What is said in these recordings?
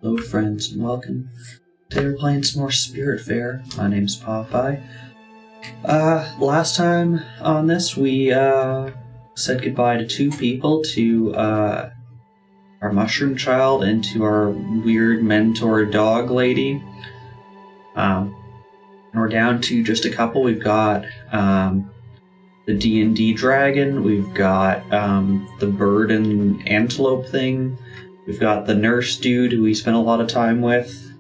Hello friends and welcome. Today we're playing some more Spiritfarer. My name's Popeye. Last time on this we said goodbye to two people, to our mushroom child and to our weird mentor dog lady. And we're down to just a couple. We've got the D&D dragon, we've got the bird and antelope thing, we've got the nurse dude who we spent a lot of time with,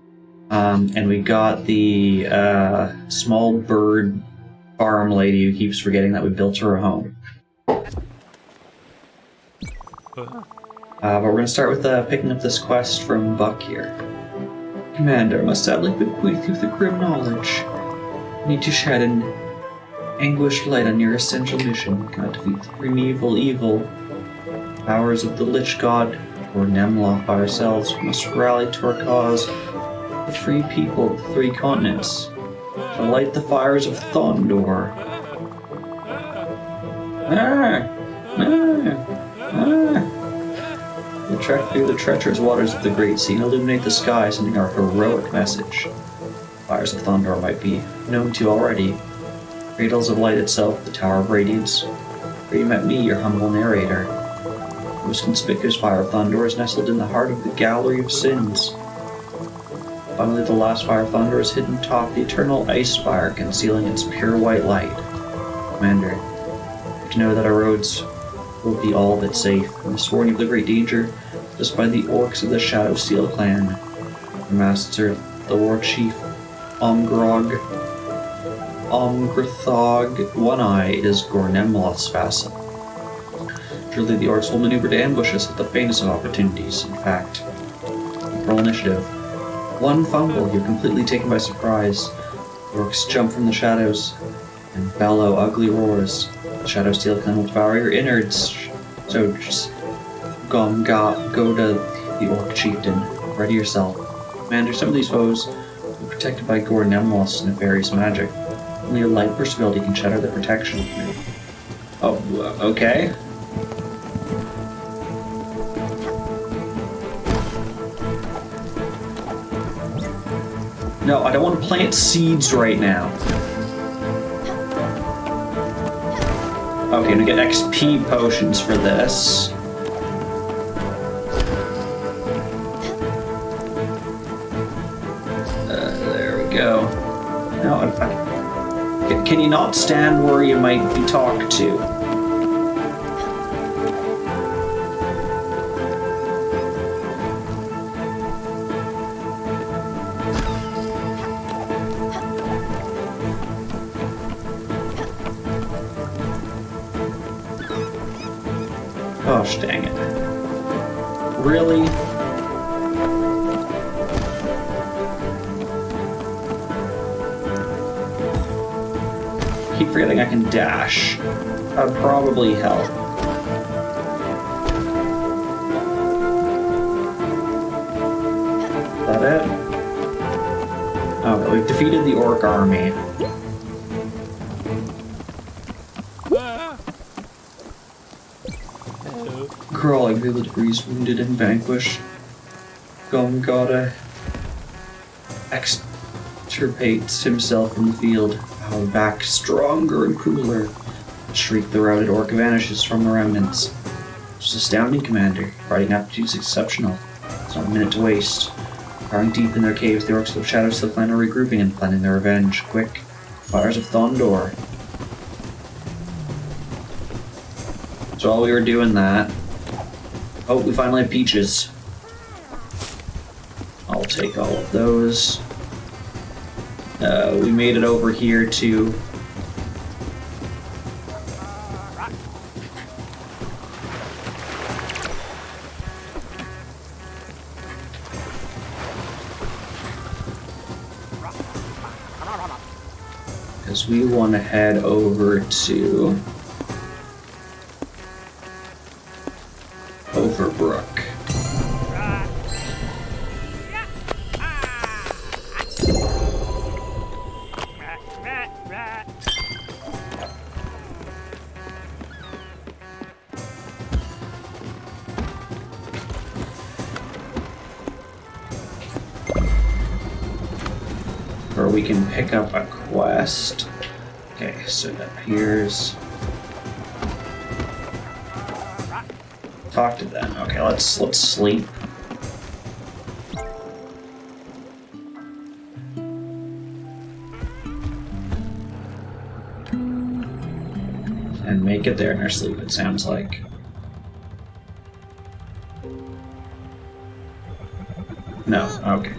and we got the small bird farm lady who keeps forgetting that we built her a home. But we're going to start with picking up this quest from Buck here. Commander, must sadly bequeath you the grim knowledge. You need to shed an anguished light on your essential mission. God defeat the primeval evil. Powers of the Lich God, or Nemloth by ourselves, must rally to our cause. The free people of the three continents shall light the fires of Thondor. We'll trek through the treacherous waters of the Great Sea and illuminate the sky, sending our heroic message. Fires of Thondor might be known to you already. Cradles of Light itself, the Tower of Radiance, where you met me, your humble narrator. The most conspicuous fire of Thondor is nestled in the heart of the Gallery of Sins. Finally, the last fire of Thondor is hidden atop the eternal ice spire, concealing its pure white light. Commander, to know that our roads will be all but safe, and this warning of the great danger, just by the orcs of the Shadow Steel clan. Your master, the war chief, Omgrathog One-Eye, is Gornemloth's vassal. Truly, the orcs will maneuver to ambush us at the faintest of opportunities. In fact, roll initiative. One fumble, you're completely taken by surprise. The orcs jump from the shadows and bellow ugly roars. The Shadow Steel clan will devour your innards. So just go to the orc chieftain. Ready yourself. Commander, some of these foes are protected by Gornemloth's nefarious magic. Only your light burst ability can shatter the protection. Oh, okay. No, I don't want to plant seeds right now. Okay, I'm gonna get XP potions for this. There we go. No, can you not stand where you might be talked to? Gosh dang it. Really? Keep forgetting I can dash. That would probably help. Is that it? Okay, we've defeated the orc army. Crawling through the debris, wounded and vanquished. Gomgada extirpates himself from the field, powered back stronger and crueler. The shriek the routed orc vanishes from the remnants. It's astounding, Commander. Fighting aptitude is exceptional. It's not a minute to waste. Powering deep in their caves, the orcs of the Shadow Steel clan are regrouping and planning their revenge. Quick, fires of Thondor. So while we were doing that, oh, we finally have peaches. I'll take all of those. We made it over here to... because we want to head over to... Overbrook. we can pick up a quest. Okay, so it appears. Talk to them. Okay, let's sleep. And make it there in our sleep, it sounds like. No, okay.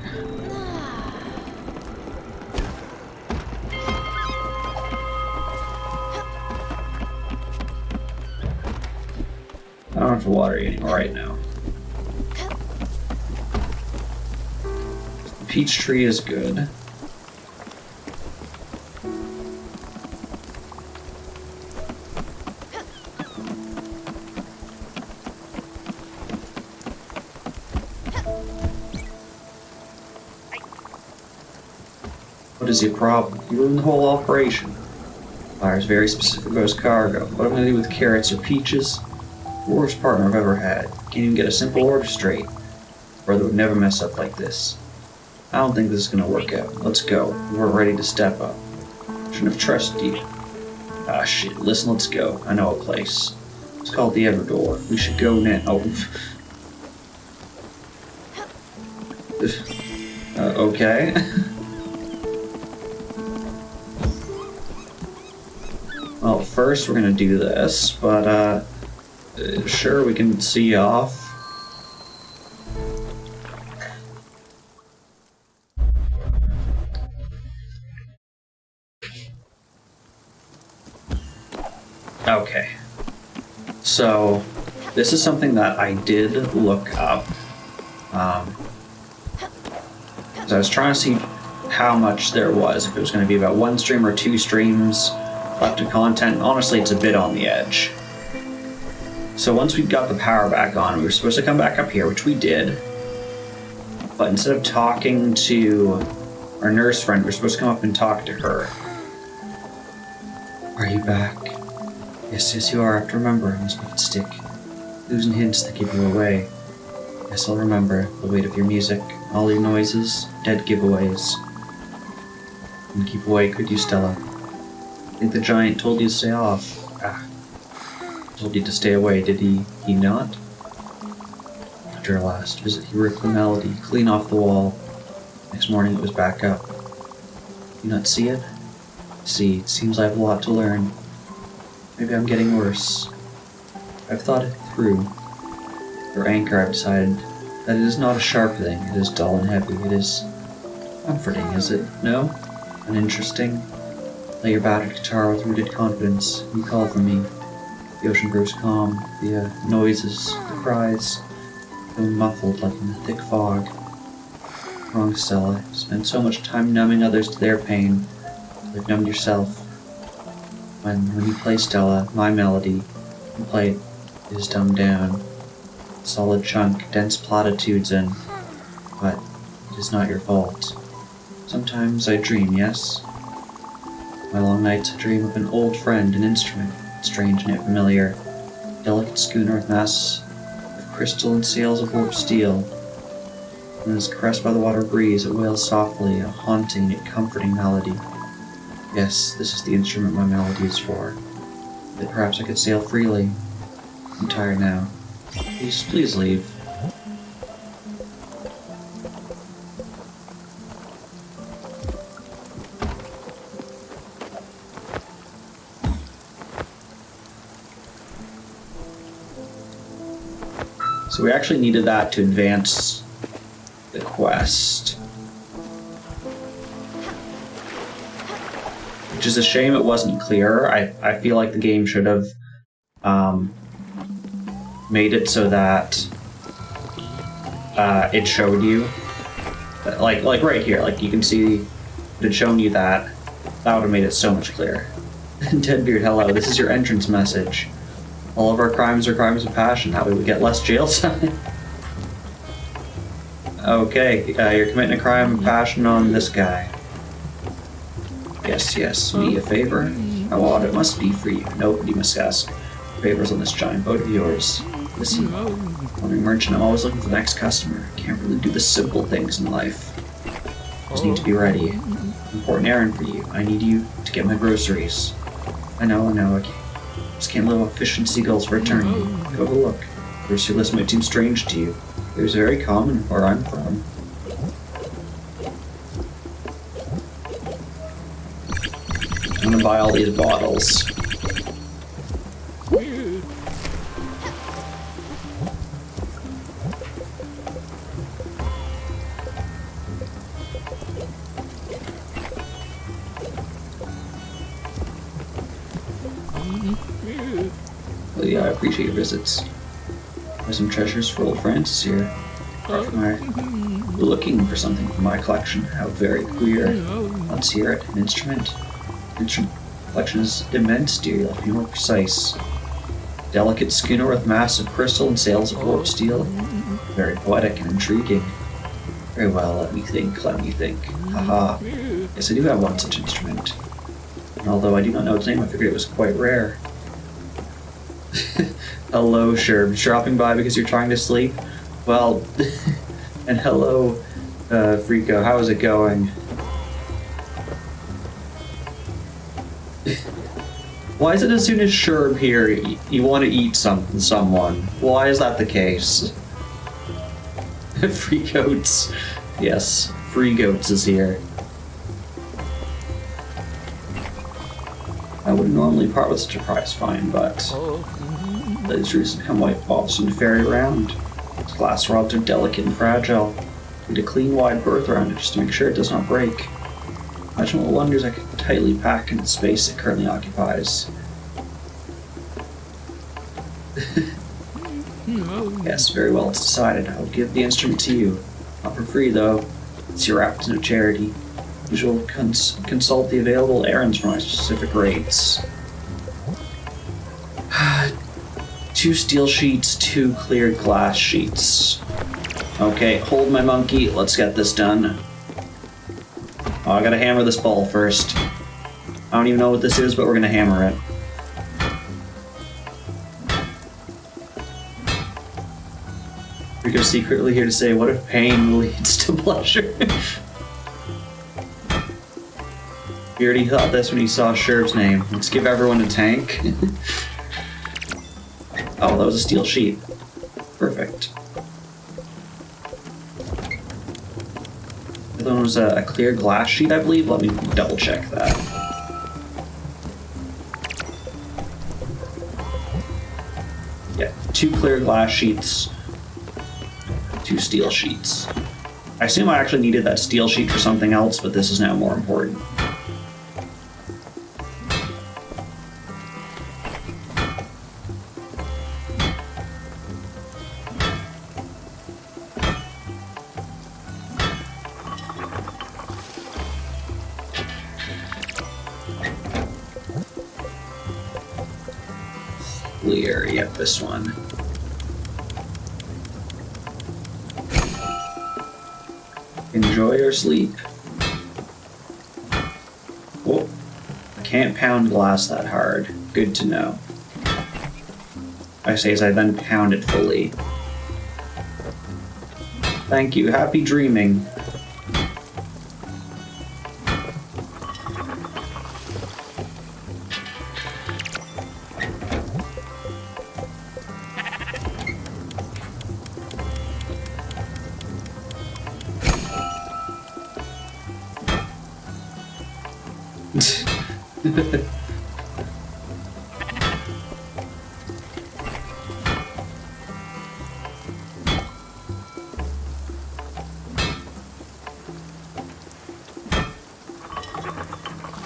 I don't have to water you anymore right now. The peach tree is good. What is your problem? You ruined the whole operation. Fire's very specific about his cargo. What am I going to do with carrots or peaches? Worst partner I've ever had. Can't even get a simple order straight. Brother would never mess up like this. I don't think this is gonna work out. Let's go. We're ready to step up. Shouldn't have trusted you. Ah shit, listen, let's go. I know a place. It's called the Everdor. We should go now. Oh. Okay. Well, first we're gonna do this, but sure, we can see you off. Okay. So, this is something that I did look up. So I was trying to see how much there was, if it was going to be about 1 stream or 2 streams left of content. Honestly, it's a bit on the edge. So once we got the power back on, we were supposed to come back up here, which we did. But instead of talking to our nurse friend, we're supposed to come up and talk to her. Are you back? Yes, you are. I have to remember. I must make it stick. Losing hints that give you away. Yes, I'll remember. The weight of your music, all your noises, dead giveaways. And keep away, could you, Stella? I think the giant told you to stay off. Told you to stay away, did he not? After our last visit, he ripped the melody clean off the wall. Next morning it was back up. You not see it? See, it seems I have a lot to learn. Maybe I'm getting worse. I've thought it through. For anchor, I've decided that it is not a sharp thing, it is dull and heavy, it is comforting, is it? No? Uninteresting? Play your battered guitar with rooted confidence. You call for me. The ocean grows calm, the noises, the cries, feel muffled like in a thick fog. Wrong, Stella. You spend so much time numbing others to their pain. You've numbed yourself. When you play, Stella, my melody, you play it is dumbed down. Solid chunk, dense platitudes in, but it is not your fault. Sometimes I dream, yes? My long nights I dream of an old friend, an instrument, strange and yet familiar, delicate schooner with masts of crystal and sails of warped steel. When it is caressed by the water breeze, it wails softly, a haunting yet comforting melody. Yes, this is the instrument my melody is for. That perhaps I could sail freely. I'm tired now. Please leave. So we actually needed that to advance the quest. Which is a shame it wasn't clearer. I feel like the game should have made it so that it showed you, like right here, like you can see it had shown you that. That would have made it so much clearer. Deadbeard, hello, this is your entrance message. All of our crimes are crimes of passion. That way we get less jail time. Okay, you're committing a crime of passion on this guy. Yes, me a favor? How odd it must be for you. Nobody must ask favors on this giant boat of yours. Listen, wandering merchant, I'm always looking for the next customer. Can't really do the simple things in life. Just need to be ready. Important errand for you. I need you to get my groceries. I know, I just can't live off fish and seagulls for eternity. Go have a look. The grocery list might seem strange to you. It was very common where I'm from. I'm gonna buy all these bottles. Well, yeah, I appreciate your visits. There's some treasures for old Francis here. Apart from looking for something from my collection. How very queer. Let's hear it. An instrument. Collection is immense, dear. Let's be more precise. Delicate schooner with massive crystal and sails of warped steel. Very poetic and intriguing. Very well, let me think. Haha. Yes, I do have one such instrument. And although I do not know its name, I figured it was quite rare. Hello, Sherb. Dropping by because you're trying to sleep? Well, and hello, Frico. How is it going? Why is it as soon as Sherb here, you want to eat someone? Why is that the case? Free goats. Yes, Free Goats is here. I wouldn't normally part with such a prize find, but these recent come white balls and ferry around. Its glass rods are delicate and fragile. Need a clean, wide berth around it just to make sure it does not break. Imagine what wonders I could tightly pack in the space it currently occupies. Yes, very well, it's decided. I'll give the instrument to you. Not for free, though. It's your afternoon of charity. You will consult the available errands for my specific rates. 2 steel sheets, 2 clear glass sheets. Okay, hold my monkey. Let's get this done. Oh, I gotta hammer this ball first. I don't even know what this is, but we're gonna hammer it. Rico's secretly here to say, what if pain leads to pleasure? He already thought this when he saw Sherb's name. Let's give everyone a tank. Oh, that was a steel sheet. Perfect. The other one was a clear glass sheet, I believe. Let me double check that. Yeah, 2 clear glass sheets, 2 steel sheets. I assume I actually needed that steel sheet for something else, but this is now more important. Clear, yep, this one. Enjoy your sleep. Whoa. I can't pound glass that hard. Good to know. I say as I then pound it fully. Thank you. Happy dreaming.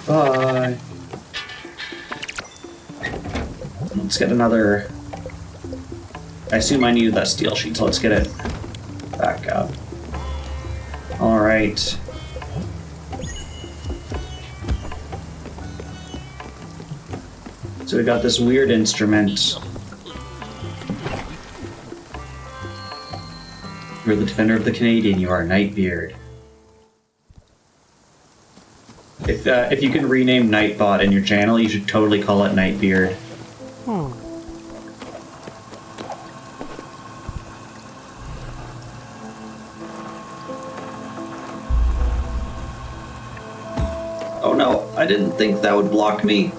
Bye. Let's get another. I assume I needed that steel sheet, so let's get it back up. Alright. So we got this weird instrument. You're the defender of the Canadian, you are Nightbeard. If you can rename Nightbot in your channel, you should totally call it Nightbeard. Oh no, I didn't think that would block me.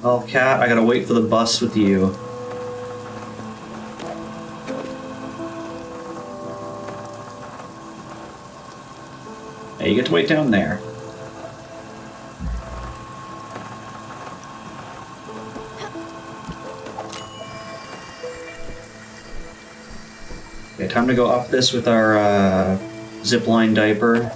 Well, Cat, I gotta wait for the bus with you. Hey, you get to wait down there. Okay, time to go up this with our zipline diaper.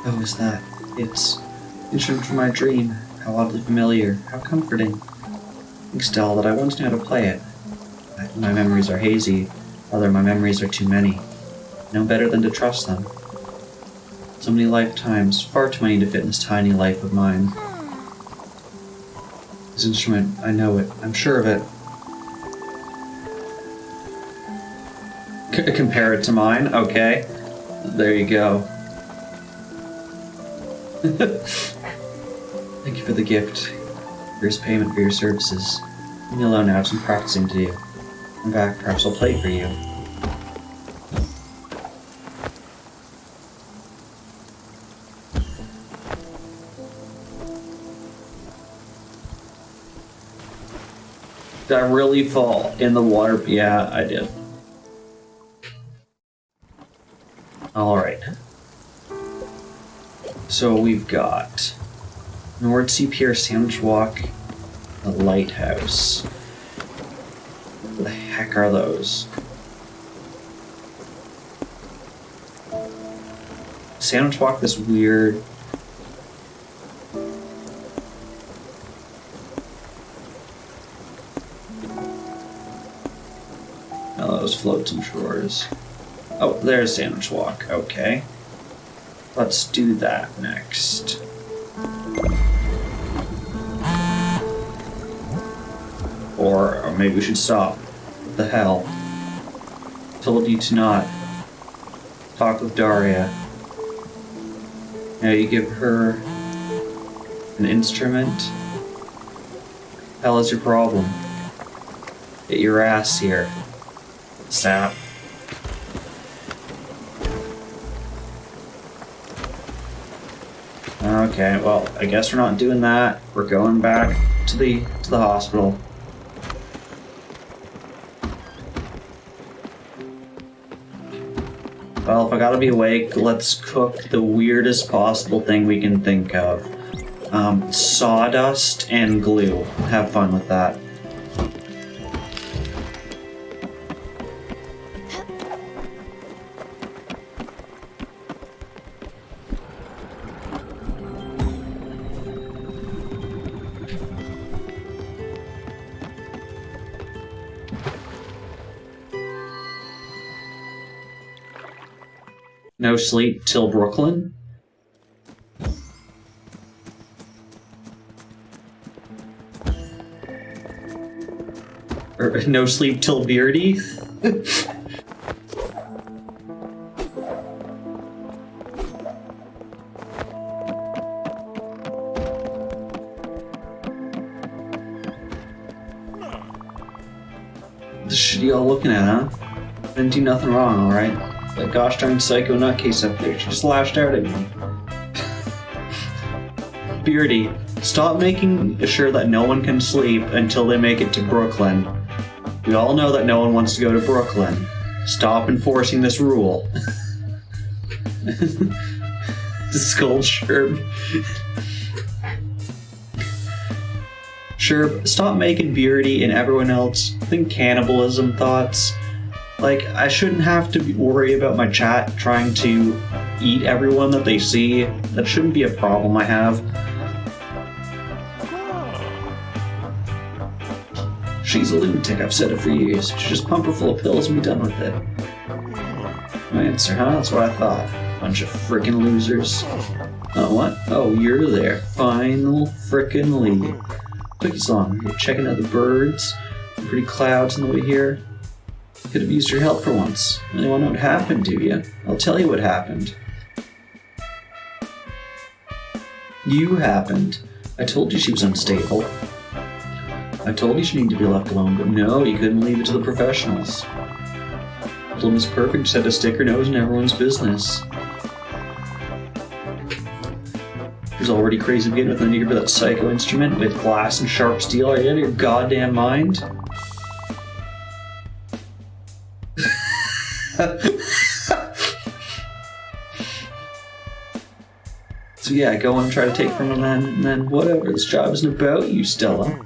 Oh, is that? It's instrument from my dream. How oddly familiar. How comforting. Thanks to all that I once knew how to play it. My memories are hazy. Rather, my memories are too many. No better than to trust them. So many lifetimes, far too many to fit in this tiny life of mine. This instrument, I know it. I'm sure of it. Compare it to mine? Okay. There you go. Thank you for the gift. Here's payment for your services. Leave me alone, I have some practicing to do. Come back, perhaps I'll play for you. Did I really fall in the water? Yeah, I did. Alright. So we've got Nordsea Pier, Sandwich Walk, the Lighthouse. What the heck are those? Sandwich Walk, this weird... Oh, those floating shores. Oh, there's Sandwich Walk, okay. Let's do that next. Or maybe we should stop. What the hell? Told you to not talk with Daria. Now you give her an instrument? Hell is your problem? Get your ass here. Sap. Okay, well, I guess we're not doing that. We're going back to the hospital. Well, if I gotta be awake, let's cook the weirdest possible thing we can think of. Sawdust and glue. Have fun with that. No sleep till Brooklyn? Or no sleep till Beardy? The shit y'all looking at, huh? Didn't do nothing wrong, alright? That gosh darn psycho nutcase up there, she just lashed out at me. Beardy, stop making sure that no one can sleep until they make it to Brooklyn. We all know that no one wants to go to Brooklyn. Stop enforcing this rule. Scold Sherb. Sherb, stop making Beardy and everyone else think cannibalism thoughts. Like, I shouldn't have to worry about my chat trying to eat everyone that they see. That shouldn't be a problem I have. She's a lunatic, I've said it for years. She should just pump her full of pills and be done with it. My answer, huh? That's what I thought. Bunch of frickin' losers. Oh, what? Oh, you're there. Final frickin' lead. Took you so long. You're checking out the birds. Pretty clouds on the way here. Could have used your help for once. You want to know what happened, do you? I'll tell you what happened. You happened. I told you she was unstable. I told you she needed to be left alone, but no, you couldn't leave it to the professionals. Plum is perfect, just had to stick her nose in everyone's business. It was already crazy to begin with, and then you hear about that psycho instrument with glass and sharp steel. Are you out of your goddamn mind? So yeah, go and try to take from him and then whatever. This job isn't about you, Stella.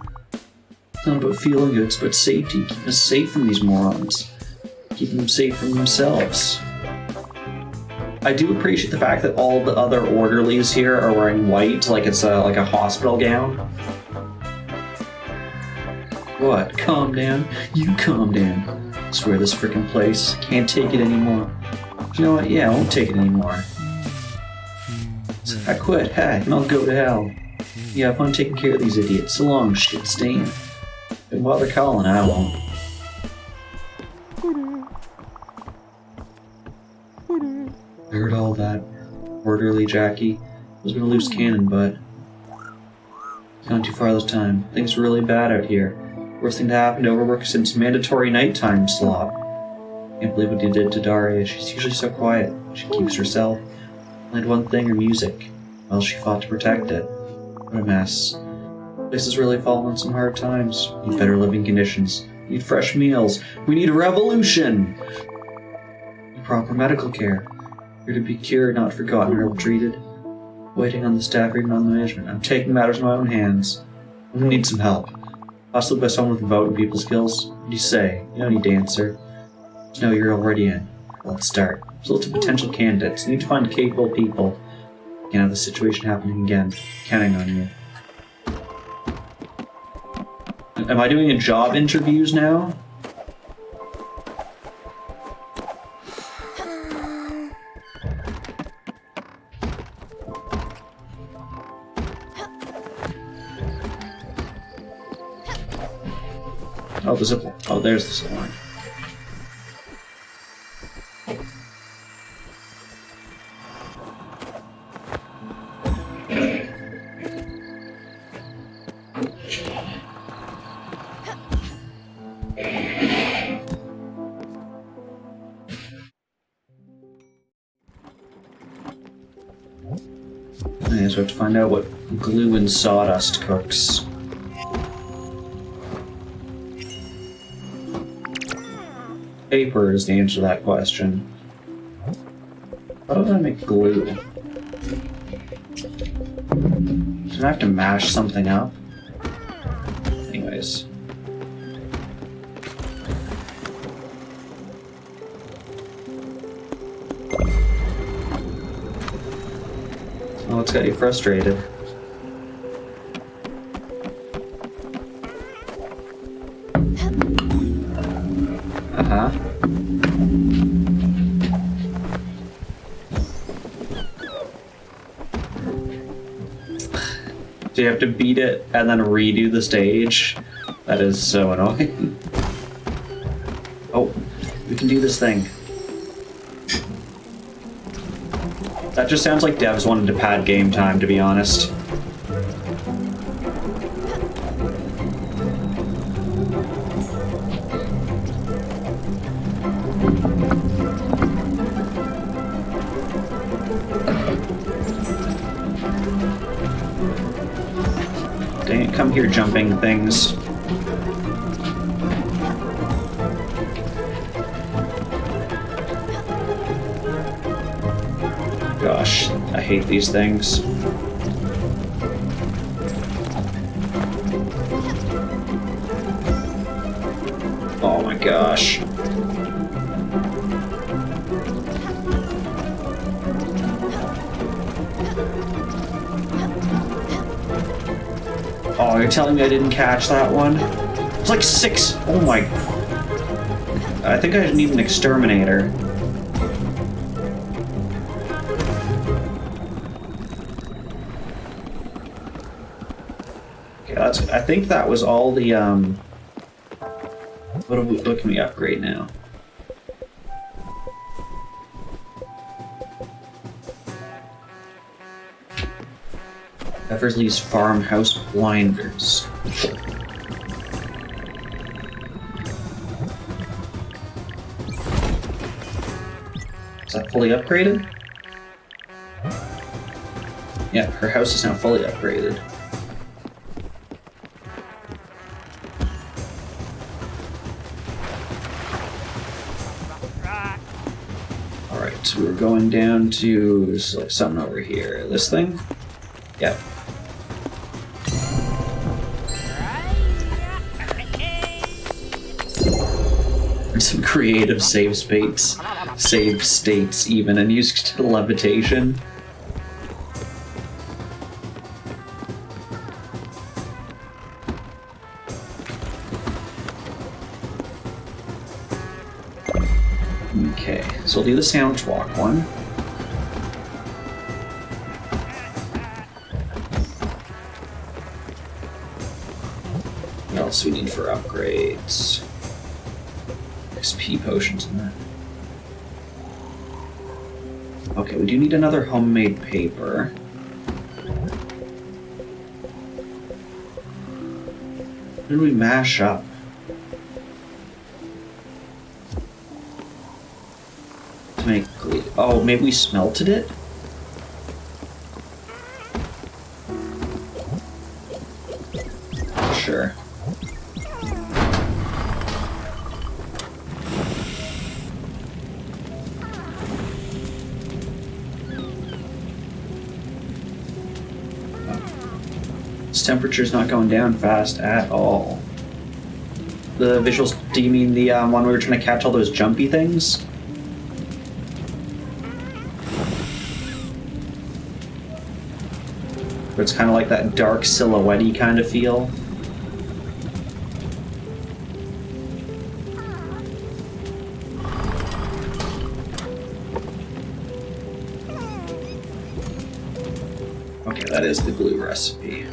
It's not about feeling good, it's about safety. Keeping us safe from these morons. Keeping them safe from themselves. I do appreciate the fact that all the other orderlies here are wearing white, like it's like a hospital gown. What? Calm down? You calm down. I swear this frickin' place can't take it anymore. You know what? Yeah, I won't take it anymore. So I quit, heck, and I'll go to hell. Yeah, have fun taking care of these idiots. So long, shit stain. Don't bother calling, I won't. I heard all that. Orderly Jackie was gonna loose cannon, but gone too far this time. Things are really bad out here. Worst thing to happen to overwork since mandatory nighttime slop. Can't believe what you did to Daria. She's usually so quiet. She keeps herself. Only had one thing, her music. Well, she fought to protect it. What a mess. This has really fallen on some hard times. We need better living conditions. We need fresh meals. We need a revolution! We need proper medical care. You're to be cured, not forgotten or ill-treated. Waiting on the staff or even on the management. I'm taking matters in my own hands. I'm gonna need some help. Possibly by someone with vote and people skills. What do you say? You don't need to answer. Just know you're already in. Let's start. There's lots of potential candidates. You need to find capable people. Can't have the situation happening again. Counting on you. Am I doing a job interviews now? Oh, the zip line. Oh, there's the zip line. Okay, so I have to find out what glue and sawdust cooks. Paper is the answer to that question. How do I make glue? Do I have to mash something up? Anyways. Oh, it's got you frustrated. Uh-huh. Do you have to beat it and then redo the stage? That is so annoying. Oh, we can do this thing. That just sounds like devs wanted to pad game time, to be honest. Dang it, come here, jumping things. Gosh, I hate these things. Oh my gosh. Oh, you're telling me I didn't catch that one? It's like 6. Oh my. I think I need an exterminator. I think that was all the, what can we upgrade now? Cypher's Lee's farmhouse blinders. Is that fully upgraded? Yeah, her house is now fully upgraded. Alright, so we're going down to there's like something over here. This thing? Yep. Some creative save states even, and used levitation. Okay, so we'll do the sandwich walk one. What else do we need for upgrades? XP potions in that. Okay, we do need another homemade paper. What did we mash up? To make glue. Oh, maybe we smelted it? Sure. Temperature's not going down fast at all. The visuals, do you mean the one we were trying to catch all those jumpy things? Where it's kind of like that dark silhouette-y kind of feel. Okay, that is the glue recipe.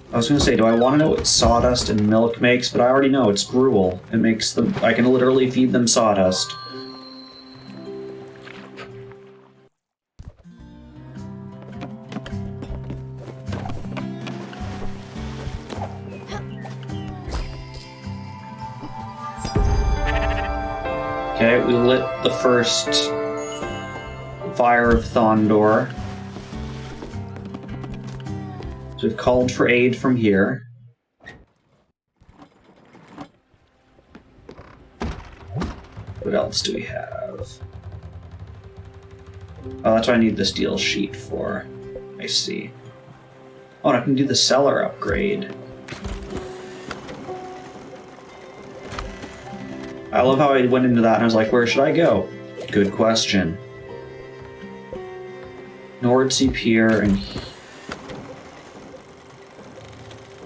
I was gonna say, do I want to know what sawdust and milk makes? But I already know it's gruel. It makes them. I can literally feed them sawdust. Okay, we lit the first fire of Thondor. So we've called for aid from here. What else do we have? Oh, that's what I need the steel sheet for. I see. Oh, and I can do the cellar upgrade. I love how I went into that and I was like, where should I go? Good question. Nordsea Pier and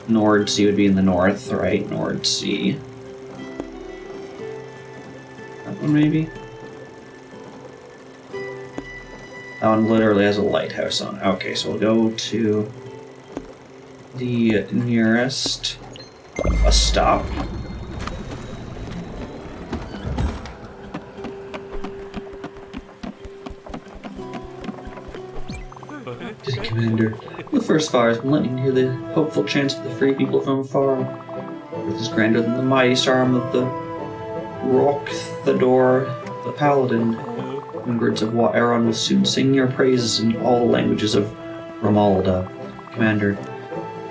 Nordsea would be in the north, right? Nordsea. That one, maybe? That one literally has a lighthouse on it. Okay, so we'll go to the nearest a stop. Commander, the first fire has been letting you hear the hopeful chants of the free people from afar. Earth is grander than the mightiest arm of the Rock-Thador, the Paladin. Hundreds of Wa-Aron will soon sing your praises in all the languages of Romalda. Commander,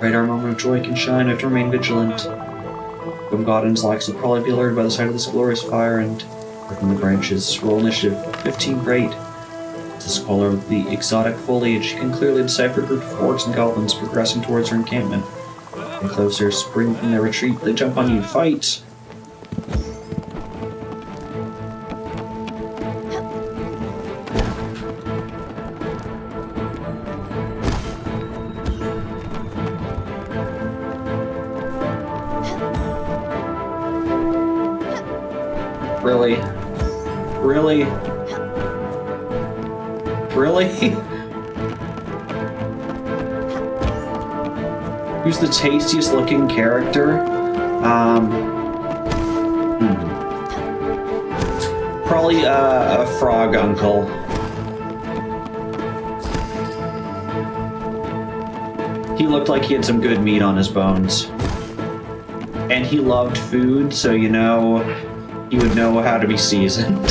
right our moment of joy can shine, I have to remain vigilant. When God and his likes will probably be alerted by the sight of this glorious fire and from the branches. Roll initiative 15 for 8. The squalor of the exotic foliage, you can clearly decipher a group of orcs and goblins progressing towards her encampment. And closer, spring from their retreat, they jump on you, fight! Really? Really? Really? Who's the tastiest looking character? Probably a frog uncle. He looked like he had some good meat on his bones. And he loved food, so you know, he would know how to be seasoned.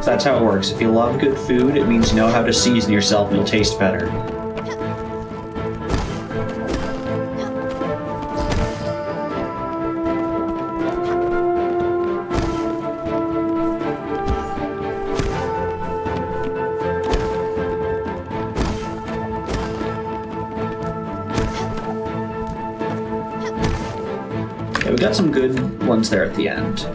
So that's how it works. If you love good food, it means you know how to season yourself and you'll taste better. Okay, we got some good ones there at the end.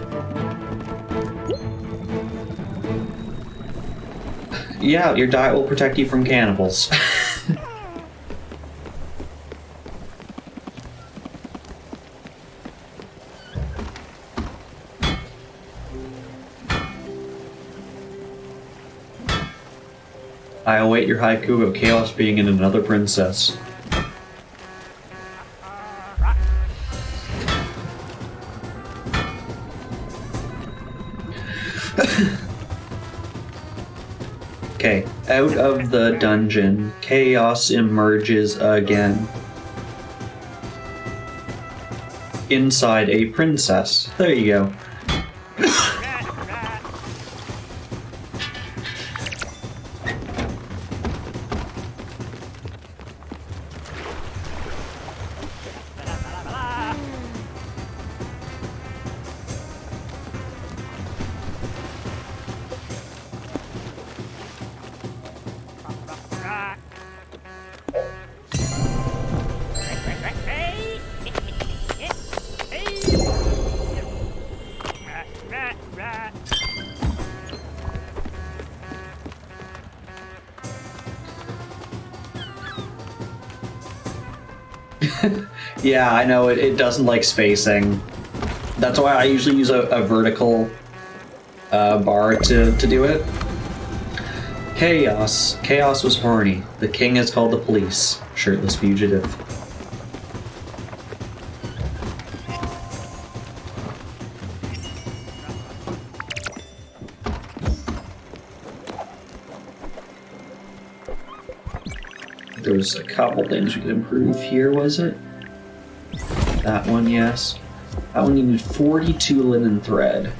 Yeah, your diet will protect you from cannibals. I await your haiku of chaos being in another princess. Okay, out of the dungeon, chaos emerges again. Inside a princess. There you go. Yeah, I know, it doesn't like spacing. That's why I usually use a vertical bar to do it. Chaos. Chaos was horny. The king has called the police. Shirtless fugitive. There's a couple things we could improve here, was it? That one, yes. That one you need 42 linen thread.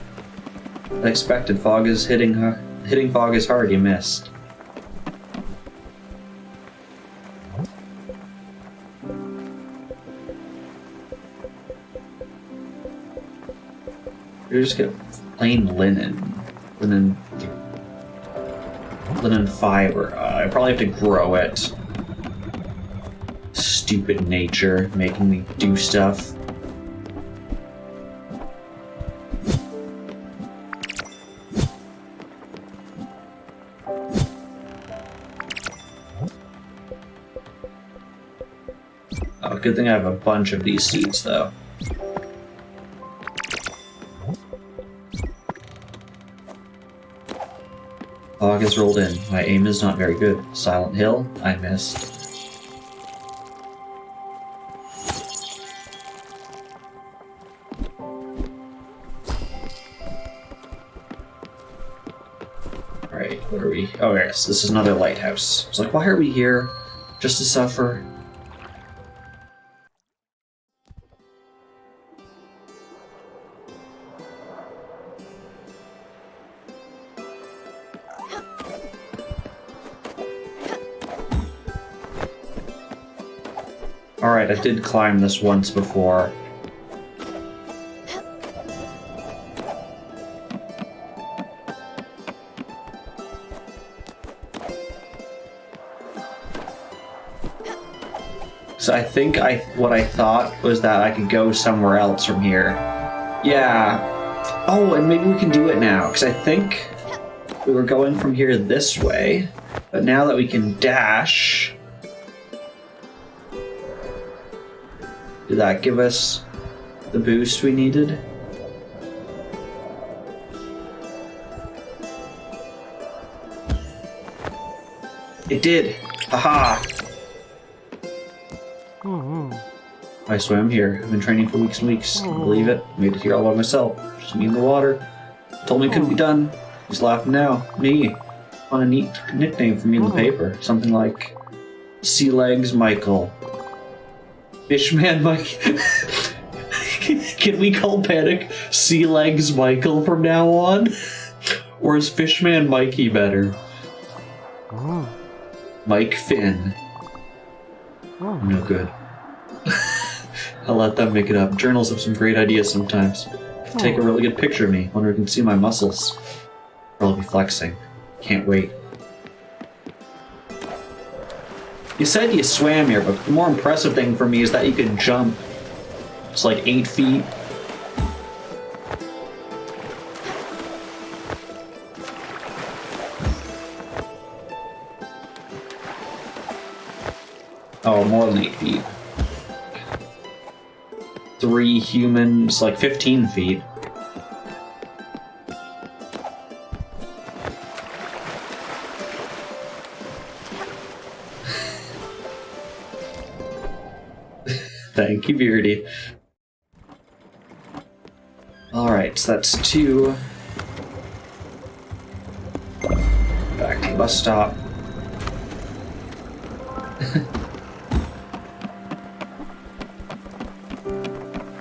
I expected fog is hitting fog is hard, you missed. You just get plain linen. Linen fiber. I probably have to grow it. Stupid nature making me do stuff. Oh, good thing I have a bunch of these seeds, though. Fog has rolled in. My aim is not very good. Silent Hill, I missed. Alright, what are we? Oh yes, this is another lighthouse. I was like, why are we here? Just to suffer? Alright, I did climb this once before. So I think what I thought was that I could go somewhere else from here. Yeah. Oh, and maybe we can do it now, because I think we were going from here this way, but now that we can dash... Did that give us the boost we needed? It did! Haha! I swam here. I've been training for weeks and weeks. Can you believe it? I made it here all by myself. Just me in the water. Told me it couldn't be done. He's laughing now. Me. On a neat nickname for me in the paper. Something like Sea Legs Michael. Fishman Mike. Can we call Panic Sea Legs Michael from now on? Or is Fishman Mikey better? Mike Finn. No good. I'll let them make it up. Journals have some great ideas sometimes. Take a really good picture of me. Wonder if you can see my muscles. I'll be flexing. Can't wait. You said you swam here, but the more impressive thing for me is that you could jump. It's like 8 feet. Oh, more than 8 feet. 3 humans, like 15 feet. Thank you, Beardy. Alright, so that's 2. Back to the bus stop.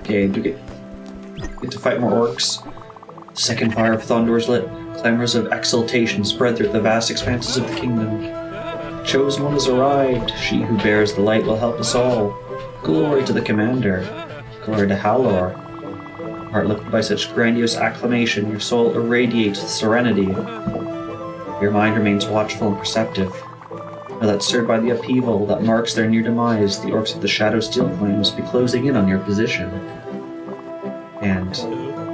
Okay, do get to fight more orcs. Second fire of Thondor's lit. Clamors of exultation spread through the vast expanses of the kingdom. Chosen one has arrived. She who bears the light will help us all. Glory to the commander. Glory to Halor. Heart lifted by such grandiose acclamation, your soul irradiates with serenity. Your mind remains watchful and perceptive. Now that stirred by the upheaval that marks their near demise, the orcs of the Shadow Steel Clan must be closing in on your position. And,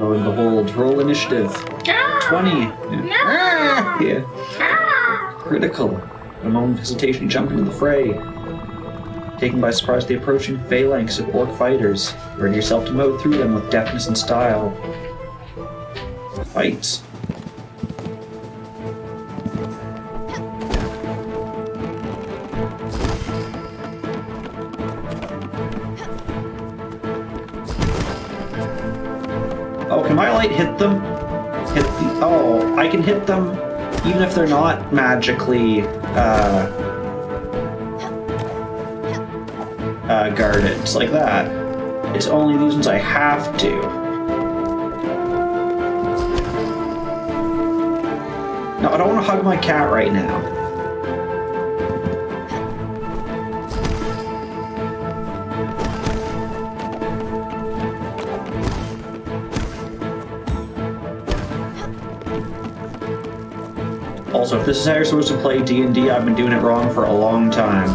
lo and behold, roll initiative. 20! Yeah. Critical. In a moment of hesitation, jump into the fray. Taken by surprise the approaching phalanx of orc fighters, ready yourself to mow through them with deftness and style. Fight. Oh, can my light hit them? Oh, I can hit them even if they're not magically, guarded. It's like that. It's only these ones I have to. No, I don't want to hug my cat right now. Also, if this is how you're supposed to play D&D, I've been doing it wrong for a long time.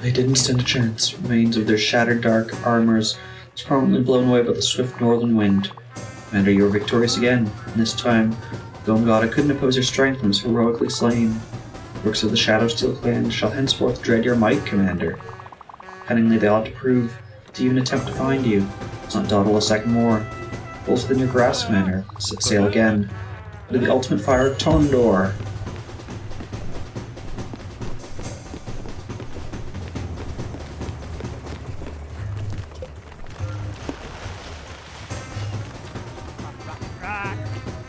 They didn't stand a chance. Remains of their shattered dark armors was promptly blown away by the swift northern wind. Commander, you were victorious again, and this time, Gomgada couldn't oppose your strength and was heroically slain. Works of the Shadow Steel Clan shall henceforth dread your might, Commander. Cunningly they ought to prove, to even attempt to find you. Let's not dawdle a second more. Bolt within your grasp, Commander. Sail again. Into the ultimate fire of Tondor.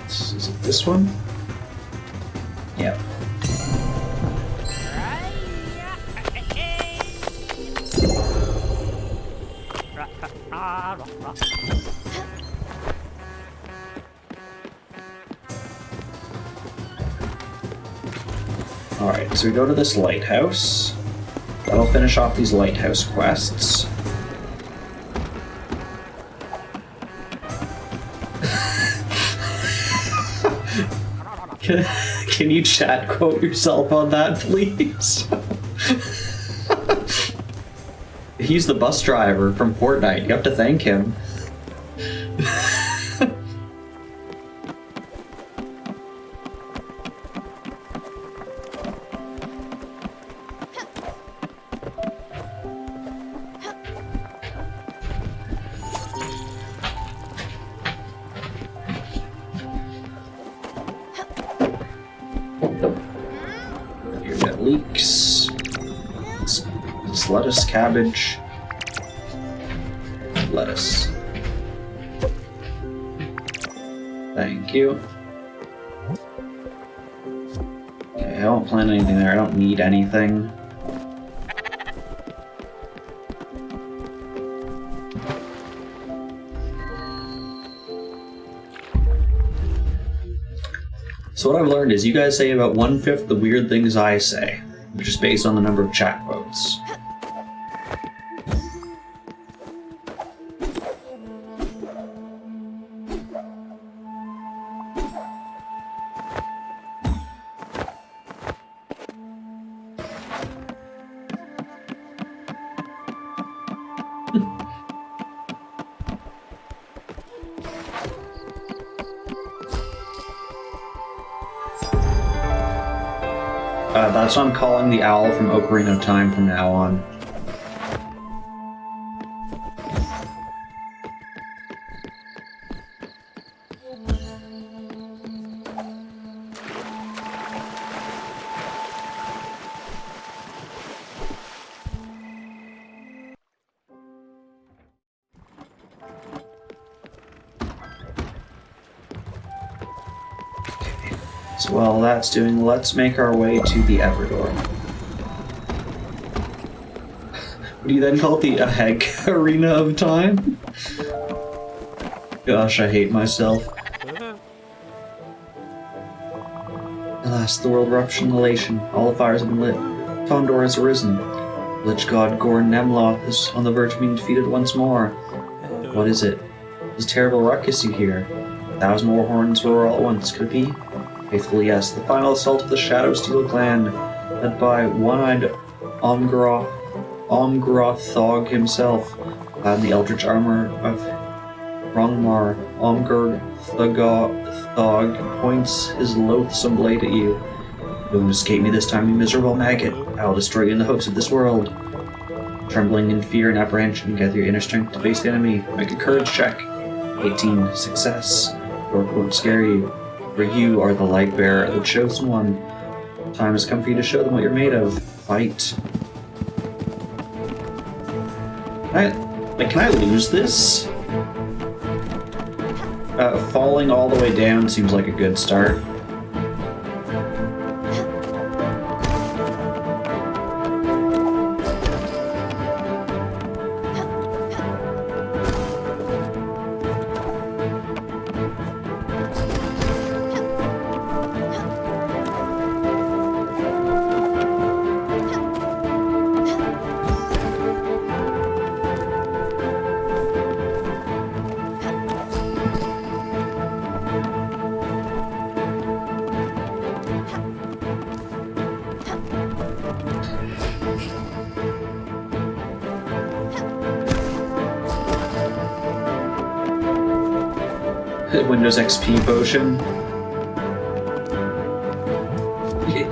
Is it this one? Yep. Alright, so we go to this lighthouse. That'll finish off these lighthouse quests. Can you chat quote yourself on that, please? He's the bus driver from Fortnite. You have to thank him. Here got leeks. It's lettuce, cabbage, lettuce. Thank you. Okay, I don't plant anything there. I don't need anything. So what I've learned is you guys say about 1/5 the weird things I say, which is based on the number of chat votes. That's what I'm calling the owl from Ocarina of Time from now on. So while that's doing, let's make our way to the Everdor. What do you then call it? The Aheg Arena of Time? Gosh, I hate myself. Alas, the world eruption elation. All the fires have been lit. Tondor has arisen. Lich god Gorn Nemloth is on the verge of being defeated once more. What is it? This terrible ruckus you hear. 1,000 war horns roar all at once. Could it be? Faithfully, yes. The final assault of the Shadow Steel clan, led by one-eyed Omgrothog himself, clad in the eldritch armor of Rongmar. Omgrothog points his loathsome blade at you. You won't escape me this time, you miserable maggot. I will destroy you in the hopes of this world. Trembling in fear and apprehension, gather your inner strength to face the enemy. Make a courage check. 18. Success. York won't scare you. For you are the light bearer, the chosen one. Time has come for you to show them what you're made of. Fight. Can I lose this? Falling all the way down seems like a good start. Windows XP potion.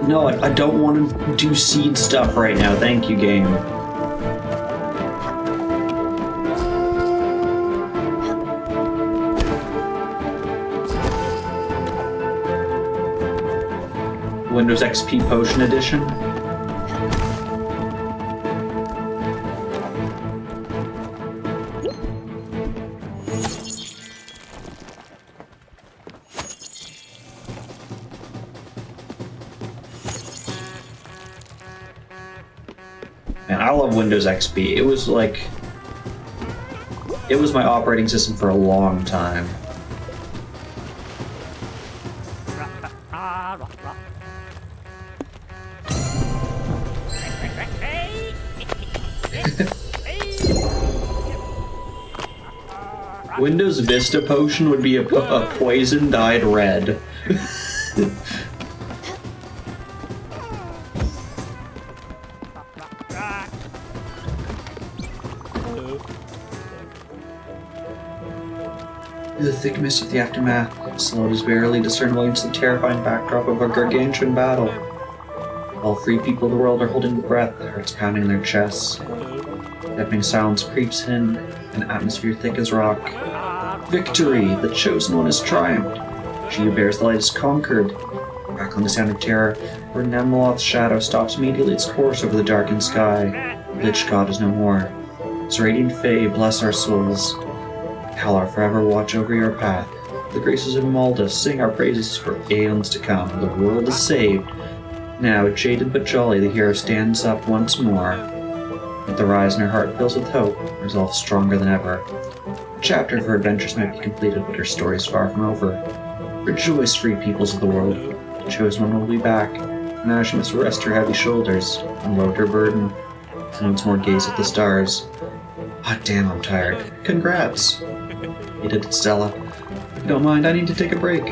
No, I don't want to do seed stuff right now. Thank you, game. Windows XP potion edition. Man, I love Windows XP. It was like... it was my operating system for a long time. Windows Vista potion would be a poison dyed red. The thick mist of the aftermath slowed as barely discernible against the terrifying backdrop of a gargantuan battle. All free people of the world are holding their breath, their hearts pounding in their chests. Deafening silence creeps in, an atmosphere thick as rock. Victory! The chosen one has triumphed! She who bears the light is conquered. Back on the sound of terror, where Nemeloth's shadow stops immediately its course over the darkened sky. The Lich God is no more. His radiant Fae bless our souls. Kalar forever watch over your path. The graces of Malda sing our praises for aeons to come. The world is saved. Now, jaded but jolly, the hero stands up once more. With the rise in her heart fills with hope, resolve stronger than ever. A chapter of her adventures might be completed, but her story is far from over. Rejoice, free peoples of the world. The chosen one will be back. Now she must rest her heavy shoulders, unload her burden, and once more gaze at the stars. Ah, damn, I'm tired. Congrats! You did it, Stella. If you don't mind, I need to take a break.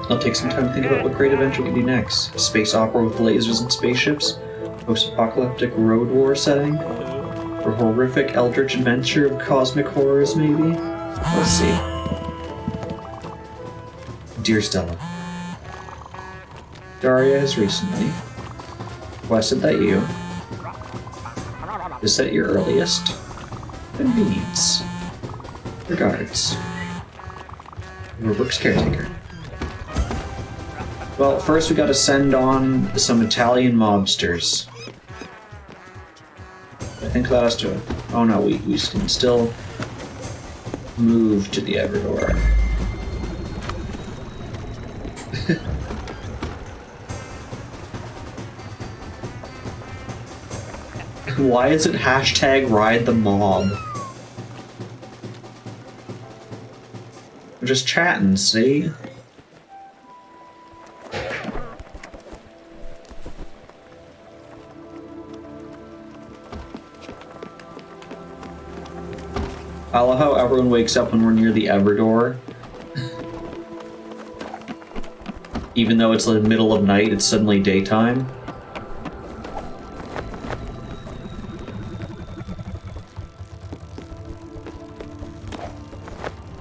I'll take some time to think about what great adventure we can do next. A space opera with lasers and spaceships? Post-apocalyptic road war setting? Or horrific eldritch adventure of cosmic horrors, maybe? Let's see. Dear Stella, Daria has recently requested that you is at your earliest convenience. Regards, your book's caretaker. Well, first we gotta send on some Italian mobsters. I think that has to... Oh no, we can still move to the Everdor. Why is it hashtag ride the mob? We're just chatting, see? I love how everyone wakes up when we're near the Everdor. Even though it's the middle of night, it's suddenly daytime.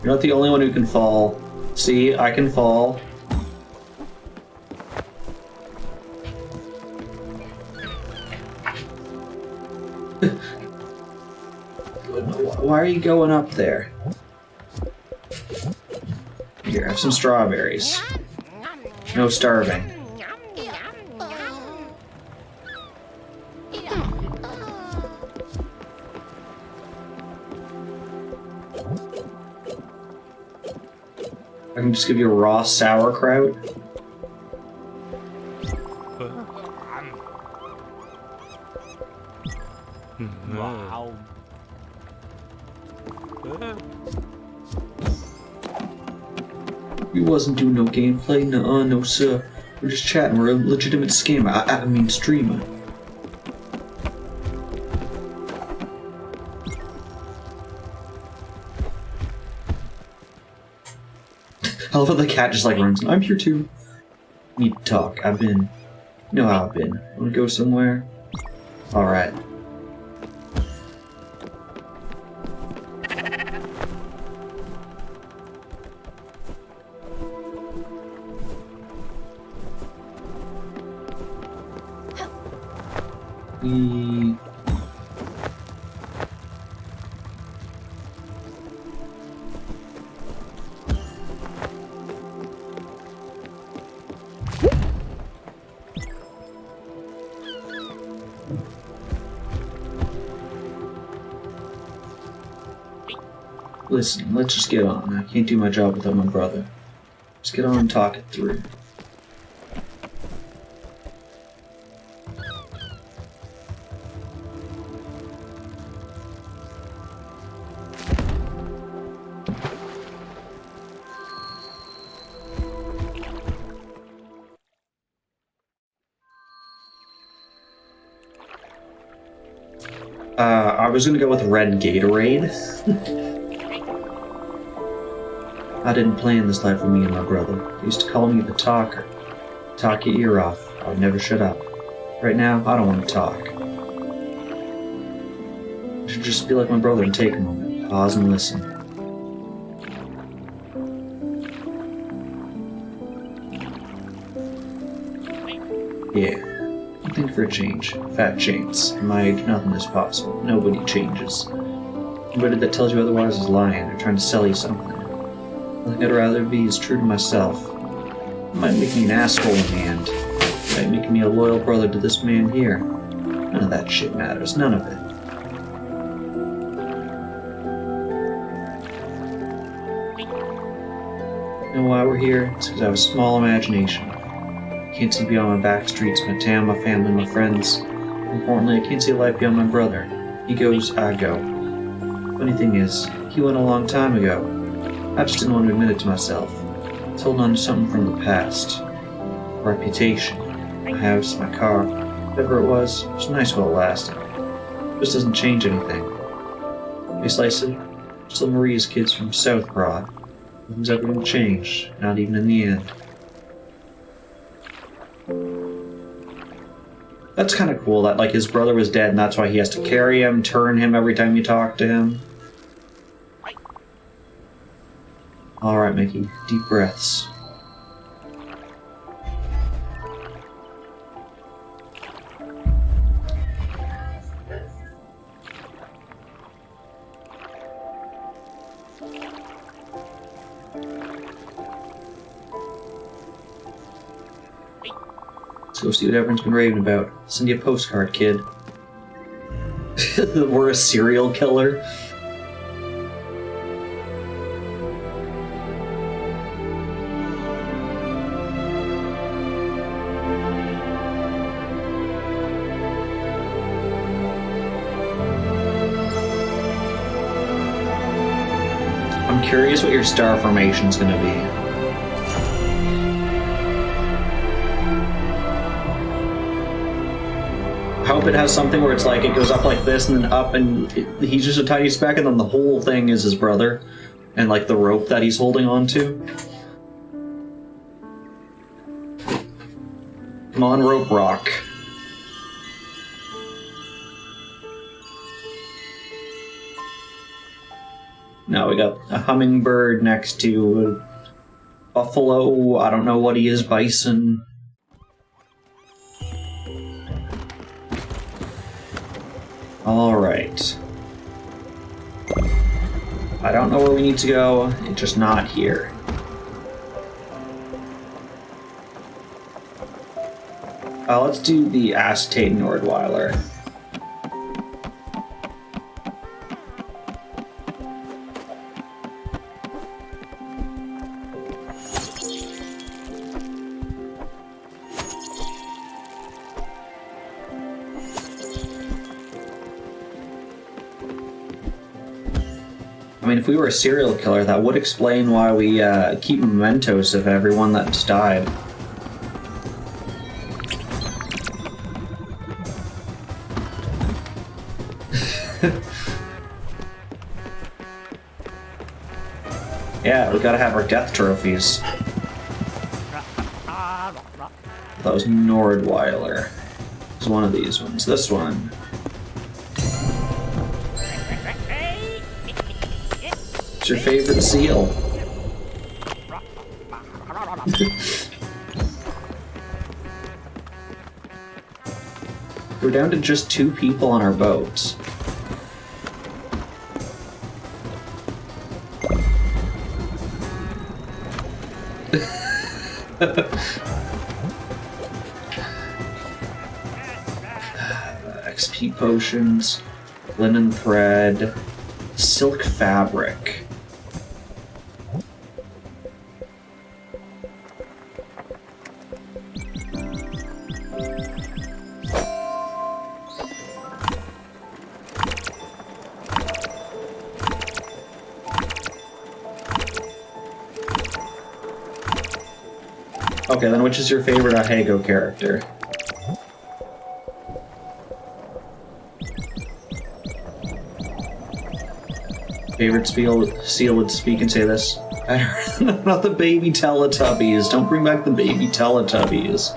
You're not the only one who can fall. See, I can fall. Why are you going up there? Here, have some strawberries. No starving. I can just give you a raw sauerkraut. Wow. We wasn't doing no gameplay, nuh-uh, no sir. We're just chatting, we're a legitimate scammer, I mean streamer. I love how the cat just like runs. I'm here too. Need to talk. You know how I've been. Wanna go somewhere? Alright. Listen, let's just get on. I can't do my job without my brother. Let's get on and talk it through. I was gonna go with red Gatorade. I didn't plan this life for me and my brother. He used to call me the talker. Talk your ear off. I would never shut up. Right now, I don't want to talk. I should just be like my brother and take a moment. Pause and listen. Yeah. I think for a change. Fat chance. In my age, nothing is possible. Nobody changes. Anybody that tells you otherwise is lying. They're trying to sell you something. I think I'd rather be as true to myself. It might make me an asshole in the end. It might make me a loyal brother to this man here. None of that shit matters. None of it. You know why we're here? It's because I have a small imagination. I can't see beyond my back streets, my town, my family, my friends. Importantly, I can't see a life beyond my brother. He goes, I go. Funny thing is, he went a long time ago. I just didn't want to admit it to myself. I was holding on to something from the past. A reputation. My house, my car, whatever it was nice while it lasted. It just doesn't change anything. You slice it, still Maria's kids from South Broad. Nothing's ever going to change, not even in the end. That's kind of cool that, like, his brother was dead and that's why he has to carry him, turn him every time you talk to him. Alright, Mickey. Deep breaths. Let's go see what everyone's been raving about. Send you a postcard, kid. We're a serial killer. I'm curious what your star formation's gonna be. I hope it has something where it's like it goes up like this and then up and he's just a tiny speck and then the whole thing is his brother and like the rope that he's holding on to. Come on, rope rock. Now we got a hummingbird next to a buffalo, I don't know what he is, bison. Alright. I don't know where we need to go, it's just not here. Let's do the acetate Nordweiler. I mean, if we were a serial killer, that would explain why we keep mementos of everyone that's died. Yeah, we gotta have our death trophies. That was Nordweiler. It's one of these ones. This one. What's your favorite seal? We're down to just 2 people on our boat. XP potions, linen thread, silk fabric. Okay, then which is your favorite Ahego character? Favorite seal would speak and say this. Not the baby Teletubbies. Don't bring back the baby Teletubbies.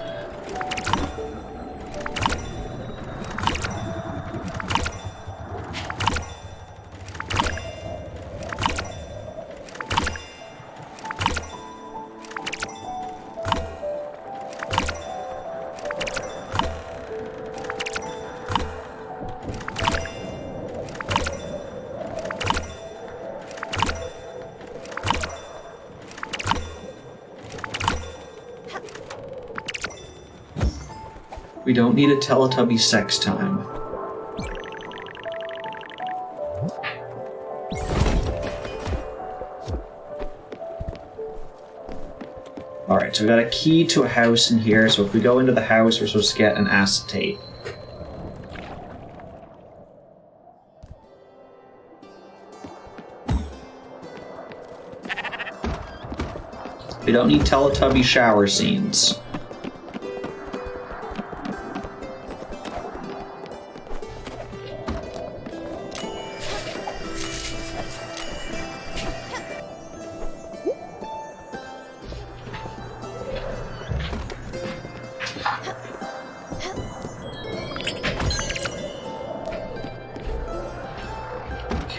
We don't need a Teletubby sex time. Alright, so we got a key to a house in here, so if we go into the house, we're supposed to get an acetate. We don't need Teletubby shower scenes.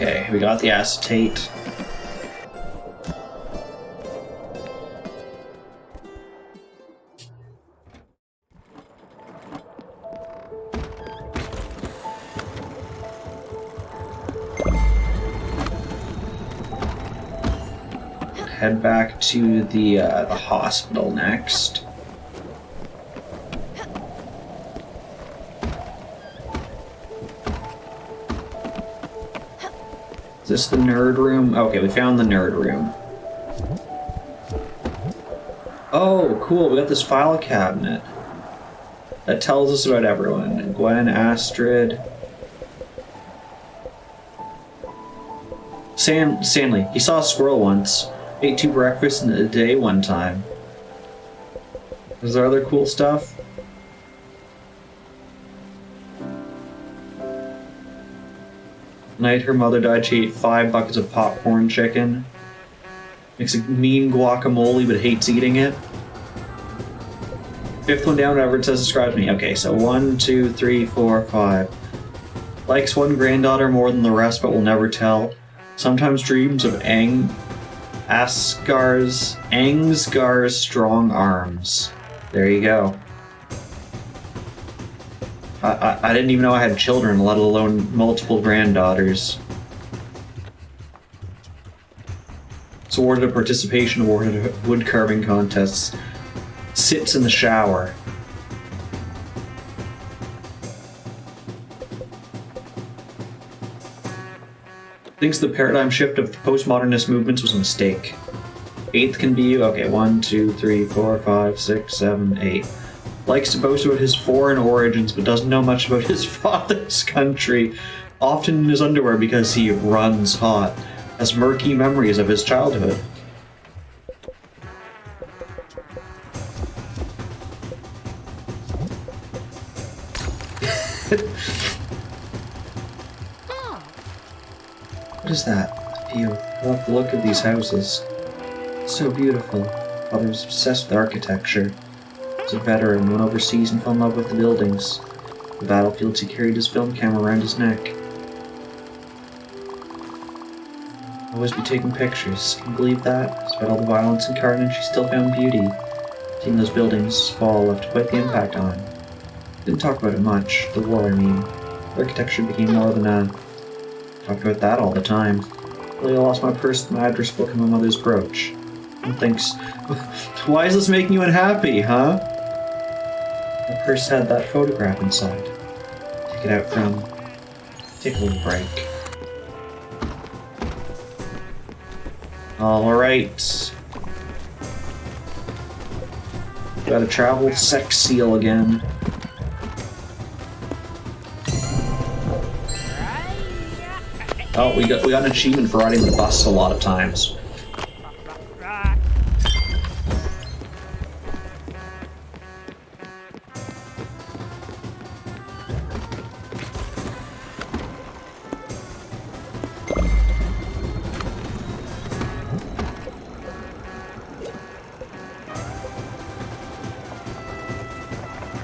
Okay, we got the acetate. Head back to the hospital next. Is this the nerd room? Okay, we found the nerd room. Oh, cool, we got this file cabinet that tells us about everyone. Gwen, Astrid... Stanley, he saw a squirrel once. Ate 2 breakfasts in a day one time. Is there other cool stuff? The night her mother died, she ate 5 buckets of popcorn chicken. Makes a mean guacamole but hates eating it. 5th one down, whatever it says describes me. Okay, so 1, 2, 3, 4, 5. Likes one granddaughter more than the rest but will never tell. Sometimes dreams of Angsgar's strong arms. There you go. I didn't even know I had children, let alone multiple granddaughters. It's awarded a participation award at wood carving contests. Sits in the shower. Thinks the paradigm shift of the postmodernist movements was a mistake. 8th can be you. Okay, 1, 2, 3, 4, 5, 6, 7, 8. Likes to boast about his foreign origins, but doesn't know much about his father's country. Often in his underwear because he runs hot. Has murky memories of his childhood. What is that? View. I love the look of these houses. So beautiful. Father was obsessed with architecture. He was a veteran, went overseas and fell in love with the buildings. The battlefields, he carried his film camera around his neck. Always be taking pictures. Can you believe that? Despite all the violence and carnage, he still found beauty. Seeing those buildings fall left quite the impact on him. Didn't talk about it much. The war, I mean. Architecture became more than a... Talked about that all the time. Really, I lost my purse, my address book, and my mother's brooch. And thinks, why is this making you unhappy, huh? My purse had that photograph inside. Take it out from... Take a little break. Alright. Gotta travel sex seal again. Oh, we got an achievement for riding the bus a lot of times.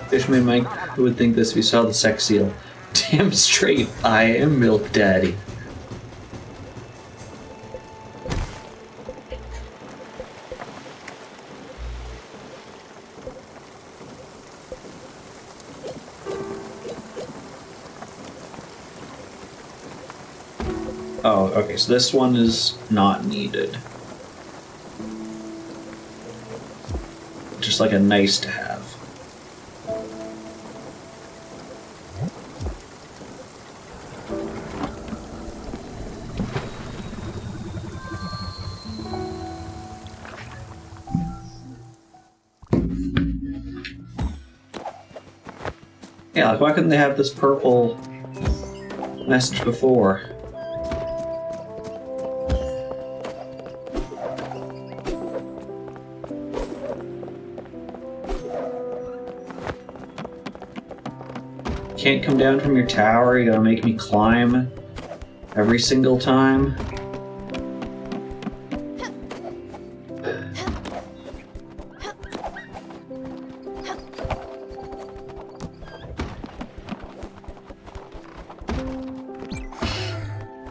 Fishman Mike would think this if he saw the sex seal. Damn straight, I am Milk Daddy. Oh, okay, so this one is not needed. Just like a nice to have. Yeah, like why couldn't they have this purple message before? Can't come down from your tower, you gotta make me climb every single time.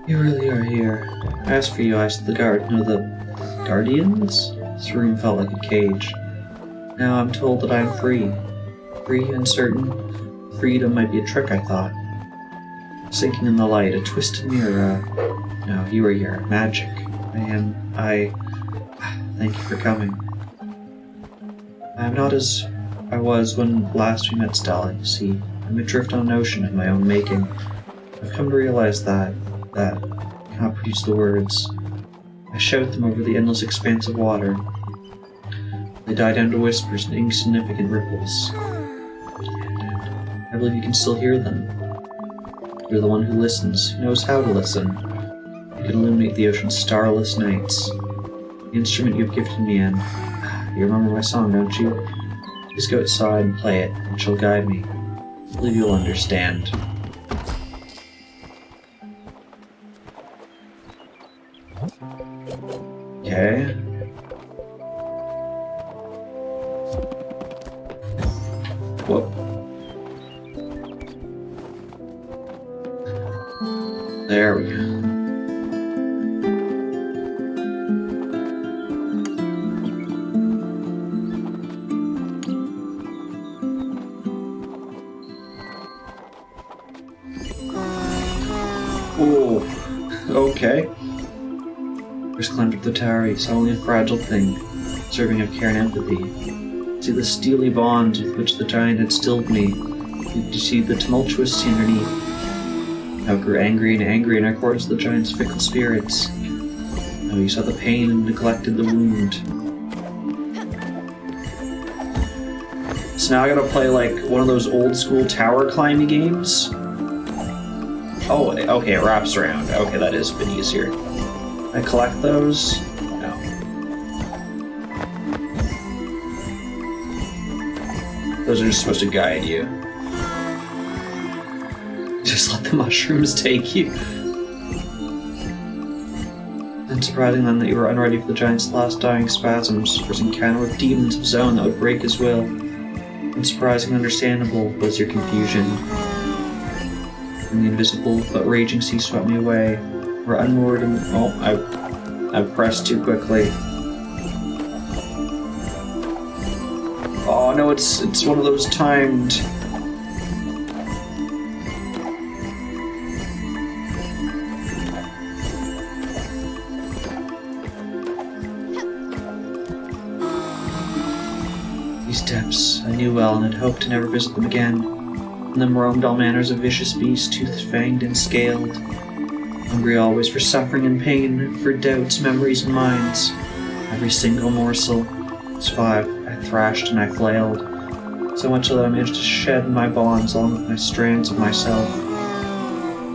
You really are here. As for you, I asked the guard. No, the guardians? This room felt like a cage. Now I'm told that I'm free. Free, uncertain. Freedom might be a trick, I thought. Sinking in the light, a twisted mirror. No, you are here. Magic. Thank you for coming. I am not as I was when last we met, Stella. You see, I'm adrift on an ocean of my own making. I've come to realize that I cannot produce the words. I shout them over the endless expanse of water. They die down to whispers and insignificant ripples. I believe you can still hear them. You're the one who listens, who knows how to listen. You can illuminate the ocean's starless nights. The instrument you have gifted me in. You remember my song, don't you? Please go outside and play it, and she'll guide me. I believe you'll understand. Okay. Whoa. There we go. Oh, okay. First climbed up the tower, he saw only a fragile thing, serving of care and empathy. See the steely bonds with which the giant had stilled me. Did you see the tumultuous sea underneath? How it grew angry and angry in accordance with the giant's fickle spirits. How you saw the pain and neglected the wound. So now I gotta play like one of those old school tower climbing games. Oh, okay, it wraps around. Okay, that is a bit easier. I collect those? No. Those are just supposed to guide you. Just let the mushrooms take you. Unsurprising then that you were unready for the giant's last dying spasms, for his encounter with demons of Zone that would break his will. Unsurprising and understandable was your confusion. When the invisible but raging sea swept me away, were unmoored and I pressed too quickly. Oh no, it's one of those timed. These depths I knew well and had hoped to never visit them again. In them roamed all manners of vicious beasts, toothed-fanged and scaled. Hungry always for suffering and pain, for doubts, memories, and minds. Every single morsel. Survived, I thrashed and I flailed. So much so that I managed to shed my bonds along with my strands of myself.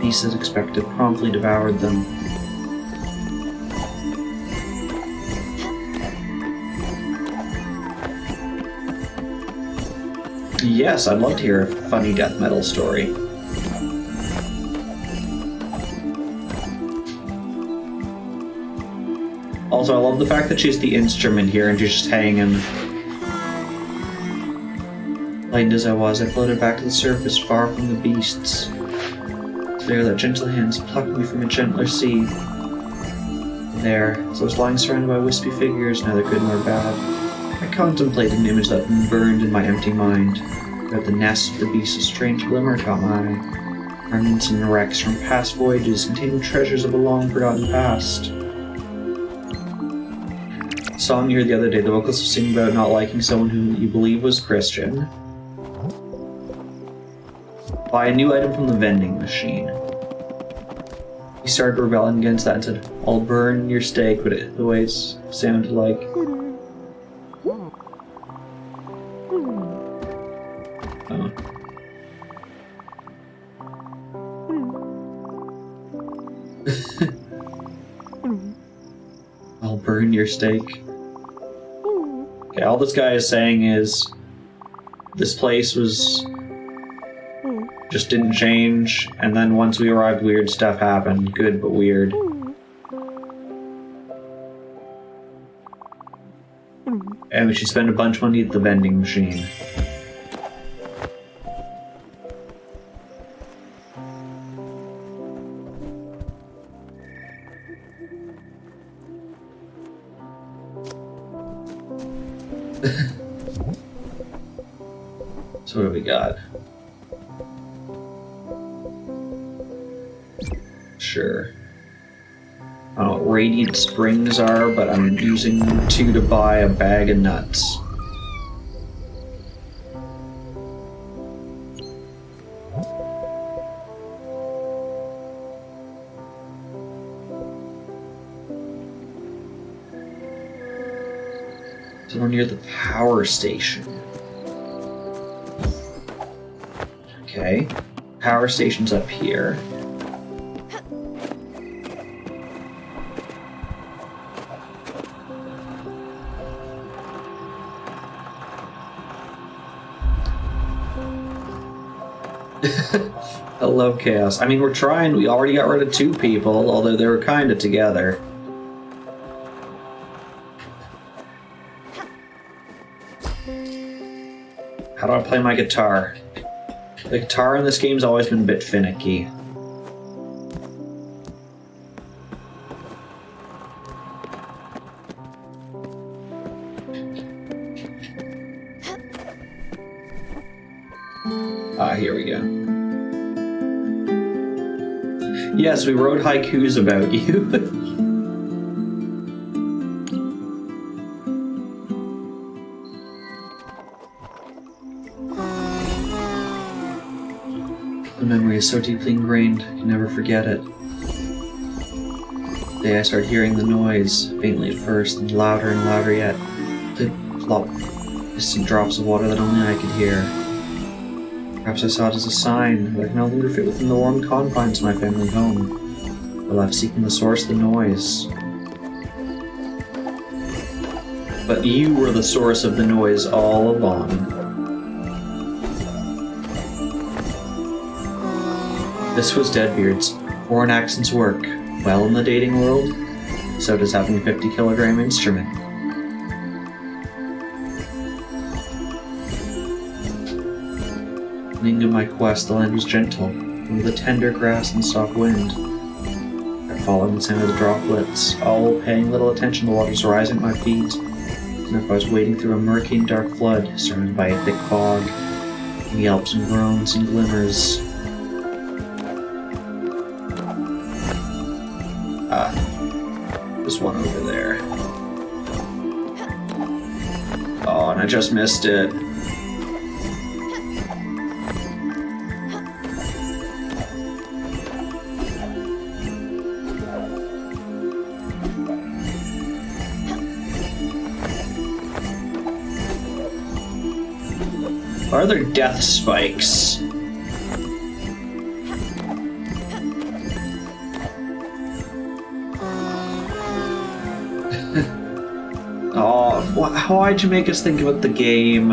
Beasts, as expected, promptly devoured them. Yes, I'd love to hear a funny death metal story. Also, I love the fact that she's the instrument here and she's just hanging. Lightened as I was, I floated back to the surface, far from the beasts. There, that gentle hands plucked me from a gentler sea. There, as I was lying surrounded by wispy figures, neither good nor bad, I contemplated an image that burned in my empty mind. At the nest of the beast, a strange glimmer caught my eye. Remnants and wrecks from past voyages, containing treasures of a long-forgotten past. Song you heard the other day, the vocals were singing about not liking someone who you believe was Christian. Buy a new item from the vending machine. He started rebelling against that and said, I'll burn your steak, but the way it sounded like... burn your steak. Okay, all this guy is saying is this place was just didn't change, and then once we arrived, weird stuff happened. Good, but weird. And we should spend a bunch of money at the vending machine. So what do we got? Sure. I don't know what Radiant Springs are, but I'm using 2 to buy a bag of nuts. So we're near the power station. Okay. Power station's up here. Hello, Chaos. I mean, we're trying. We already got rid of 2 people, although they were kind of together. How do I play my guitar? The guitar in this game's always been a bit finicky. Here we go. Yes, we wrote haikus about you. The memory is so deeply ingrained, I can never forget it. The day I started hearing the noise, faintly at first, and louder yet. Plop, plop, distant drops of water that only I could hear. Perhaps I saw it as a sign that I can no longer fit within the warm confines of my family home. I left seeking the source of the noise. But you were the source of the noise all along. This was Deadbeard's. Foreign accents work well in the dating world. So does having a 50-kilogram instrument. Beginning of my quest, the land was gentle, with the tender grass and soft wind. I followed the sound of the droplets, all paying little attention to the waters rising at my feet, and if I was wading through a murky and dark flood, surrounded by a thick fog, and yelps and groans and glimmers. There's one over there. Oh, and I just missed it. Are there death spikes? Oh, why'd you make us think about the game?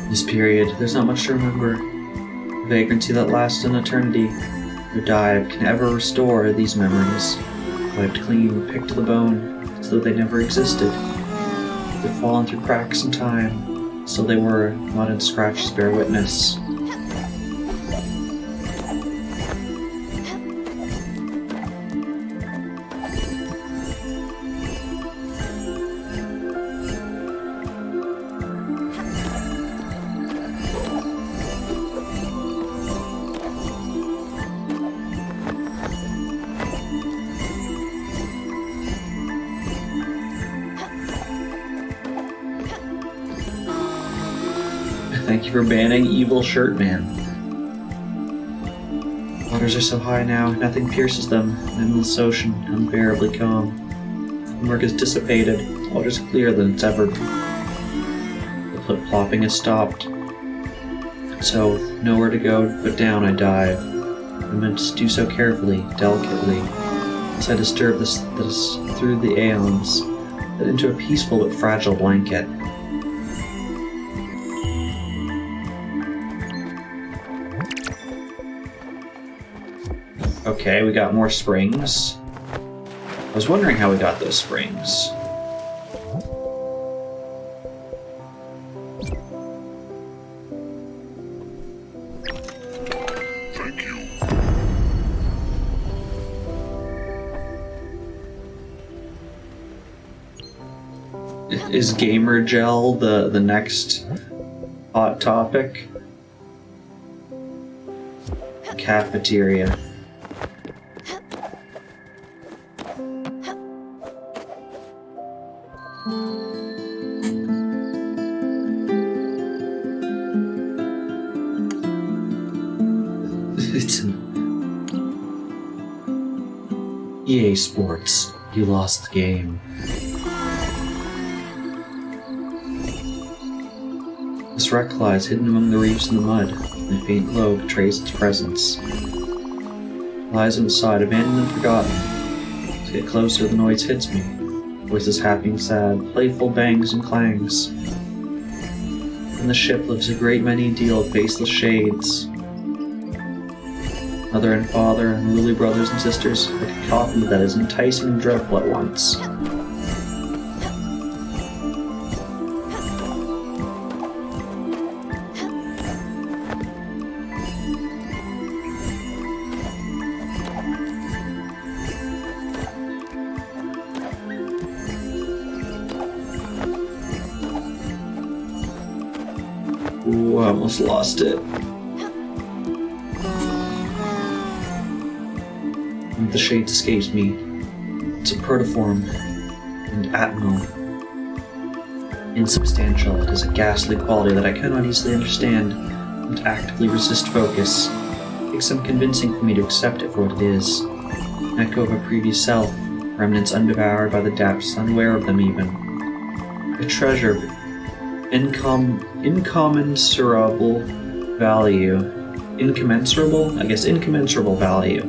This period, there's not much to remember. The vagrancy that lasts an eternity. No dive can ever restore these memories. Wiped clean, picked to the bone, as though they never existed. They've fallen through cracks in time, so they were, mud and scratches bear witness. Thank you for banning Evil Shirt Man. Waters are so high now, nothing pierces them. An endless ocean, unbearably calm. The murk is dissipated, water's clearer than it's ever been. The flip-flopping has stopped. So, nowhere to go but down I dive. I meant to do so carefully, delicately, as I disturbed this through the aeons, but into a peaceful but fragile blanket. Okay, we got more springs. I was wondering how we got those springs. Thank you. Is gamer gel the next hot topic? Cafeteria. EA Sports, you lost the game. This wreck lies hidden among the reefs and the mud, and a faint glow betrays its presence. It lies inside, abandoned and forgotten. To get closer, the noise hits me. Voices happy and sad, playful bangs and clangs. In the ship lives a great many deal of faceless shades. Mother and father, and lily brothers and sisters, like a coffin that is enticing and dreadful at once. Ooh, I almost lost it. The shades escapes me. It's a protoform and atmo. Insubstantial, it has a ghastly quality that I cannot easily understand and actively resist focus. It takes some convincing for me to accept it for what it is. An echo of a previous self, remnants undevoured by the depths, unaware of them even. A treasure of incommensurable value. Incommensurable? I guess incommensurable value.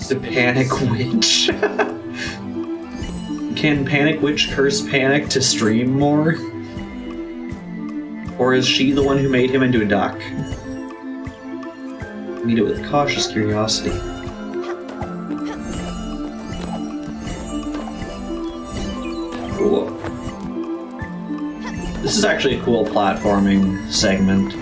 The Panic Witch. Can Panic Witch curse Panic to stream more? Or is she the one who made him into a duck? Meet it with cautious curiosity. Cool. This is actually a cool platforming segment.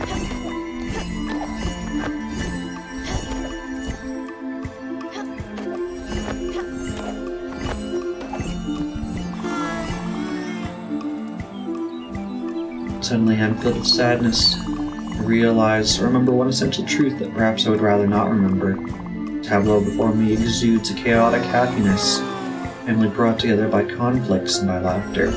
Suddenly I'm filled with sadness. I realize or remember one essential truth that perhaps I would rather not remember. The tableau before me exudes a chaotic happiness, family brought together by conflicts and by laughter.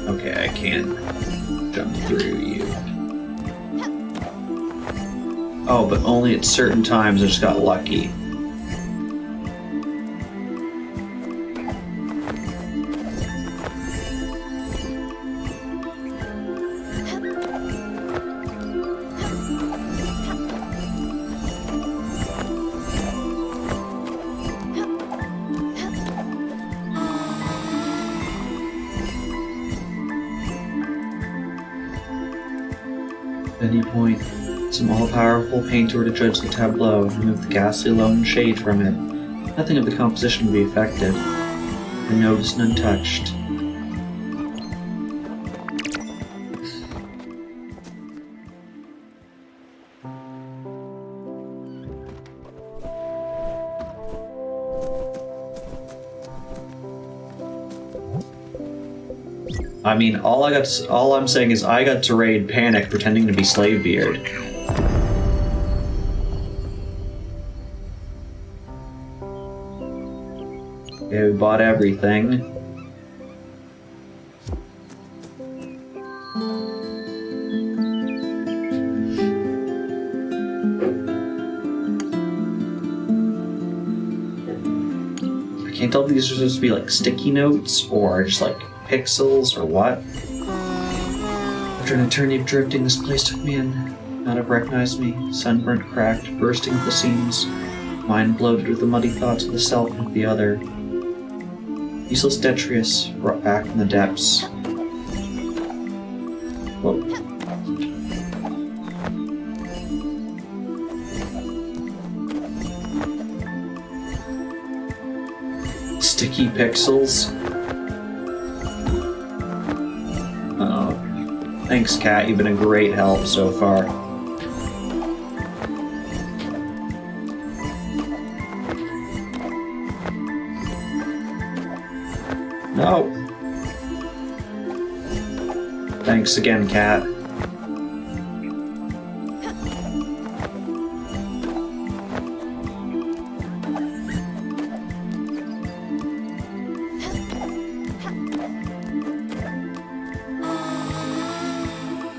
Okay, I can jump through you. Oh, but only at certain times I just got lucky. At any point, some all-powerful painter were to judge the tableau and remove the ghastly lone shade from it. Nothing of the composition would be affected, unnoticed and untouched. I mean, all I'm saying is I got to raid Panic pretending to be Slavebeard. Okay, we bought everything. Can't tell if these are supposed to be like sticky notes or just like pixels or what. After an eternity of drifting, this place took me in. Not have recognized me, sunburnt, cracked, bursting at the seams, mind bloated with the muddy thoughts of the self and the other. Useless detritus brought back from the depths. Whoa. Sticky pixels. Oh, thanks, Kat. You've been a great help so far. No. Thanks again, Kat.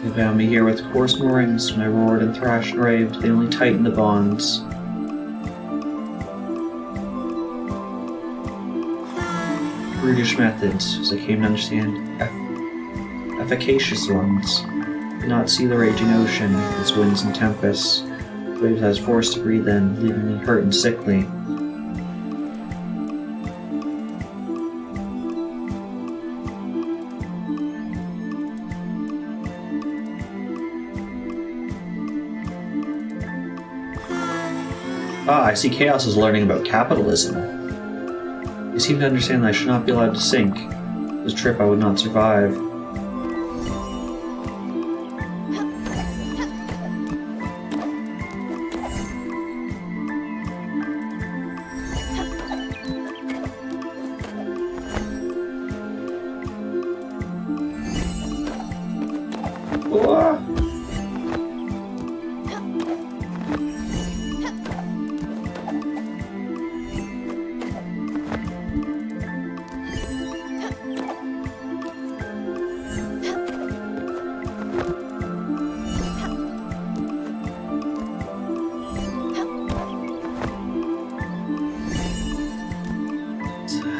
They bound me here with coarse moorings. When I roared and thrashed and raved, they only tightened the bonds. Brutish methods, as I came to understand, efficacious ones. Did not see the raging ocean, its winds and tempests, waves I was forced to breathe in, leaving me hurt and sickly. Ah, I see Chaos is learning about capitalism. They seem to understand that I should not be allowed to sink. This trip I would not survive. Whoa.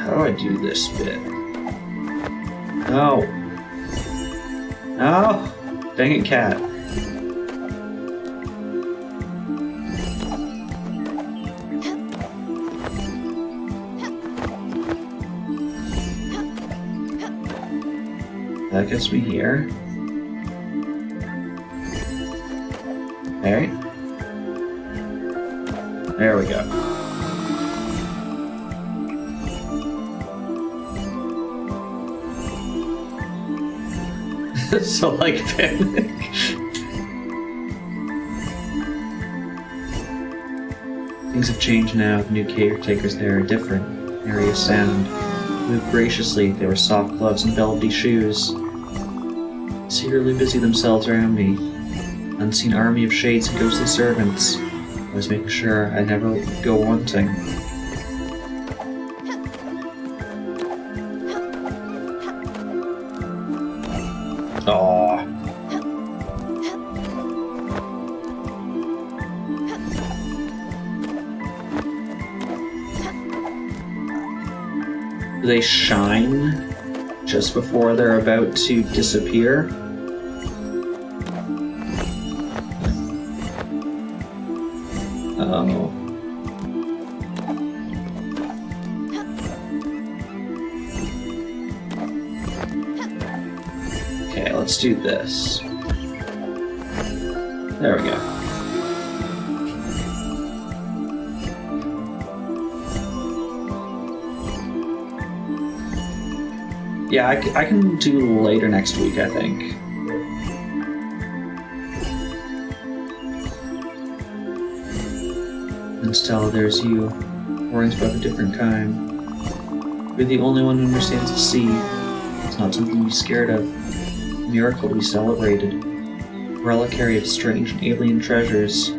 How do I do this bit? No. No! Dang it, Cat. That gets me here. There. There we go. So like panic. Things have changed now. The new caretakers there are different. Area sound. Moved graciously. They were soft gloves and velvety shoes. Secretly busy themselves around me. Unseen army of shades and ghostly servants. I was making sure I never go wanting. Aww. Do they shine just before they're about to disappear? Oh. Okay, let's do this. There we go. Yeah, I can do later next week, I think. And Stella, there's you. Worrying's about a different kind. You're the only one who understands the sea. It's not something to be scared of. A miracle to be celebrated. A reliquary of strange and alien treasures.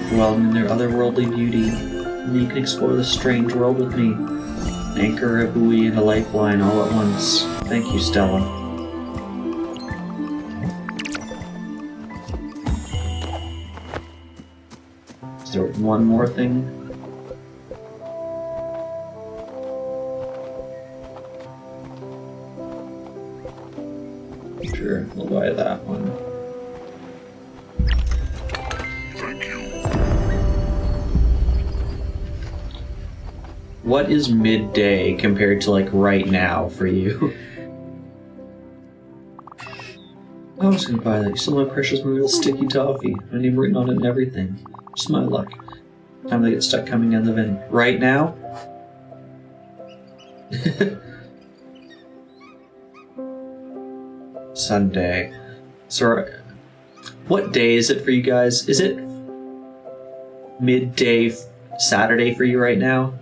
Overwhelming in their otherworldly beauty. And you can explore this strange world with me. An anchor, a buoy, and a lifeline all at once. Thank you, Stella. Is there one more thing? What is midday compared to, like, right now for you? I was gonna buy that. You still my precious little sticky toffee. My name written on it and everything. Just my luck. Time to get stuck coming in the bin. Right now? Sunday. So, what day is it for you guys? Is it midday Saturday for you right now?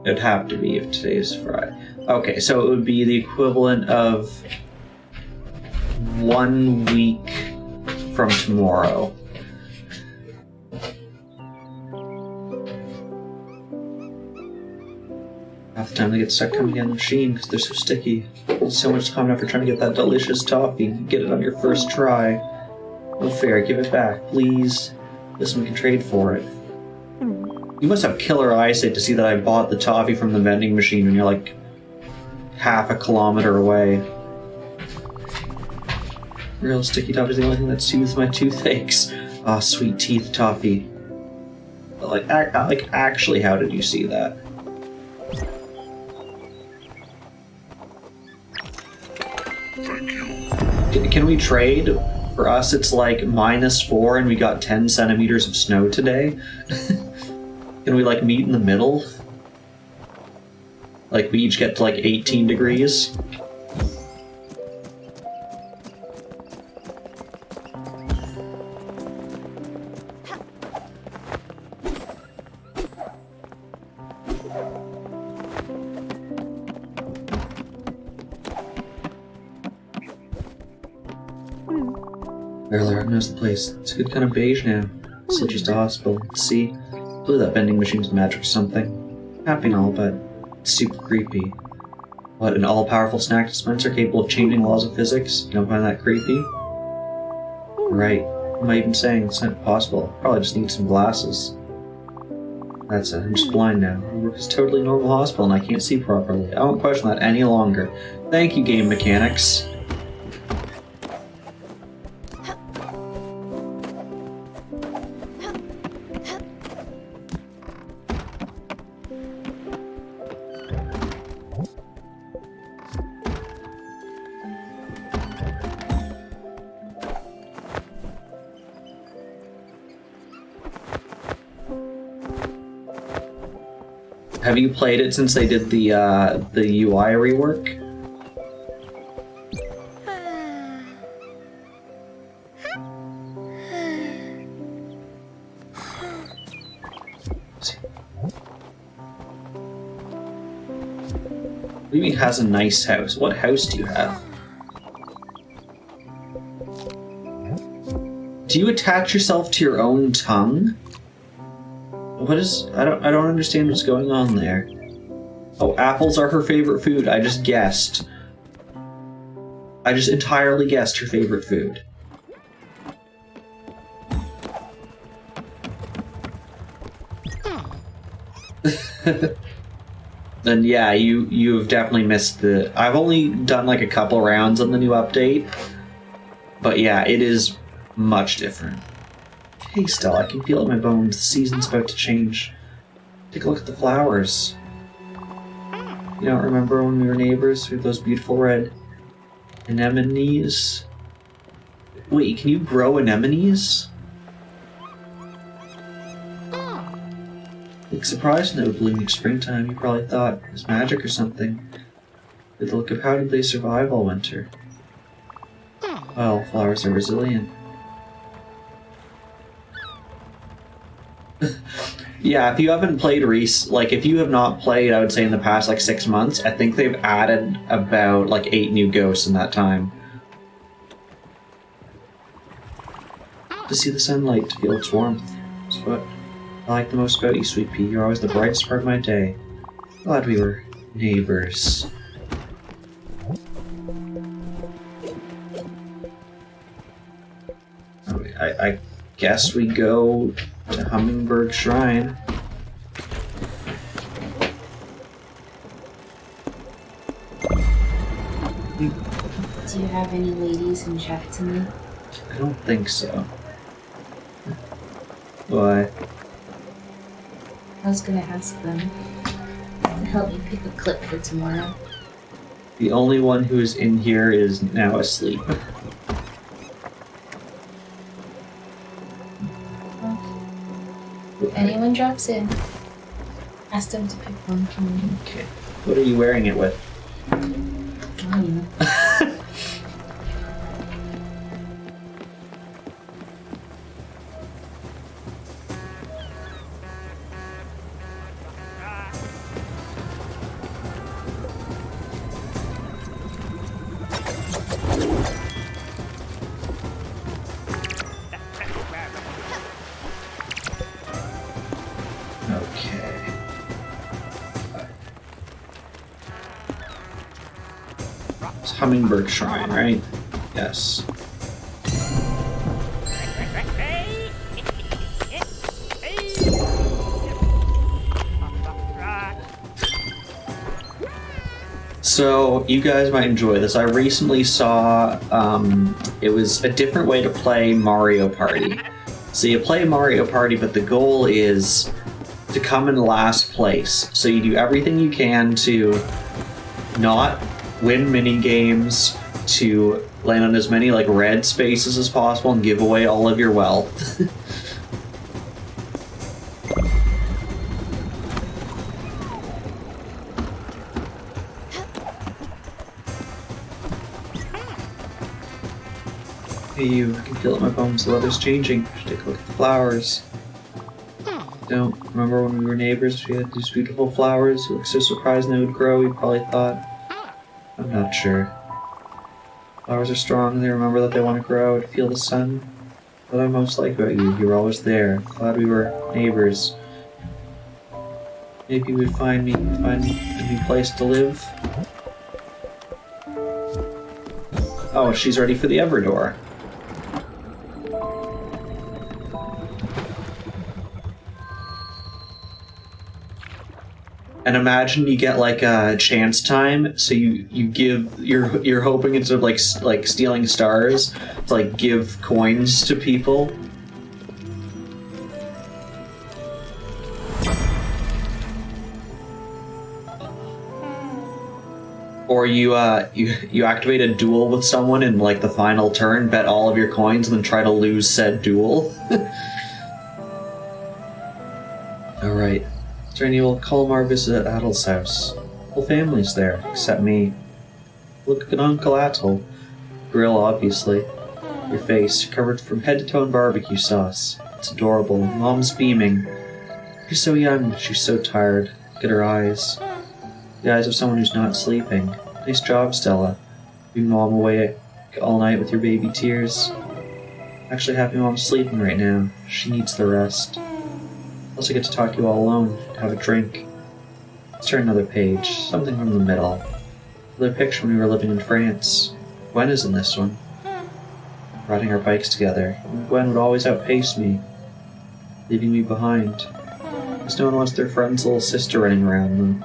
It'd have to be if today's Friday. Okay, so it would be the equivalent of 1 week from tomorrow. Half the time they get stuck coming in the machine because they're so sticky. There's so much time and effort trying to get that delicious toffee. Get it on your first try. No fair, give it back, please. Listen, we can trade for it. You must have killer eyesight to see that I bought the toffee from the vending machine when you're like half a kilometer away. Real sticky toffee is the only thing that soothes my toothaches. Ah, sweet teeth toffee. But like actually, how did you see that? Can we trade? For us, it's like -4 and we got 10 centimeters of snow today. Can we, like, meet in the middle? Like, we each get to, like, 18 degrees? Barely recognized the place. It's a good kind of beige now. Still just a hospital. See? Blew that vending machine's magic or something. Happy and all, but it's super creepy. What, an all-powerful snack dispenser capable of changing laws of physics? You don't find that creepy? Right. What am I even saying? It's not possible. Probably just need some glasses. That's it. I'm just blind now. I work is totally normal hospital and I can't see properly. I won't question that any longer. Thank you, game mechanics. Have you played it since they did the UI rework? What do you mean has a nice house? What house do you have? Do you attach yourself to your own tongue? What is... I don't understand what's going on there. Oh, apples are her favorite food. I just guessed. I just entirely guessed her favorite food. Then yeah, you have definitely missed the... I've only done like a couple rounds on the new update. But yeah, it is much different. Hey Stella, I can feel it in my bones. The season's about to change. Take a look at the flowers. You don't remember when we were neighbors with those beautiful red anemones? Wait, can you grow anemones? Look surprised when they would bloom each springtime. You probably thought it was magic or something. With the look of how did they survive all winter? Well, flowers are resilient. Yeah, if you haven't played if you have not played, I would say in the past like 6 months, I think they've added about like 8 new ghosts in that time. To see the sunlight, to feel its warmth. That's what I like the most about you, Sweet Pea. You're always the brightest part of my day. Glad we were neighbors. I guess we go to Hummingbird Shrine. Do you have any ladies in check to me? I don't think so. Why? I was gonna ask them to help me pick a clip for tomorrow. The only one who is in here is now asleep. If anyone drops in, ask them to pick one for me. Okay. What are you wearing it with? I don't know. Okay. It's Hummingbird Shrine, right? Yes. So, you guys might enjoy this. I recently saw, it was a different way to play Mario Party. So you play Mario Party, but the goal is to come in last place. So you do everything you can to not win mini games, to land on as many like red spaces as possible and give away all of your wealth. Hey you, I can feel it in my bones, the weather's changing. Should take a look at the flowers. Don't remember when we were neighbors, we had these beautiful flowers. You looked so surprised they would grow, you probably thought. I'm not sure. Flowers are strong, they remember that they want to grow and feel the sun. What I most like about you, you were always there. Glad we were neighbors. Maybe we'd find a new place to live. Oh, she's ready for the Everdoor. And imagine you get like a chance time, so you give you're hoping instead of like stealing stars to like give coins to people. Or you activate a duel with someone in like the final turn, bet all of your coins, and then try to lose said duel. All right. Journey will Colmar visit at Adel's house. Whole family's there, except me. Look at Uncle Atel. Grill, obviously. Your face, covered from head to toe in barbecue sauce. It's adorable. Mom's beaming. She's so young, she's so tired. Look at her eyes. The eyes of someone who's not sleeping. Nice job, Stella. Leaving Mom away all night with your baby tears. Actually happy Mom's sleeping right now. She needs the rest. Plus I get to talk to you all alone, have a drink. Let's turn another page, something from the middle. Another picture when we were living in France. Gwen is in this one. Riding our bikes together. Gwen would always outpace me, leaving me behind. Because no one wants their friend's little sister running around them.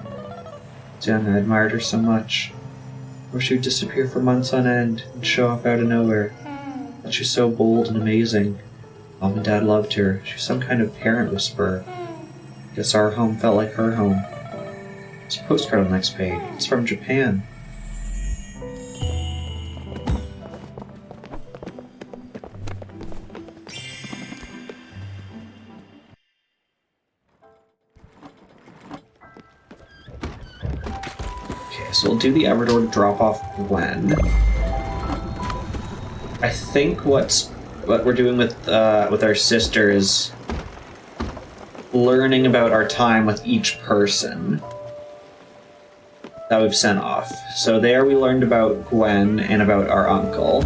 As young, I admired her so much. Or she would disappear for months on end and show up out of nowhere. But she was so bold and amazing. Mom and Dad loved her. She was some kind of parent whisperer. Guess our home felt like her home. There's a postcard on the next page. It's from Japan. Okay, so we'll do the Everdoor to drop off Gwen. I think what we're doing with our sister is learning about our time with each person that we've sent off. So there we learned about Gwen and about our uncle.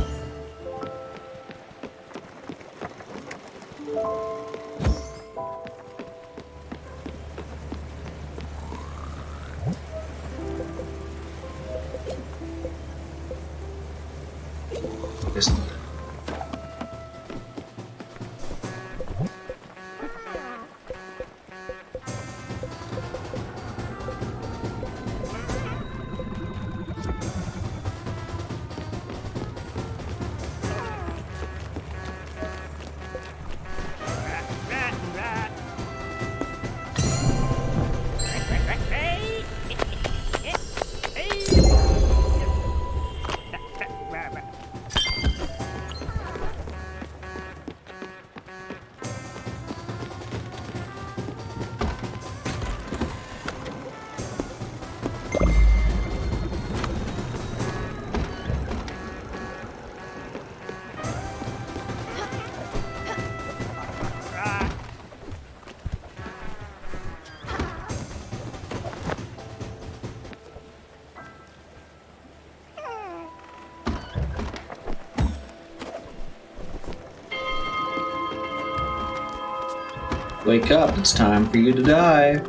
Wake up, it's time for you to die.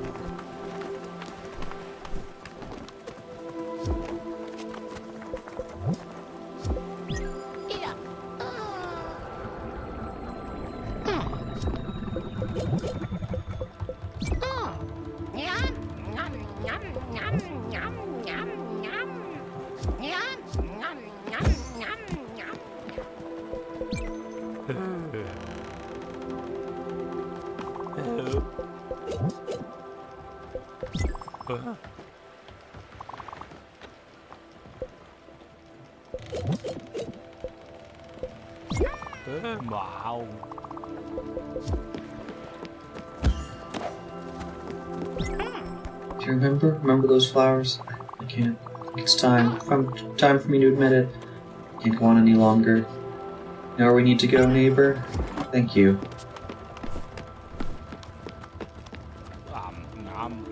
Wow. Do you remember those flowers? I can't. It's time. Time for me to admit it. Can't go on any longer. Know where we need to go, neighbor? Thank you. Nom.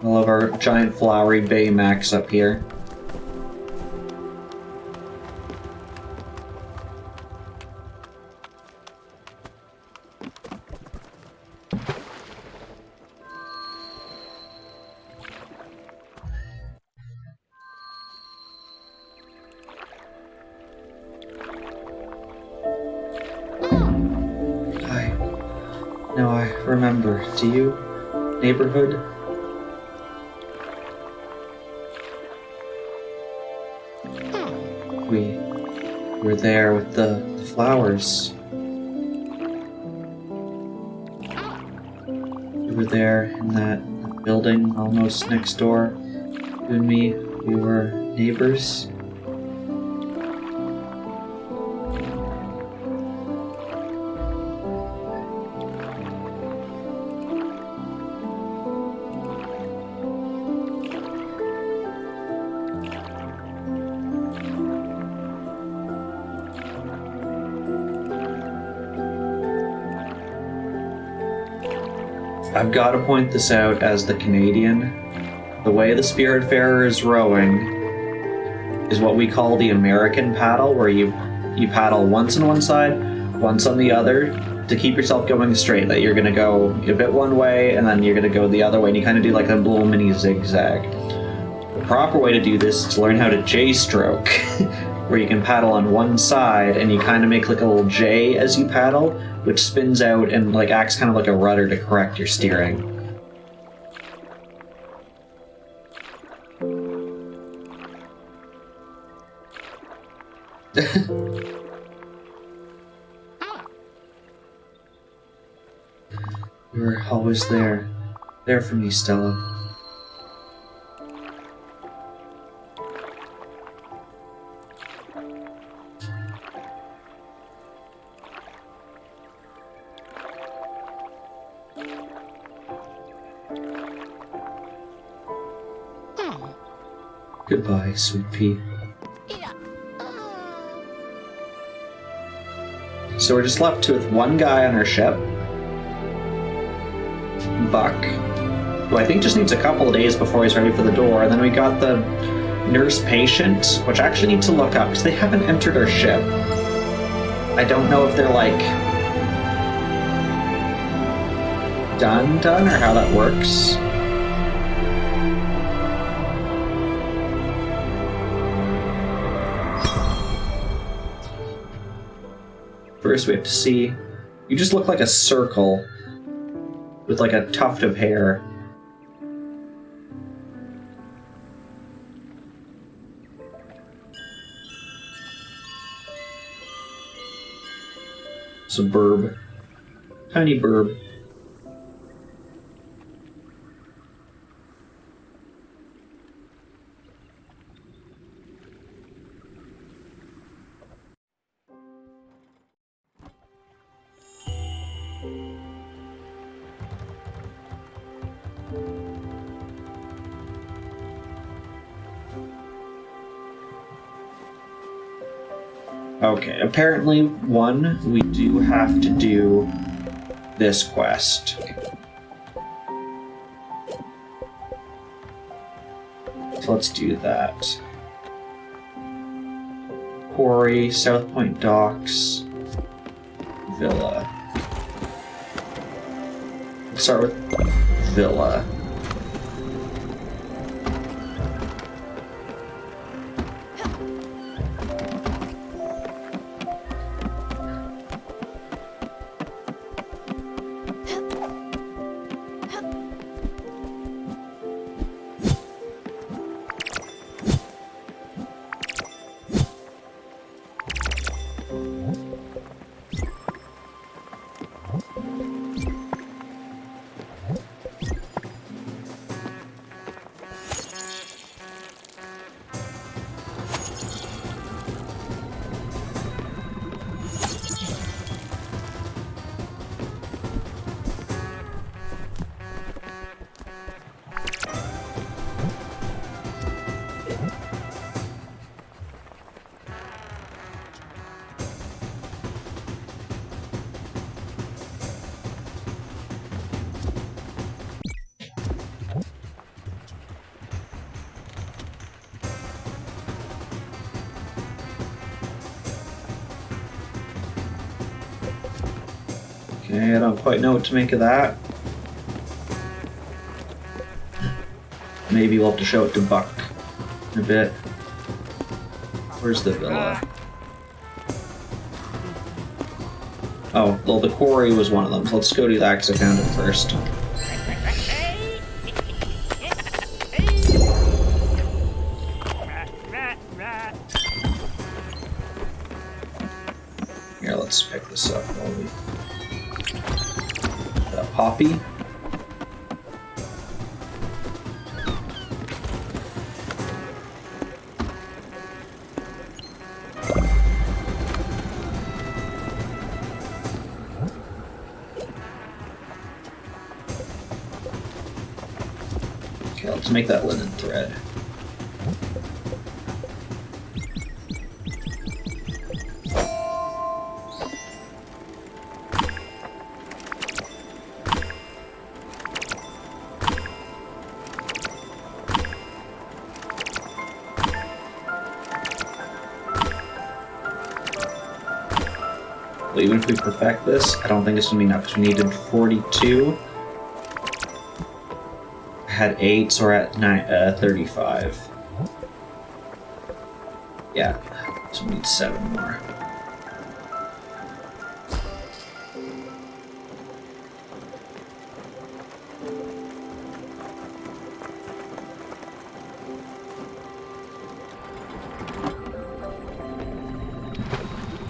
I love our giant flowery Baymax up here. Now I remember. Do you? Neighborhood? We were there with the flowers. We were there in that building almost next door. You and me, we were neighbors. I've got to point this out as the Canadian. The way the Spiritfarer is rowing is what we call the American paddle, where you paddle once on one side, once on the other, to keep yourself going straight. That you're going to go a bit one way, and then you're going to go the other way, and you kind of do like a little mini zigzag. The proper way to do this is to learn how to J-stroke, where you can paddle on one side, and you kind of make like a little J as you paddle, which spins out and like acts kind of like a rudder to correct your steering. You were always there for me, Stella. Goodbye, sweet pea. So we're just left with one guy on our ship, Buck, who I think just needs a couple of days before he's ready for the door, and then we got the nurse patient, which I actually need to look up because they haven't entered our ship. I don't know if they're like done or how that works. First we have to see, you just look like a circle with like a tuft of hair. It's a burb. Tiny burb. Okay, apparently, we do have to do this quest. So let's do that. Quarry, South Point Docks, Villa. Let's start with Villa. Okay, I don't quite know what to make of that. Maybe we'll have to show it to Buck in a bit. Where's the villa? Oh, well, the quarry was one of them, so let's go do that because I found it first. Here, let's pick this up while we... Poppy. Okay, let's make that linen thread. Well, even if we perfect this, I don't think it's going to be enough because we needed 42. I had 8, so we're at 35. Yeah, so we need 7 more.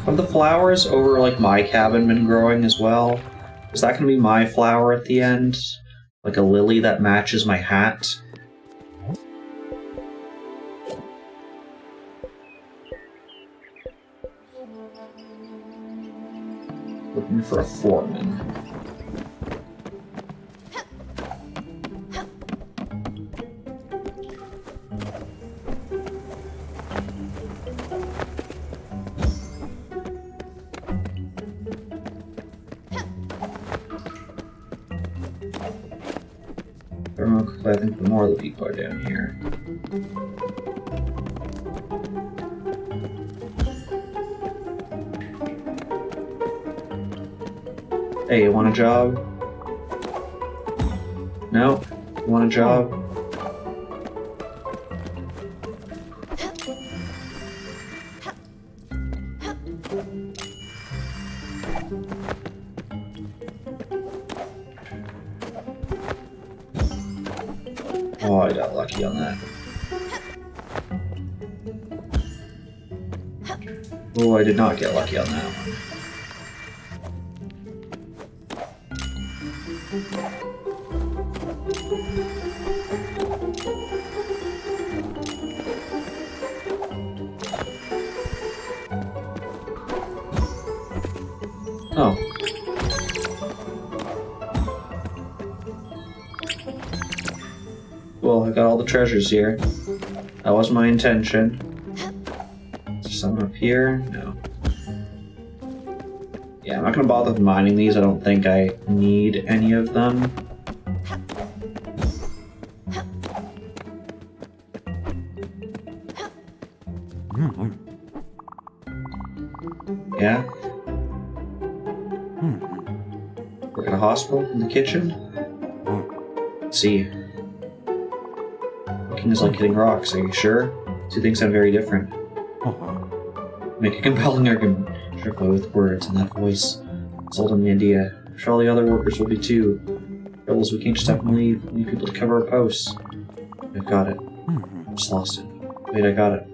Have the flowers over like my cabin been growing as well? Is that going to be my flower at the end? Like a lily that matches my hat? Looking for a foreman. I think the more the people are down here. Hey, you want a job? No? You want a job? Oh, I got lucky on that. Oh, I did not get lucky on that one. Oh. Well, I got all the treasures here. That was my intention. Is there some up here? No. Yeah, I'm not gonna bother with mining these. I don't think I need any of them. Work at a hospital? In the kitchen? Let's see. Cooking is like hitting rocks, are you sure? Two things sound very different. Make a compelling argument. Triple with words in that voice. Sold in India. I'm sure all the other workers will be too. Troubles, we can't just have them leave. We need people to cover our posts. I've got it. I just lost it. Wait, I got it.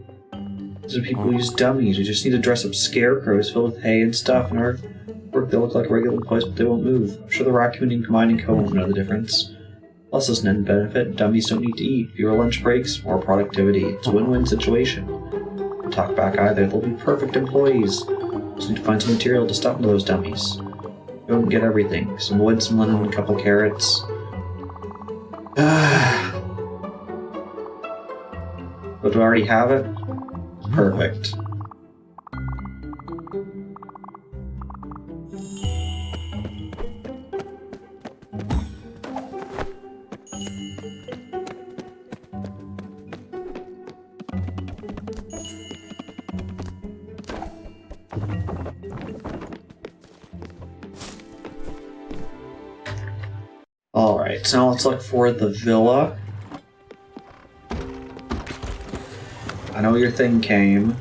These are people who use dummies. We just need to dress up scarecrows filled with hay and stuff. In our work, they look like regular employees, but they won't move. I'm sure the raccoon and combining co won't know the difference. Plus, there's an end benefit. Dummies don't need to eat. Fewer lunch breaks, more productivity. It's a win-win situation. Don't talk back either. They'll be perfect employees. Just need to find some material to stuff into those dummies. You won't get everything. Some wood, some linen, a couple carrots. But do I already have it? Perfect. Alright, so now let's look for the villa. I know your thing came.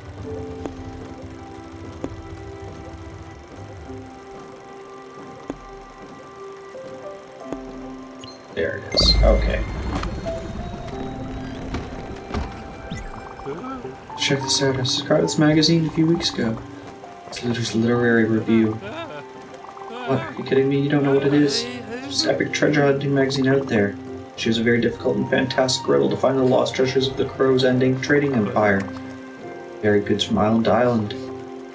There it is. Okay. Check this out. I subscribed to this magazine a few weeks ago. It's Luther's literary review. What? Are you kidding me? You don't know what it is? It's an epic treasure hunting magazine out there. She was a very difficult and fantastic riddle to find the lost treasures of the Crow's Ending trading empire. Varied goods from island to island.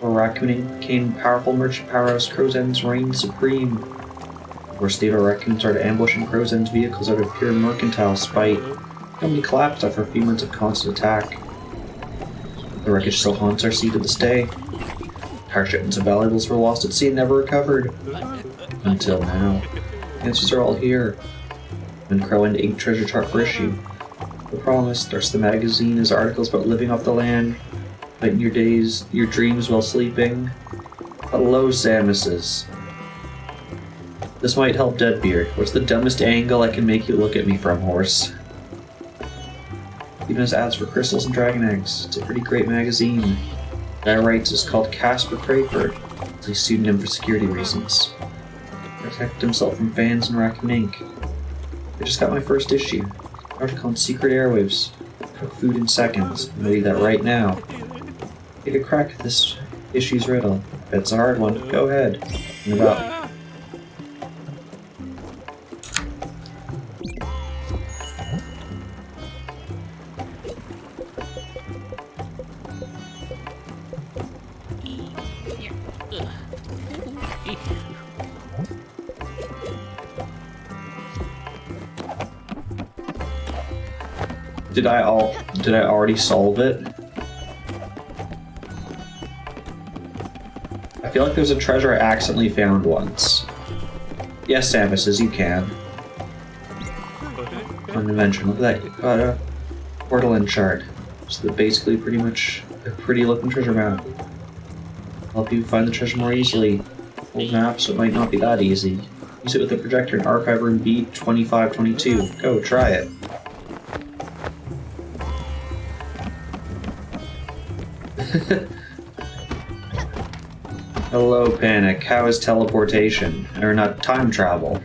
Where raccooning became powerful merchant powerhouse, Crow's End's reigned supreme. The worst evil raccoons started ambushing Crow's End's vehicles out of pure mercantile spite. The company collapsed after a few months of constant attack. The wreckage still haunts our sea to this day. Entire shipments of valuables were lost at sea and never recovered. Until now. The answers are all here. And Crow and Ink treasure chart for issue. The promise, the rest of the magazine is articles about living off the land, fighting your days, your dreams while sleeping. Hello, Samuses. This might help Deadbeard. What's the dumbest angle I can make you look at me from, horse? Even has ads for crystals and dragon eggs. It's a pretty great magazine. The guy writes is called Casper Crayford. It's a pseudonym for security reasons. Protect himself from fans and Raccoon Ink. I just got my first issue. Article on Secret Airwaves. Cook food in seconds. I'm gonna read that right now. Take a crack at this issue's riddle. If it's a hard one, go ahead. And about. Did I already solve it? I feel like there's a treasure I accidentally found once. Yes, Samus, you can. Fun invention. Look at that. You got a portal shard. So they're basically pretty much a pretty looking treasure map. Help you find the treasure more easily. Old map, so it might not be that easy. Use it with the projector in archive room B2522. Go, try it. Hello, Panic. How is teleportation? Or not, time travel?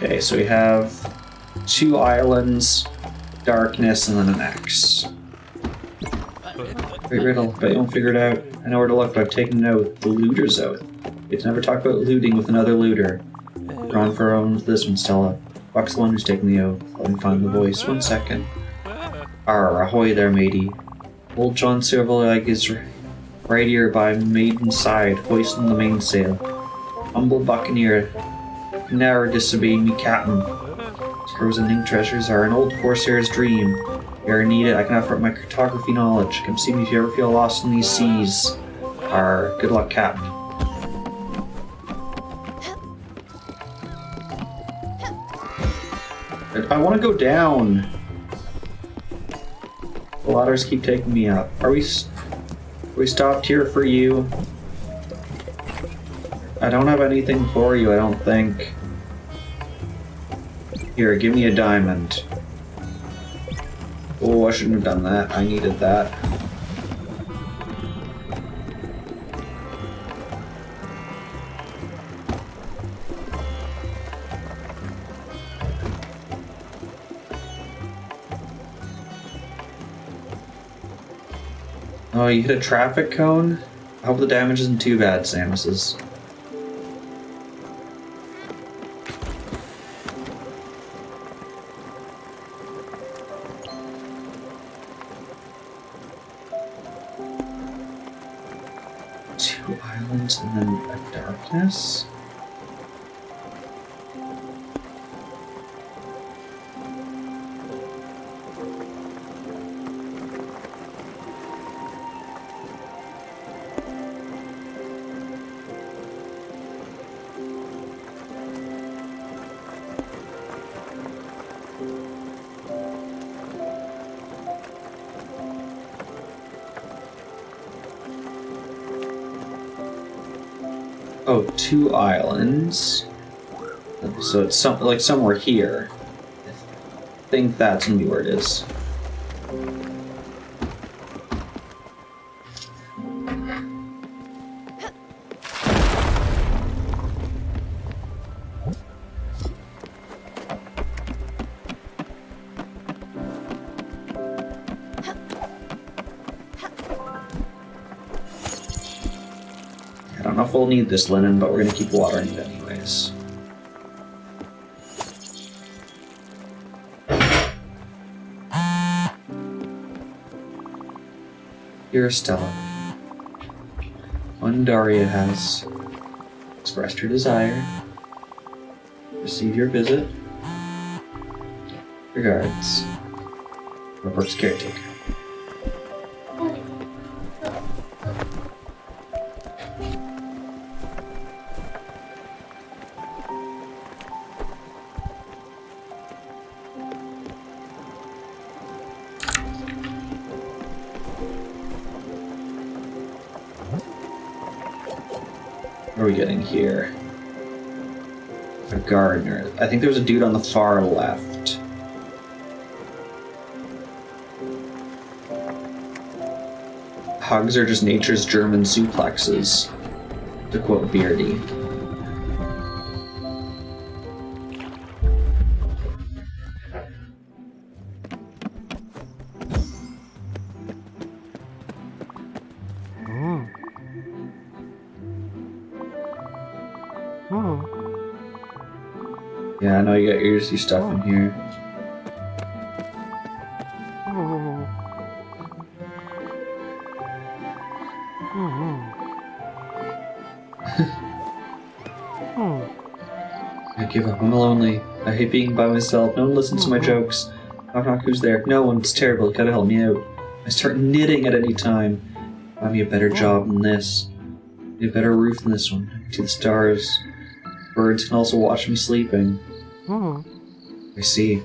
Okay, so we have 2 islands, darkness, and then an X. Great riddle, but you won't figure it out. I know where to look, but I've taken note. The looter's oath. You have to never talk about looting with another looter. We're on for our own with this one, Stella. Buck's the one who's taking the oath. Let me find the voice. 1 second. Arr, ahoy there, matey. Old John Silverleg is right here by Maiden's side, hoisting the mainsail. Humble buccaneer, ne'er disobeyed me, captain. Screws and ink treasures are an old corsair's dream. If you ever need it, I can offer up my cartography knowledge. Come see me if you ever feel lost in these seas. Good luck, Cap. I want to go down. The ladders keep taking me up. Are we stopped here for you? I don't have anything for you, I don't think. Here, give me a diamond. Oh, I shouldn't have done that. I needed that. Oh, you hit a traffic cone? I hope the damage isn't too bad, Samus's. Two islands and then a darkness? Oh, two islands. So it's like somewhere here. I think that's gonna be where it is. I don't know if we'll need this linen, but we're gonna keep watering it anyways. Dear Stella, when Daria has expressed her desire, receive your visit. Regards, Robert's caretaker. What are we getting here? A gardener. I think there was a dude on the far left. Hugs are just nature's German suplexes, to quote Beardy. Yeah, I know you got your stuff in here. I give up. I'm lonely. I hate being by myself. No one listens to my jokes. Knock knock, who's there? No one. It's terrible. Gotta help me out. I start knitting at any time. Find me a better job than this. A better roof than this one. I can see the stars. Birds can also watch me sleeping. I see.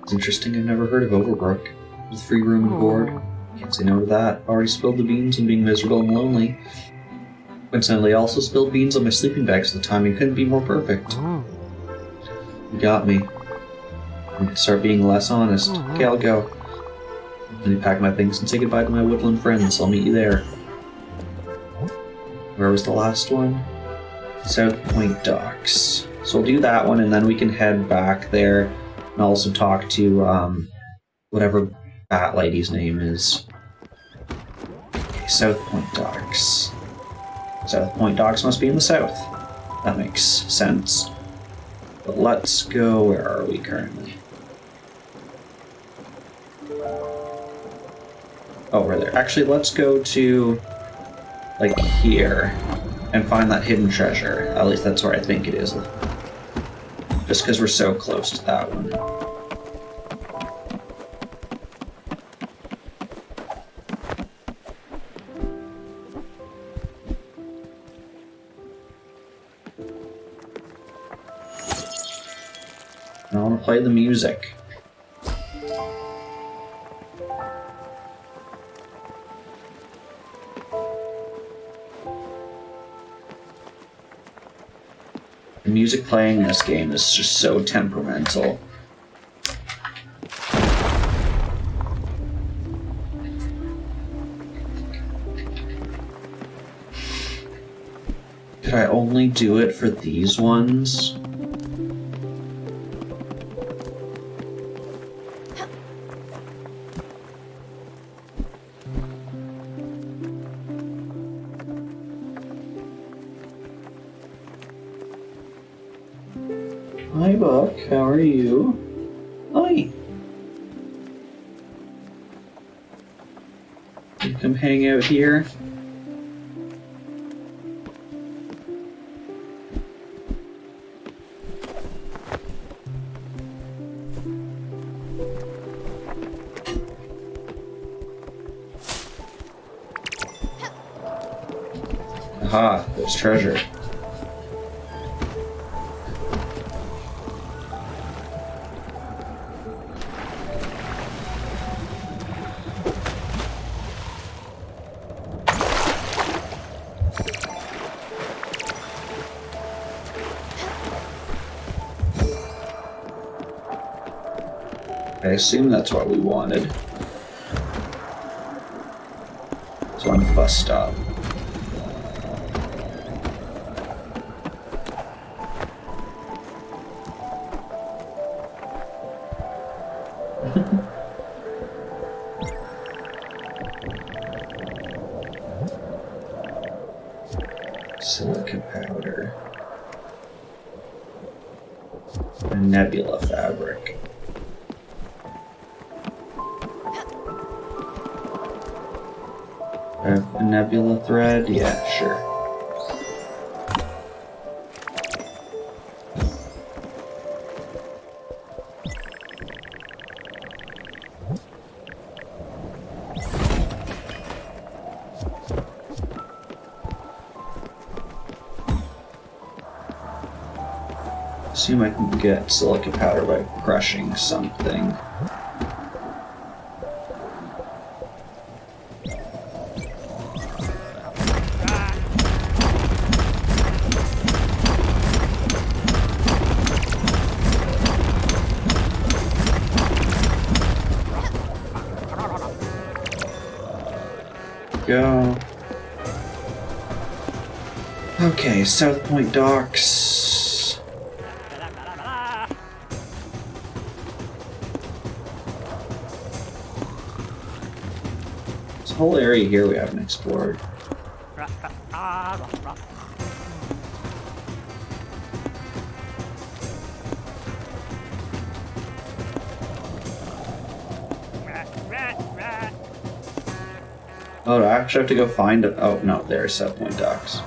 It's interesting. I've never heard of Overbrook. With free room and board. Can't say no to that. Already spilled the beans on being miserable and lonely. Coincidentally, I also spilled beans on my sleeping bags at the time. It couldn't be more perfect. You got me. I need to start being less honest. Okay, I'll go. Let me pack my things and say goodbye to my woodland friends. I'll meet you there. Where was the last one? South Point Docks. So we'll do that one, and then we can head back there and also talk to whatever Bat Lady's name is. Okay, South Point Docks. South Point Docks must be in the south. That makes sense. But let's go. Where are we currently? Oh, we're there. Actually, let's go to like here and find that hidden treasure. At least that's where I think it is. Just because we're so close to that one. want to play the music. The music playing in this game is just so temperamental. Could I only do it for these ones? Hi, Buck. How are you? Hi. You come hang out here? Aha, there's treasure. I assume that's what we wanted. So I'm bus stop. Silica powder. And nebula fabric. A nebula thread? Yeah, sure. Assume I can get silica powder by crushing something. Go. Okay, South Point Docks. This whole area here we haven't explored. Oh, do I actually have to go find it? Oh, no, there's South Point Docks.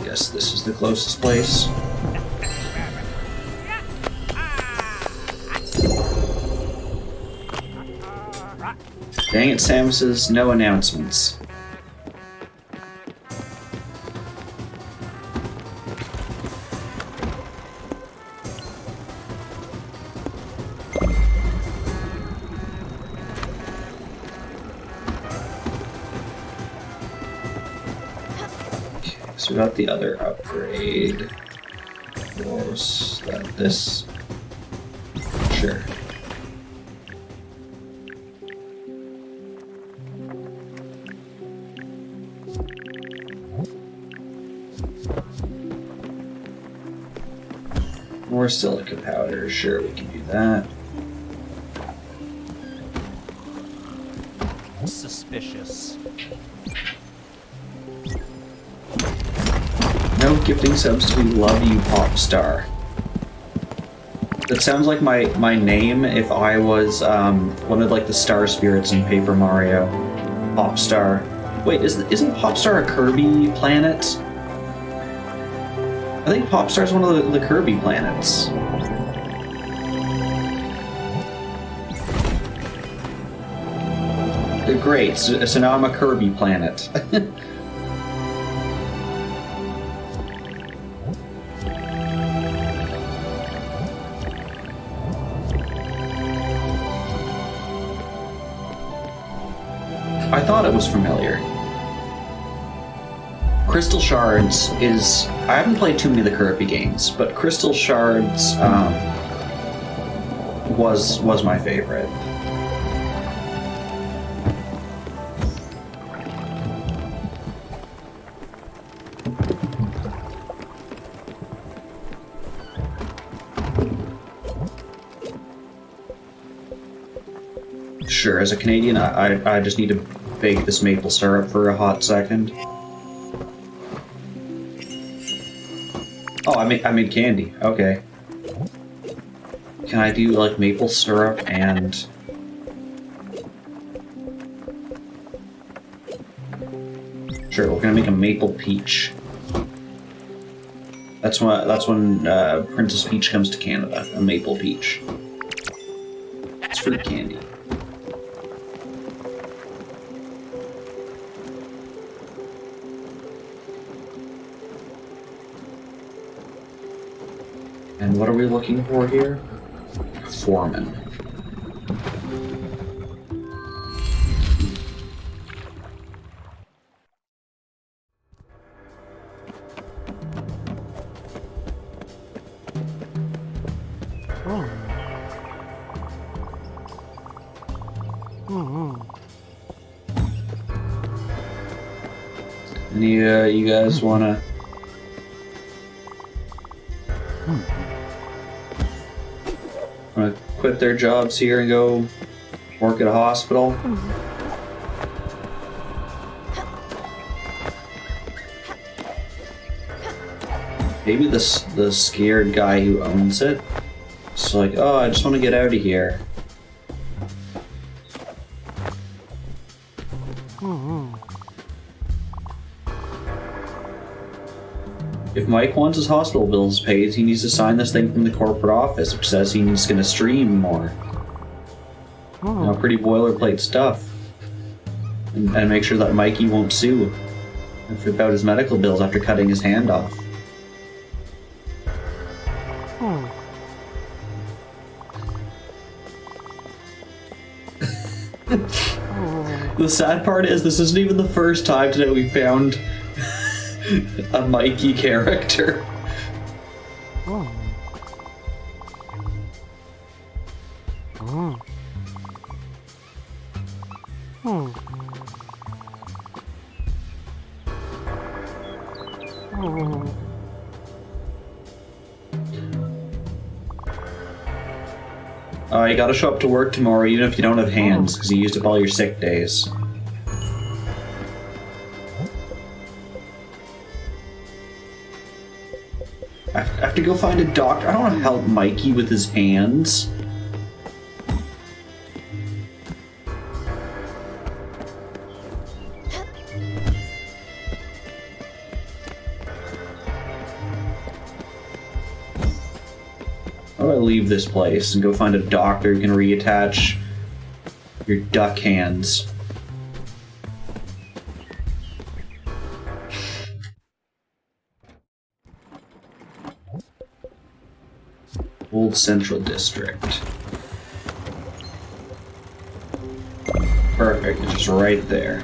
Yes, this is the closest place. Dang it, Samus's no announcements. So we got the other upgrade. Of course, this. Sure. More silica powder. Sure, we can do that. Suspicious. No gifting subs to love you, Popstar. That sounds like my name if I was one of like the star spirits in Paper Mario. Popstar. Wait, isn't Popstar a Kirby planet? I think Popstar's one of the Kirby planets. Great, so now I'm a Kirby planet. was familiar. Crystal Shards is... I haven't played too many of the Kirby games, but Crystal Shards was my favorite. Sure, as a Canadian, I just need to bake this maple syrup for a hot second. Oh, I made candy. Okay. Can I do, like, maple syrup and... Sure, we're gonna make a maple peach. That's when Princess Peach comes to Canada, a maple peach. It's fruit candy. And what are we looking for here? Foreman. Any you guys wanna quit their jobs here and go work at a hospital? Maybe the scared guy who owns it. It's like, oh, I just want to get out of here. If Mike wants his hospital bills paid, he needs to sign this thing from the corporate office, which says he's going to stream more. You know, pretty boilerplate stuff. And make sure that Mikey won't sue about his medical bills after cutting his hand off. The sad part is, this isn't even the first time today we found a Mikey character. You gotta show up to work tomorrow even if you don't have hands, because you used up all your sick days. I have to go find a doctor. I don't want to help Mikey with his hands. How do I leave this place and go find a doctor who can reattach your duck hands? Old Central District. Perfect, it's just right there.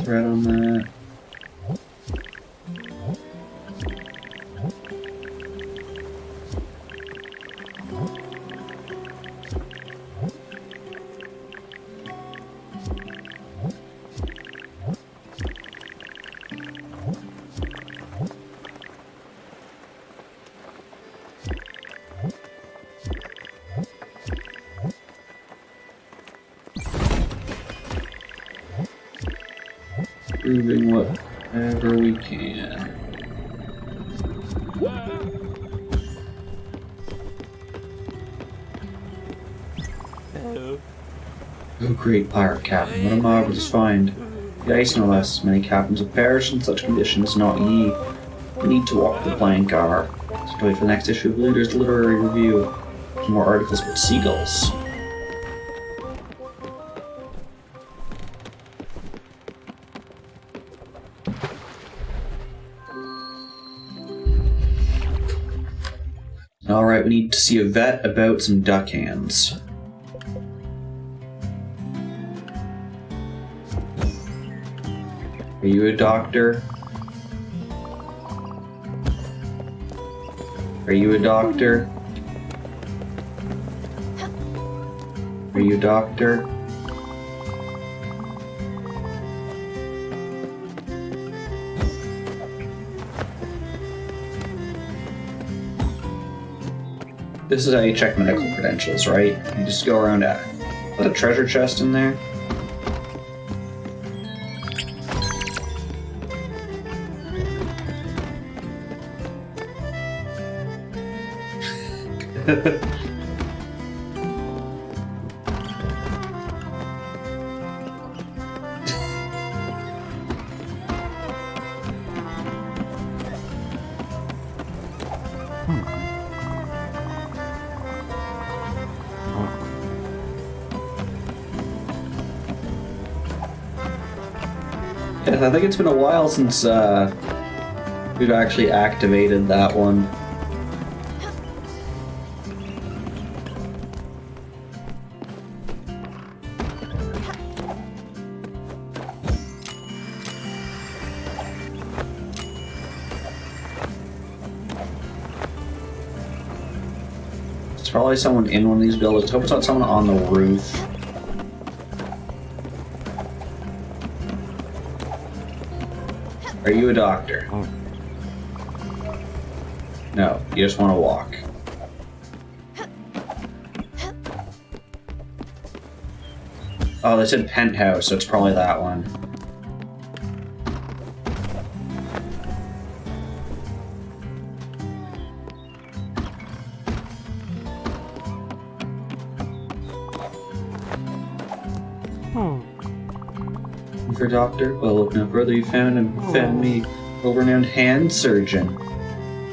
Thread on that. Proving whatever we can. Oh, great pirate captain, what a marvellous find. Yes, no less, many captains have perished in such conditions, not ye. We need to walk the plank hour. So wait for the next issue of Looter's Literary Review. Some more articles about seagulls. Alright, we need to see a vet about some duck hands. Are you a doctor? Are you a doctor? Are you a doctor? This is how you check medical credentials, right? You just go around at it. Is that a treasure chest in there? Yes, I think it's been a while since we've actually activated that one. There's probably someone in one of these buildings. I hope it's not someone on the roof. Are you a doctor? No, you just want to walk. Oh, they said penthouse, so it's probably that one. For doctor, well, look no further, you found me, world-renowned hand surgeon.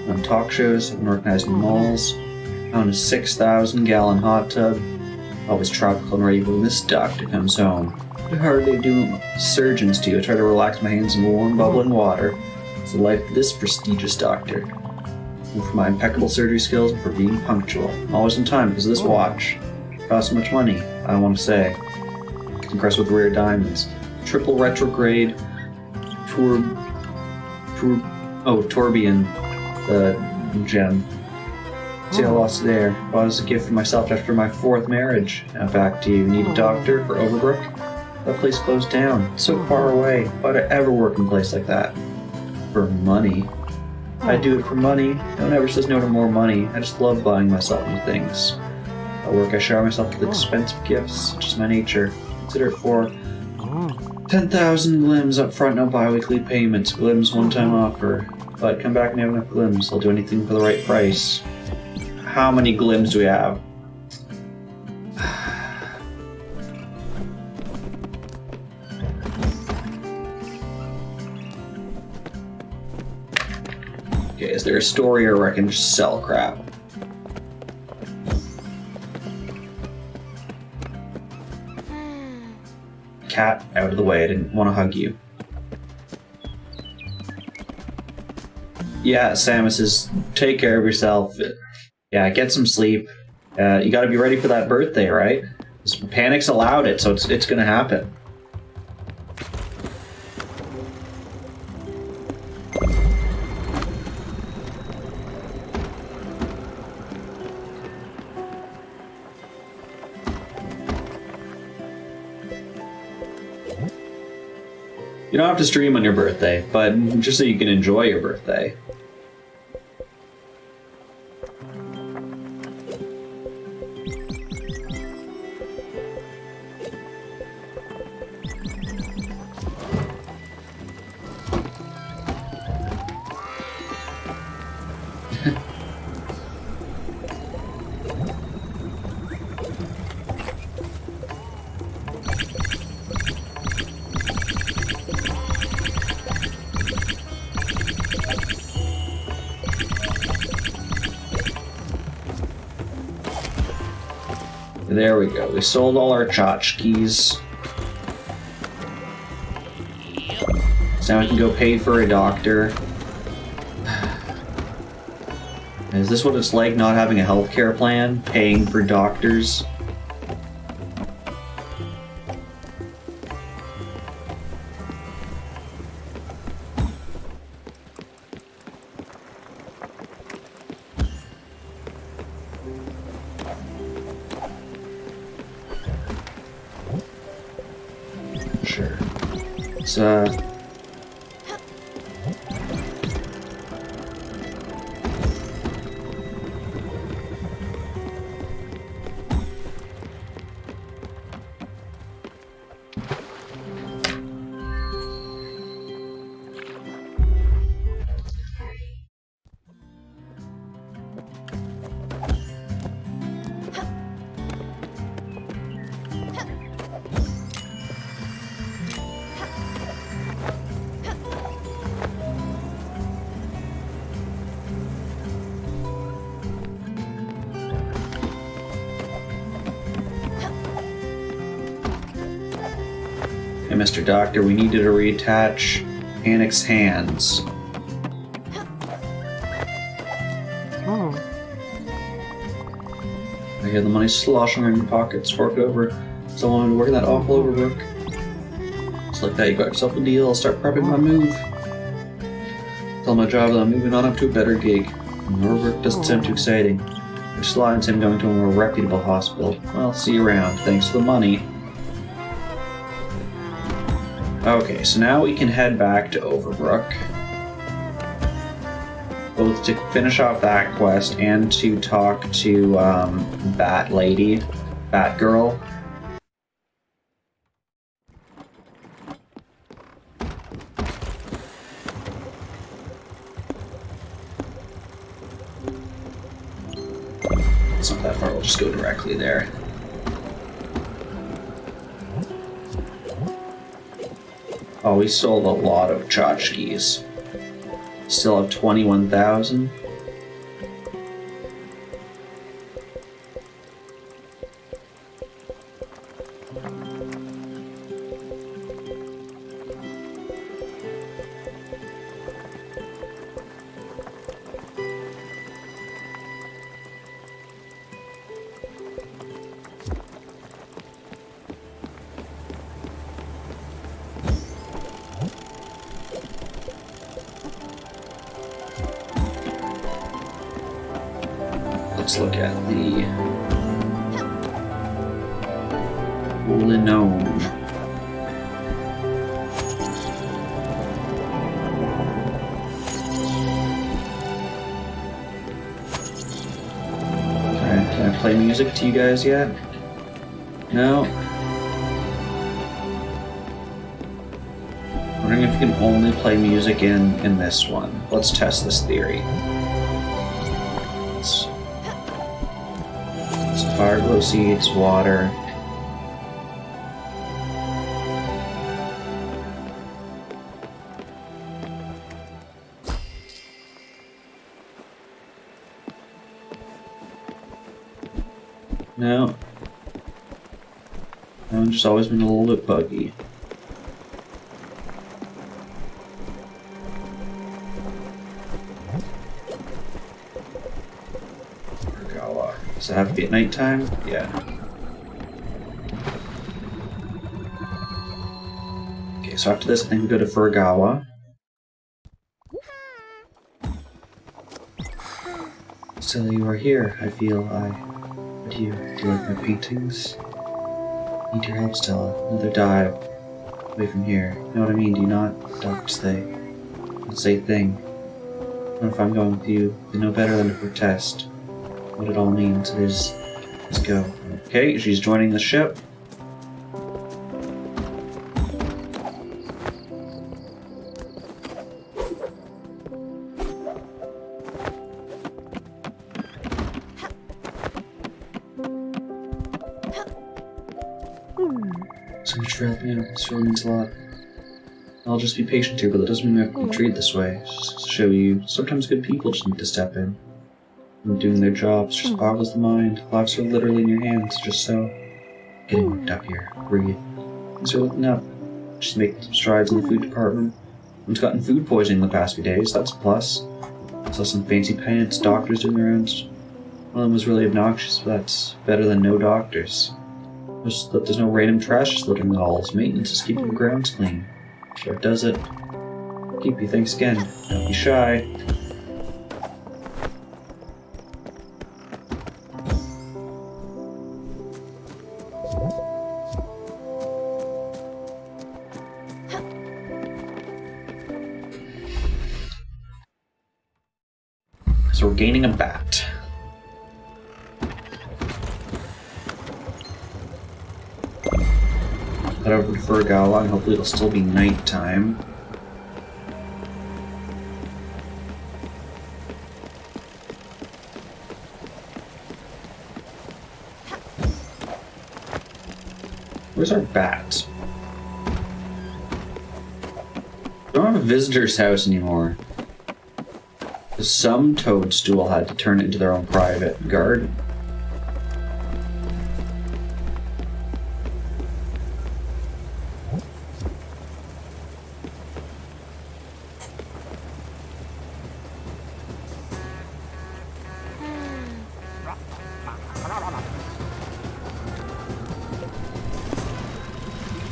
On talk shows, on organized malls, found a 6,000-gallon hot tub, always tropical and ready when this doctor comes home. What hardly do surgeons do? I try to relax my hands in warm, bubbling water. It's the life of this prestigious doctor. And for my impeccable surgery skills and for being punctual. I'm always on time because of this watch. It costs so much money, I don't want to say. It's encrusted with rare diamonds. Triple retrograde Torbian, the gem. See, I lost it there. Bought as a gift for myself after my 4th marriage. Now back to you. Need a doctor for Overbrook? That place closed down. So far away. Why'd I ever work in a place like that? For money. I do it for money. No one ever says no to more money. I just love buying myself new things. At work, I shower myself with expensive gifts, which is my nature. Consider it for 10,000 glims up front, no bi-weekly payments. Glims one-time offer. But come back and have enough glims. I'll do anything for the right price. How many glims do we have? Okay, is there a story or where I can just sell crap? Cat, out of the way. I didn't want to hug you. Yeah, Samus says, take care of yourself. Yeah, get some sleep. You gotta be ready for that birthday, right? Panic's allowed it, so it's gonna happen. You don't have to stream on your birthday, but just so you can enjoy your birthday. there we go. We sold all our tchotchkes. So now we can go pay for a doctor. Is this what it's like not having a healthcare plan? Paying for doctors? Sure. It's Hey, Mr. Doctor, we need you to reattach Panic's hands. I hear the money sloshing in your pockets, fork over. Someone working that awful overwork. Just like that, you got yourself a deal. I'll start prepping my move. Tell my job that I'm moving on up to a better gig. More work doesn't sound too exciting. Which slides him going to a more reputable hospital. Well, see you around. Thanks for the money. Okay, so now we can head back to Overbrook. Both to finish off that quest and to talk to Bat Lady, Bat Girl. It's not that far, we'll just go directly there. Oh, we sold a lot of tchotchkes. Still have 21,000. Let's look at the Linone. Can I play music to you guys yet? No? Wondering if you can only play music in this one. Let's test this theory. Fire glow seeds, water. No. That one's just always been a little bit buggy. Does it have to be at nighttime? Yeah. Okay, so after this, I think we go to Furugawa. So you are here, I feel. Do you like my paintings? Need your help, Stella. Another dive away from here. You know what I mean, do you not? Doctors say. Don't say a thing. What if I'm going with you? You know better than to protest. What it all means is, let's go. Okay, she's joining the ship. So much for helping out. This really means a lot. I'll just be patient here, but that doesn't mean we have to be treated this way. Just to show you, sometimes good people just need to step in. and doing their jobs just boggles the mind. Lives are literally in your hands, just so. Getting worked up here. Breathe. Things are looking up. Just making some strides in the food department. One's gotten food poisoning the past few days, that's a plus. Saw some fancy pants, doctors doing their rounds. One of them was really obnoxious, but that's better than no doctors. There's no random trash just littering the halls. Maintenance is keeping the grounds clean. Sure it does it. Keep you, thanks again. Don't be shy. So we're gaining a bat. Head over to Fergala and hopefully it'll still be nighttime. Where's our bat? We don't have a visitor's house anymore. Some toadstool had to turn it into their own private garden.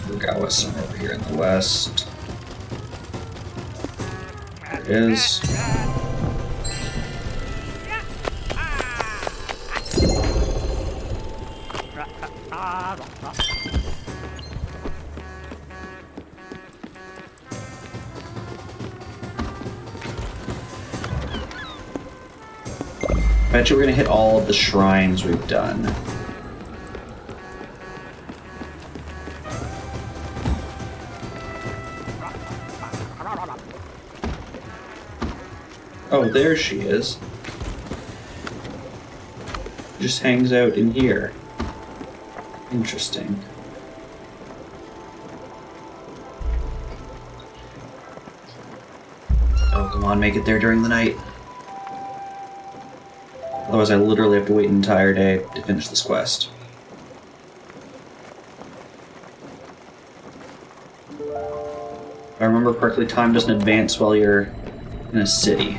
Fergala somewhere over here in the west. There it is. I bet you we're gonna hit all of the shrines we've done. Oh, there she is. Just hangs out in here. Interesting. Oh, come on, make it there during the night. Otherwise, I literally have to wait an entire day to finish this quest. If I remember correctly, time doesn't advance while you're in a city.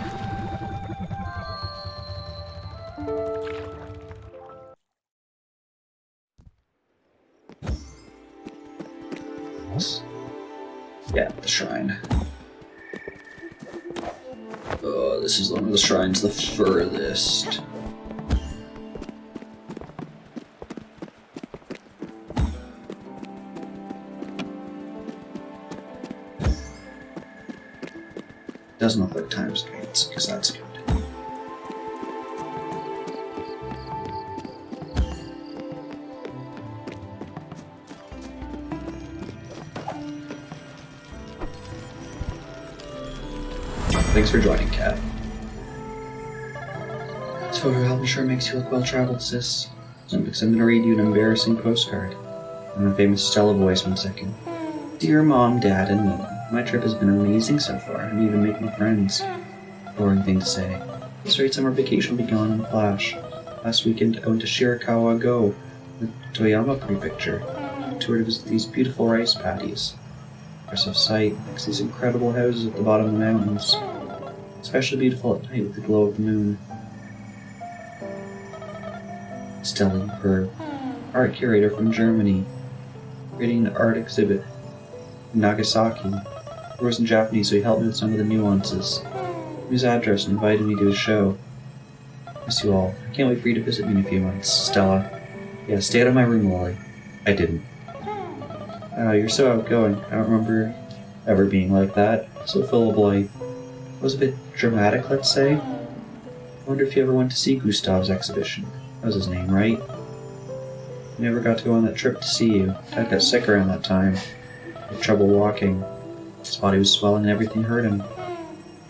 Yeah, the shrine. Oh, this is one of the shrines the furthest. Doesn't look like time's advance, because that's good. Thanks for joining, Kat. This photo album sure makes you look well-traveled, sis. Because I'm gonna read you an embarrassing postcard. I'm a famous Stella voice 1 second. Dear Mom, Dad, and Nina, my trip has been amazing so far. I'm even making friends. Boring thing to say. This great summer vacation will be gone in a flash. Last weekend, I went to Shirakawa Go, the Toyama prefecture. I toured these beautiful rice paddies. Impressive sight, next to these incredible houses at the bottom of the mountains. Especially beautiful at night with the glow of the moon. Stella, her art curator from Germany, creating an art exhibit in Nagasaki. It was in Japanese, so he helped me with some of the nuances. His address and invited me to his show. Miss you all. I can't wait for you to visit me in a few months. Stella. Yeah, stay out of my room, Lily. I didn't. Oh, you're so outgoing. I don't remember ever being like that. So full of life. It was a bit dramatic, let's say. I wonder if you ever went to see Gustav's exhibition. That was his name, right? I never got to go on that trip to see you. Dad got sick around that time. He had trouble walking. His body was swelling and everything hurt him.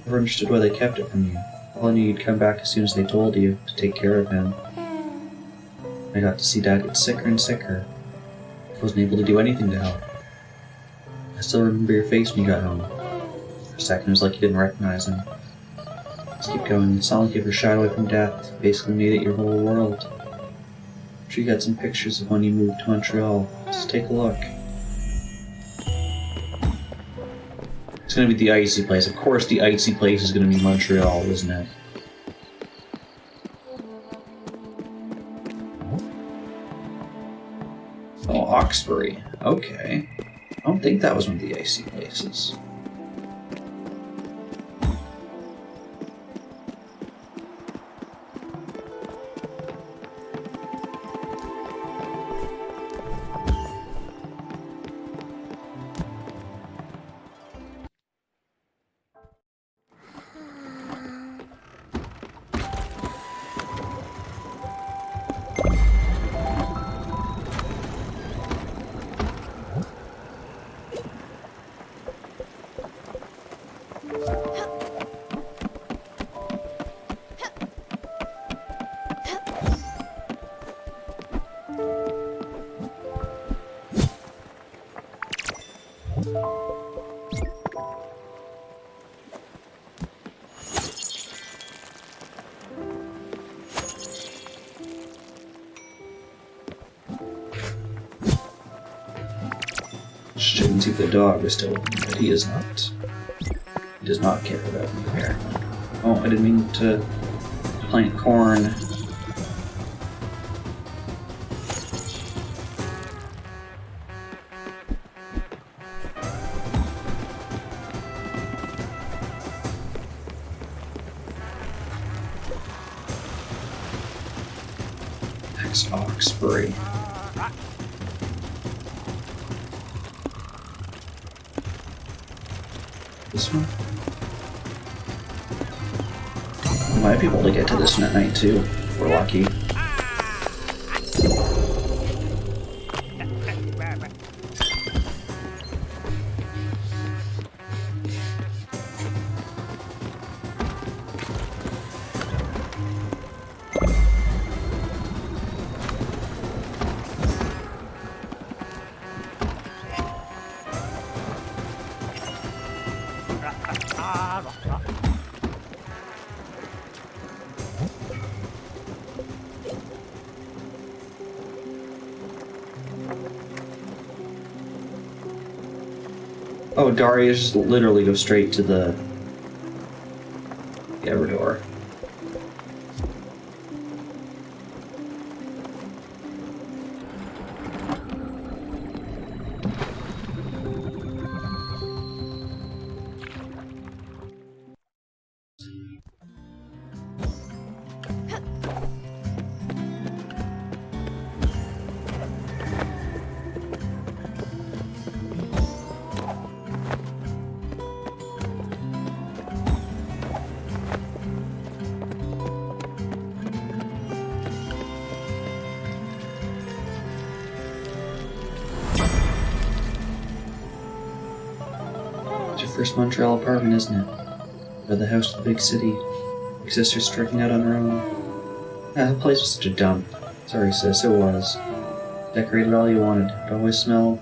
Never understood why they kept it from you. All I knew you'd come back as soon as they told you to take care of him. I got to see Dad get sicker and sicker. I wasn't able to do anything to help. I still remember your face when you got home. For a second, it was like you didn't recognize him. Let's keep going. It's not like you ever shied away from death. You basically made it your whole world. I'm sure you got some pictures of when you moved to Montreal. Just take a look. It's gonna be the icy place. Of course the icy place is gonna be Montreal, isn't it? Oh, Hawkesbury. Okay. I don't think that was one of the icy places. Check and see if the dog is still with me, but he is not. He does not care about me there. Oh, I didn't mean to plant corn. Next Hawkesbury. This one? We might be able to get to this one at night too, if we're lucky. Oh, Daria just literally goes straight to the Everdor. First Montreal apartment, isn't it? Or the house in the big city. Your sister's striking out on her own. Yeah, that place was such a dump. Sorry, sis, it was. Decorated all you wanted. It always smelled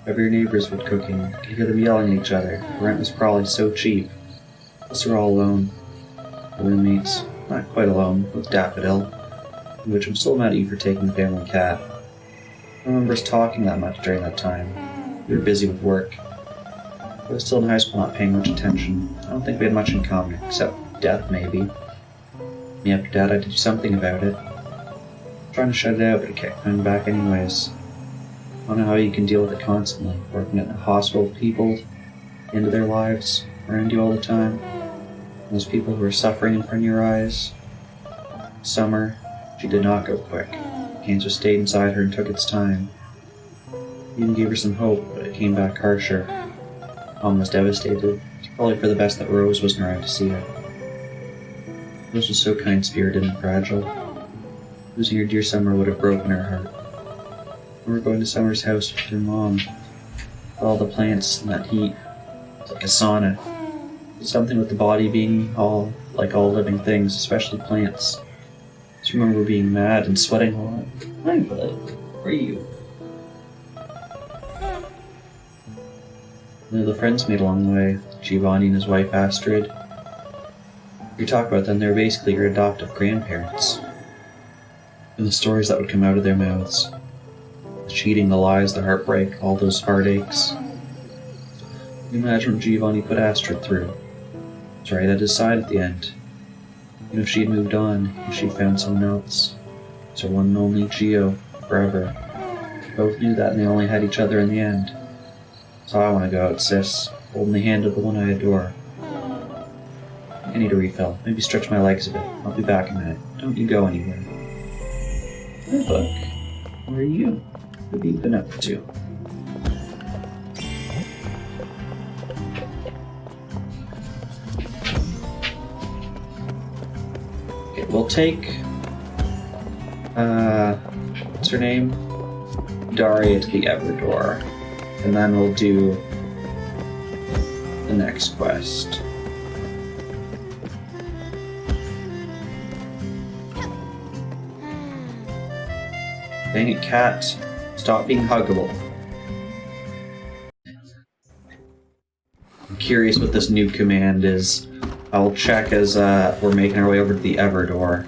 whatever your neighbors were cooking. You could hear them yelling at each other. The rent was probably so cheap. Plus, we're all alone. The roommates. Not quite alone, with Daffodil. In which I'm still mad at you for taking the family cat. I don't remember us talking that much during that time. We were busy with work. I was still in high school, not paying much attention. I don't think we had much in common, except death, maybe. Me after Dad, I had to do something about it. I'm trying to shut it out, but it kept coming back anyways. I don't know how you can deal with it constantly, working at a hospital with people, the end of their lives, around you all the time. Those people who are suffering in front of your eyes. Summer, she did not go quick. Cancer stayed inside her and took its time. Even gave her some hope, but it came back harsher. Mom was devastated. It's probably for the best that Rose wasn't around to see it. Rose was so kind-spirited and fragile. Losing her dear Summer would have broken her heart. We were going to Summer's house with her mom. All the plants and that heat. It's like a sauna. Something with the body being all like all living things, especially plants. I just remember being mad and sweating a lot. Hi, bud. Where are you? The friends made along the way, Giovanni and his wife Astrid. You talk about them, they're basically your adoptive grandparents. And the stories that would come out of their mouths. The cheating, the lies, the heartbreak, all those heartaches. You imagine what Giovanni put Astrid through. It's right at his side at the end. Even if she had moved on, if she'd found someone else. It's her one and only Gio, forever. They both knew that and they only had each other in the end. So I want to go out, sis, holding the hand of the one I adore. I need a refill. Maybe stretch my legs a bit. I'll be back in a minute. Don't you go anywhere. Hey, Book. Where are you? What have you been up to? Okay, we'll take... what's her name? Daria to the Everdor. And then we'll do the next quest. Dang it, cat. Stop being huggable. I'm curious what this new command is. I'll check as we're making our way over to the Everdor.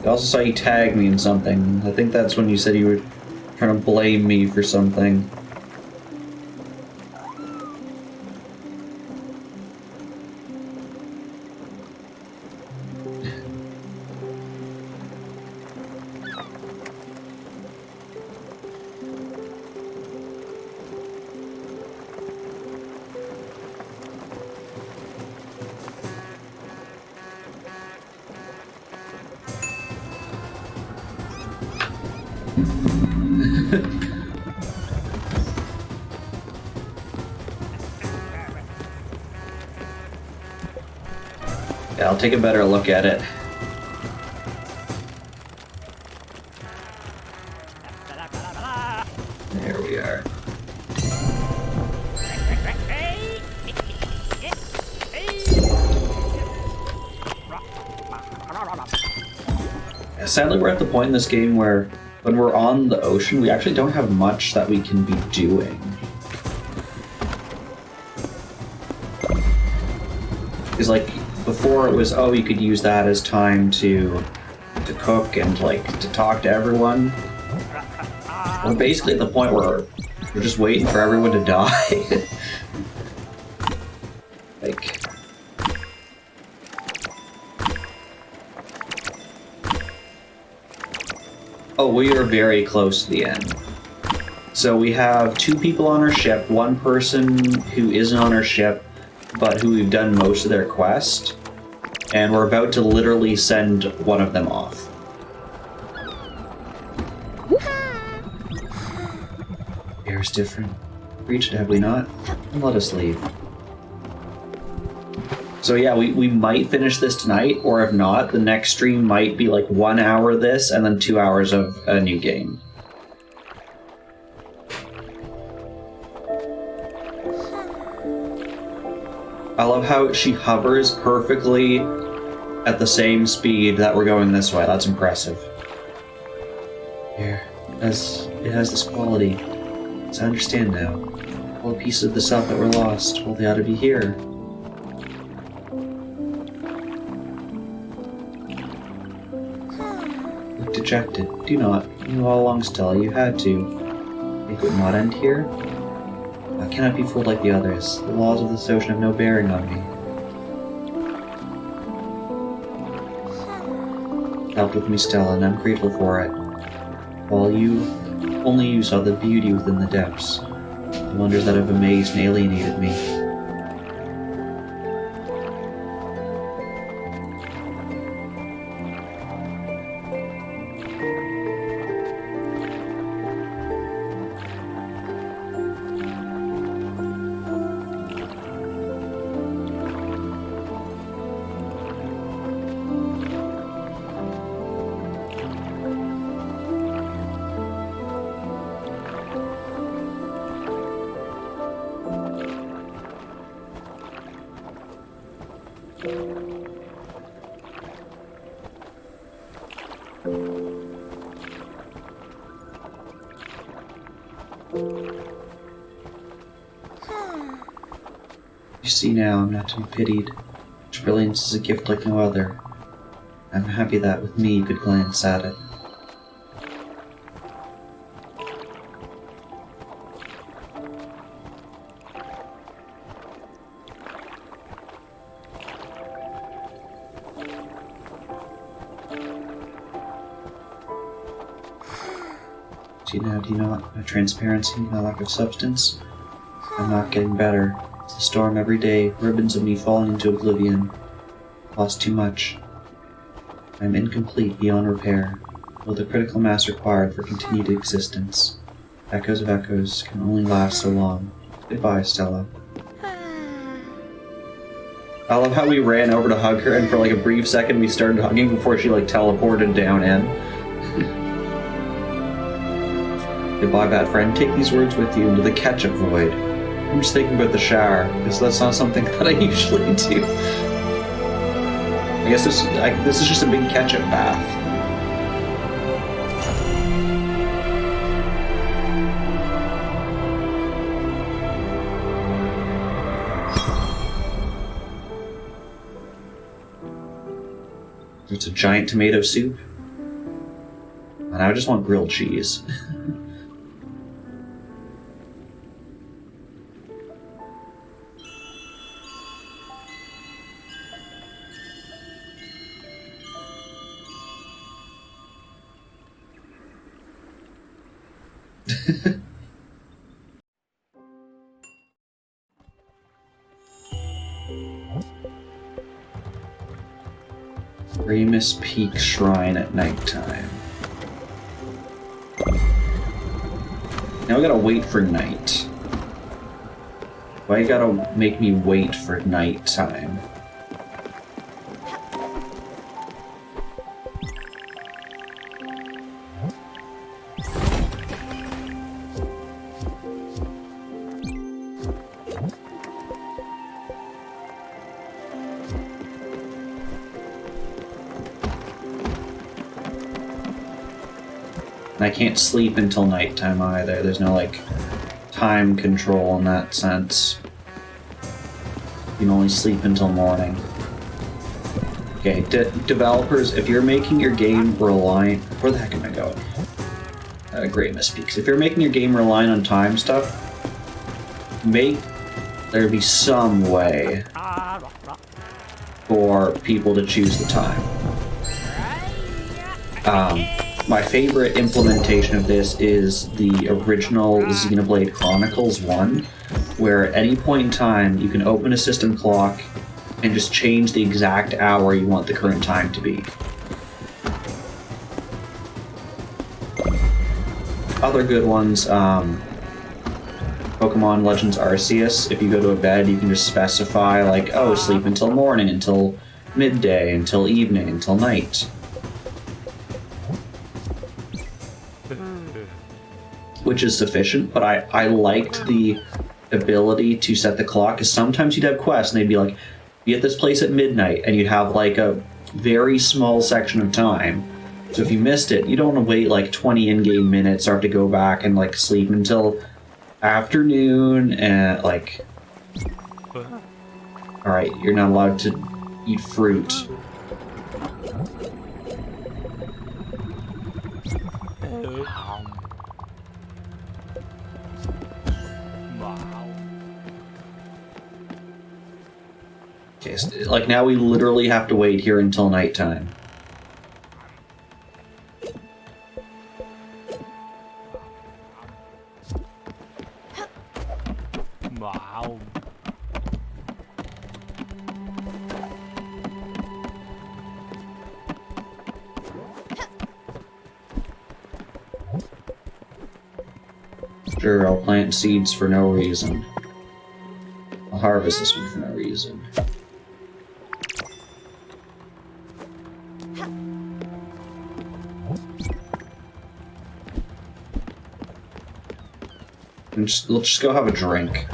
I also saw you tag me in something. I think that's when you said you were trying to blame me for something. Yeah, I'll take a better look at it. There we are. Yeah, sadly, we're at the point in this game where when we're on the ocean, we actually don't have much that we can be doing. Because, like, before it was, oh, you could use that as time to cook and, like, to talk to everyone. We're basically at the point where we're just waiting for everyone to die. Like... Oh, we are very close to the end. So we have 2 people on our ship, 1 person who isn't on our ship, but who we've done most of their quest, and we're about to literally send one of them off. Air's different. Reached it, have we not? And let us leave. So yeah, we might finish this tonight, or if not, the next stream might be like 1 hour of this, and then 2 hours of a new game. I love how she hovers perfectly at the same speed that we're going this way. That's impressive. Here, it has this quality. As I understand now, all the pieces of the self that were lost, well, they ought to be here. Look dejected. Do not. You knew all along, Stella. You had to. It would not end here. I cannot be fooled like the others. The laws of this ocean have no bearing on me. Helped with me, Stella, and I'm grateful for it. While only you saw the beauty within the depths, the wonders that have amazed and alienated me. You see now, I'm not to be pitied. Its brilliance is a gift like no other. I'm happy that with me you could glance at it. Do you know what? My transparency, my lack of substance. I'm not getting better. It's a storm every day, ribbons of me falling into oblivion. Lost too much. I'm incomplete beyond repair, with the critical mass required for continued existence. Echoes of echoes can only last so long. Goodbye, Stella. I love how we ran over to hug her, and for like a brief second we started hugging before she like teleported down in. Goodbye, bad friend. Take these words with you into the ketchup void. I'm just thinking about the shower, because that's not something that I usually do. I guess this is just a big ketchup bath. It's a giant tomato soup. And I just want grilled cheese. Ramus Peak Shrine at nighttime. Now we gotta wait for night. Why you gotta make me wait for nighttime? I can't sleep until nighttime either. There's no, like, time control in that sense. You can only sleep until morning. Okay, developers, if you're making your game reliant... Where the heck am I going? Great misspeaks. If you're making your game reliant on time stuff, make there be some way for people to choose the time. My favorite implementation of this is the original Xenoblade Chronicles 1, where at any point in time you can open a system clock and just change the exact hour you want the current time to be. Other good ones, Pokemon Legends Arceus, if you go to bed you can just specify like, oh, sleep until morning, until midday, until evening, until night. Which is sufficient, but I liked the ability to set the clock, because sometimes you'd have quests and they'd be like, be at this place at midnight, and you'd have like a very small section of time. So if you missed it, you don't want to wait like 20 in-game minutes or have to go back and like sleep until afternoon and like... Alright, you're not allowed to eat fruit. Okay, so, like now we literally have to wait here until nighttime. Wow. Sure, I'll plant seeds for no reason. I'll harvest this one for no reason. And let's just go have a drink.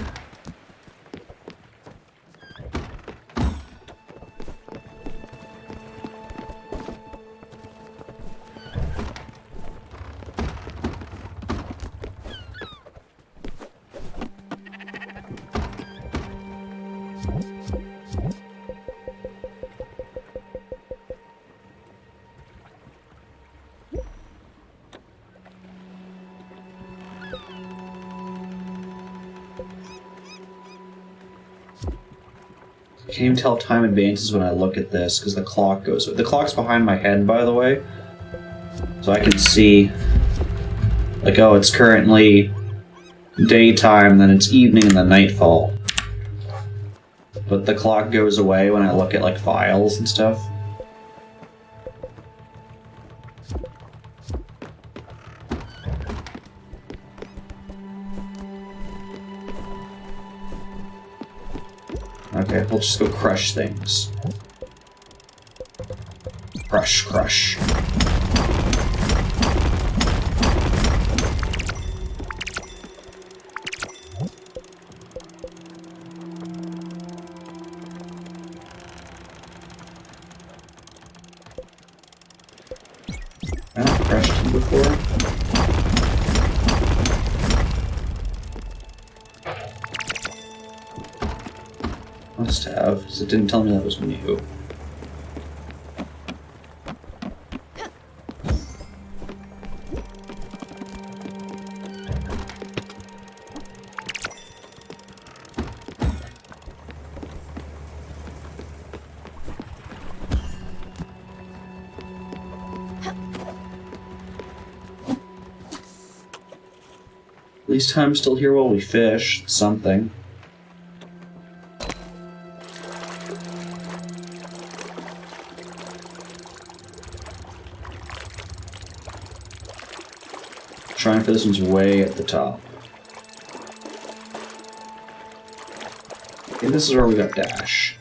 I can't even tell if time advances when I look at this, because the clock goes... The clock's behind my head, by the way. So I can see... Like, oh, it's currently daytime, then it's evening, and then nightfall. But the clock goes away when I look at, like, files and stuff. Okay, we'll just go crush things. Crush, crush. I've crushed him before. Must have, because it didn't tell me that was new. At least I'm still here while we fish. Something. Trying for this one's way at the top. Okay, this is where we got dash.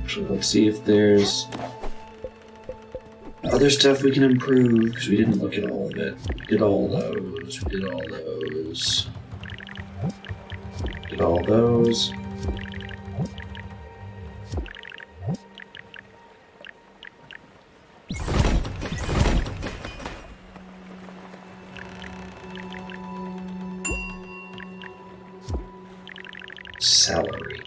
Actually, let's see if there's other stuff we can improve, because we didn't look at all of it. We did all those. We did all those. Did all those. Celery.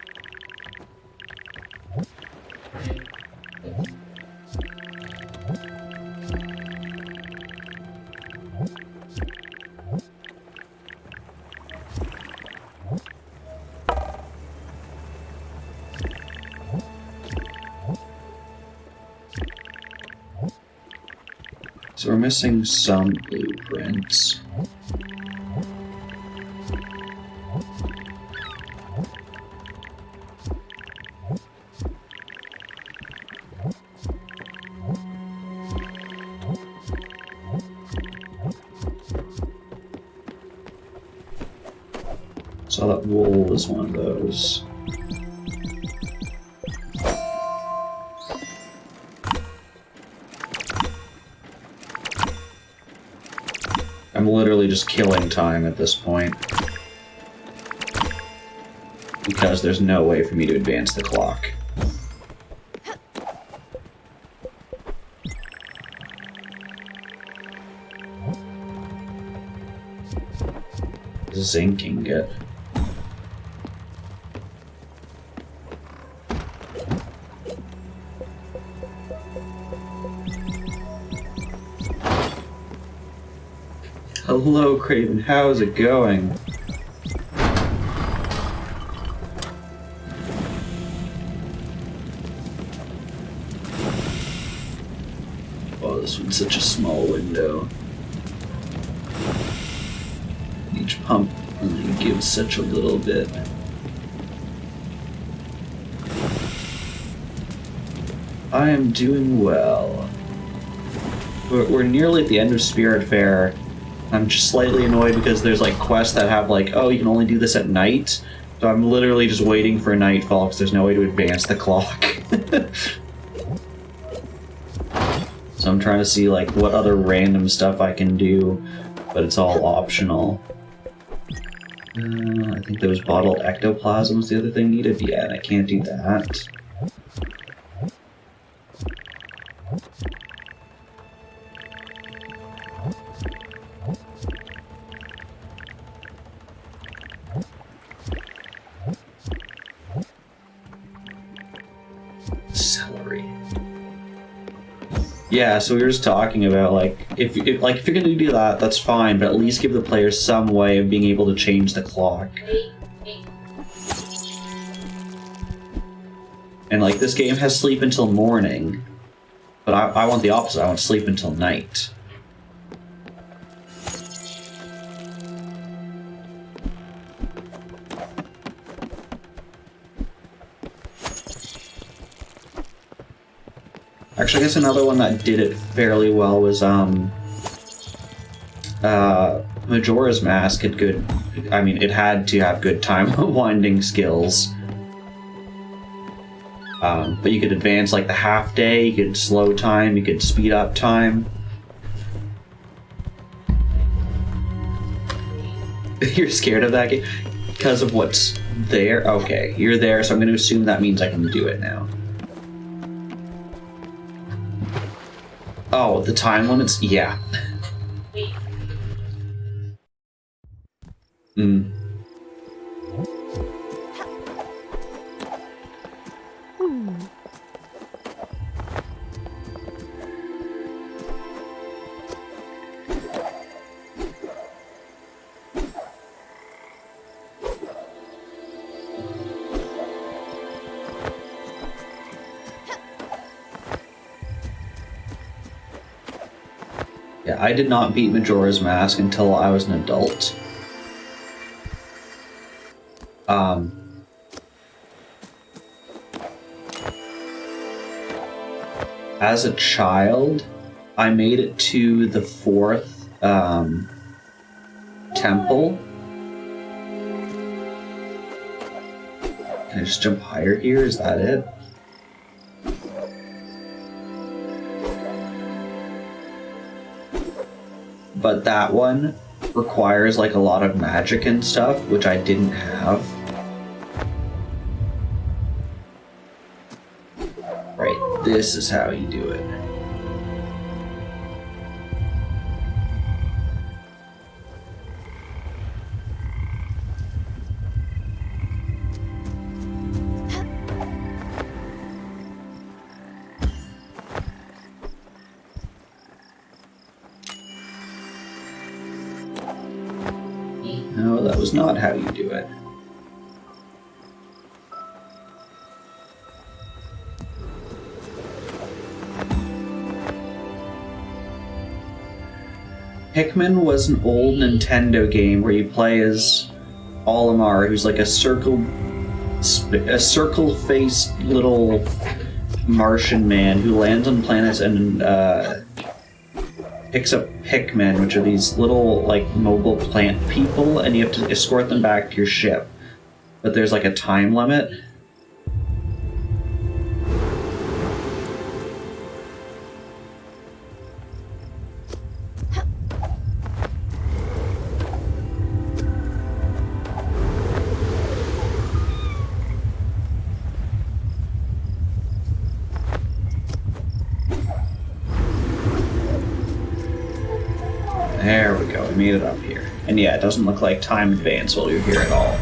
So we're missing some blueprints. Saw that wool was one of those. I'm literally just killing time at this point. Because there's no way for me to advance the clock. Zinc ingot. Hello, Craven. How's it going? Oh, this one's such a small window. Each pump only gives such a little bit. I am doing well. We're nearly at the end of Spiritfarer. I'm just slightly annoyed because there's like quests that have like, oh, you can only do this at night. So I'm literally just waiting for nightfall because there's no way to advance the clock. So I'm trying to see like what other random stuff I can do, but it's all optional. I think those bottled ectoplasm's the other thing needed. Yeah, and I can't do that. Celery. Yeah, so we were just talking about, like, if you're gonna do that, that's fine, but at least give the players some way of being able to change the clock. And, like, this game has sleep until morning, but I want the opposite. I want sleep until night. Actually, I guess another one that did it fairly well was, Majora's Mask had good... I mean, it had to have good time-winding skills. But you could advance, like, the half-day, you could slow time, you could speed up time. You're scared of that game? Because of what's there? Okay, you're there, so I'm going to assume that means I can do it now. Oh, the time limits? Yeah. Yeah, I did not beat Majora's Mask until I was an adult. As a child, I made it to the 4th temple. Can I just jump higher here? Is that it? But that one requires like a lot of magic and stuff, which I didn't have. Right, this is how you do it. No, that was not how you do it. Pikmin was an old Nintendo game where you play as Olimar, who's like a circle-faced little Martian man who lands on planets and picks up Pikmin, which are these little like mobile plant people, and you have to escort them back to your ship. But there's like a time limit. There we go, we made it up here. And yeah, it doesn't look like time advanced while you're here at all.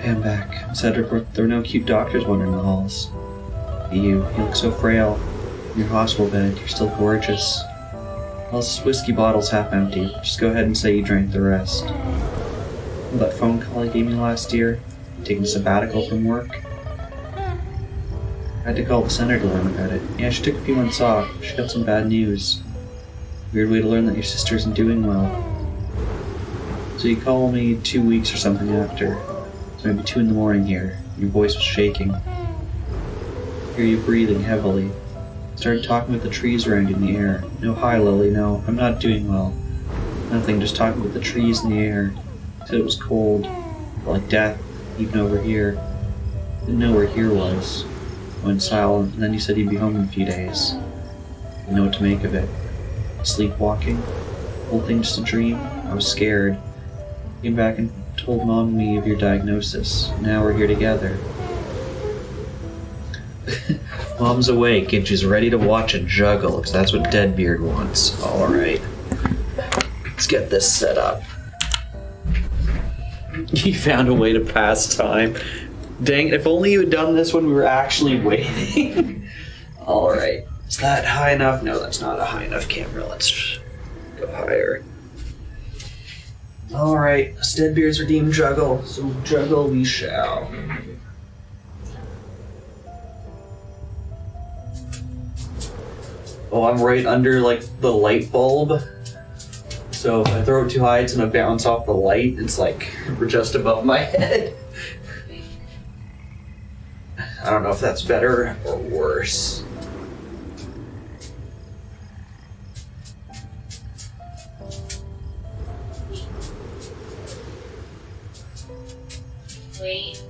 Hey, I'm back. Cedric, there were no cute doctors wandering the halls. You look so frail. In your hospital bed, you're still gorgeous. Well, this whiskey bottle's half empty. Just go ahead and say you drank the rest. Well, that phone call I gave you last year? Taking a sabbatical from work? I had to call the center to learn about it. Yeah, she took a few months off. She got some bad news. Weird way to learn that your sister isn't doing well. So you call me 2 weeks or something after. It's maybe 2 in the morning here. Your voice was shaking. I hear you breathing heavily. Started talking with the trees around you in the air. No, hi Lily, no, I'm not doing well. Nothing, just talking with the trees in the air. Said it was cold. Like death, even over here. Didn't know where here was. Went silent, and then you said you'd be home in a few days. Didn't know what to make of it. Sleepwalking? Whole thing just a dream? I was scared. Came back and told Mom and me of your diagnosis. Now we're here together. Mom's awake and she's ready to watch a juggle, because that's what Deadbeard wants. Alright. Let's get this set up. You found a way to pass time. Dang it, if only you had done this when we were actually waiting. Alright. Is that high enough? No, that's not a high enough camera. Let's go higher. Alright, it's Deadbeard's redeemed juggle, so juggle we shall. Oh, I'm right under, like, the light bulb. So if I throw it too high, it's gonna bounce off the light. It's like, we're just above my head. I don't know if that's better or worse. Wait.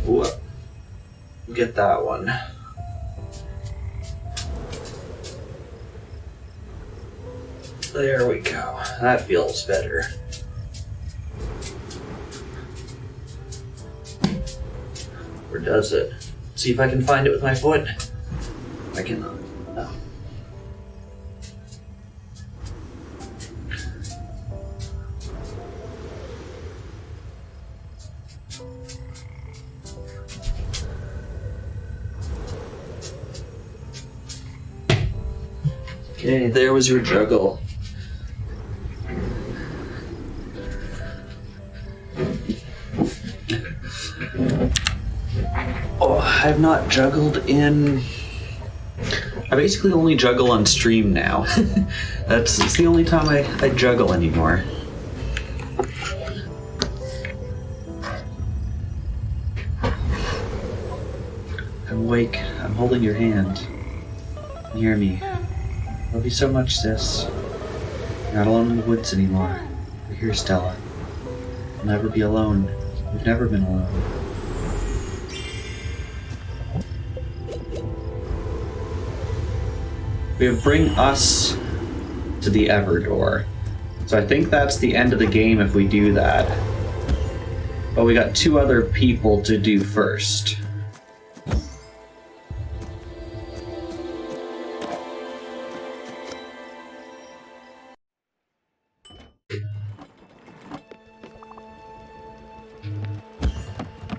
Ooh, get that one. There we go. That feels better. Or does it? See if I can find it with my foot. I cannot. No. Okay, there was your juggle. Oh, I've not juggled in... I basically only juggle on stream now. It's the only time I juggle anymore. I'm awake. I'm holding your hand. Near me. Love you so much, sis. You're not alone in the woods anymore. You're here, Stella. You'll never be alone. You've never been alone. We have bring us to the Everdor. So I think that's the end of the game if we do that. But we got 2 other people to do first.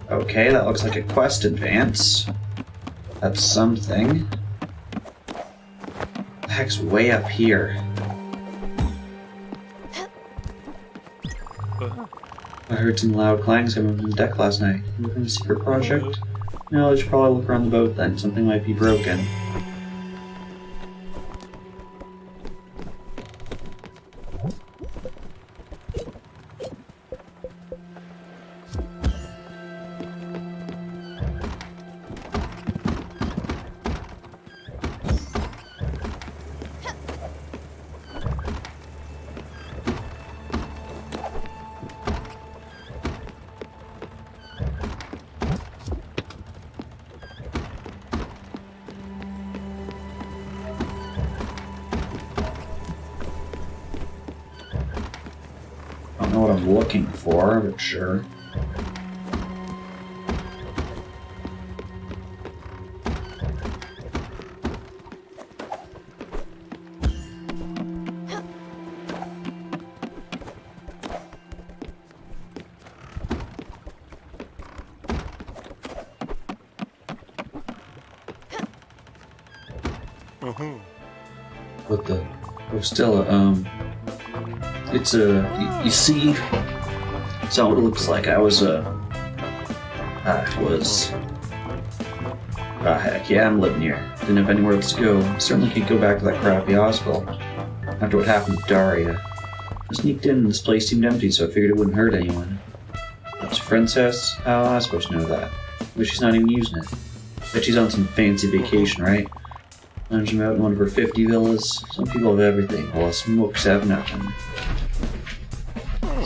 Okay, that looks like a quest advance. That's something. The heck's way up here? I heard some loud clangs coming from the deck last night. Looking at a secret project? No, I should probably look around the boat then. Something might be broken. I don't know what I'm looking for, but sure. What the? Oh, Stella, it's a... You see? It's not what it looks like. Heck, yeah, I'm living here. Didn't have anywhere else to go. Certainly can't go back to that crappy hospital. After what happened to Daria. I sneaked in and this place seemed empty, so I figured it wouldn't hurt anyone. That's your friend's house? How am I supposed to know that? But she's not even using it. Bet she's on some fancy vacation, right? Lounging out in one of her 50 villas. Some people have everything, while us smokes have nothing.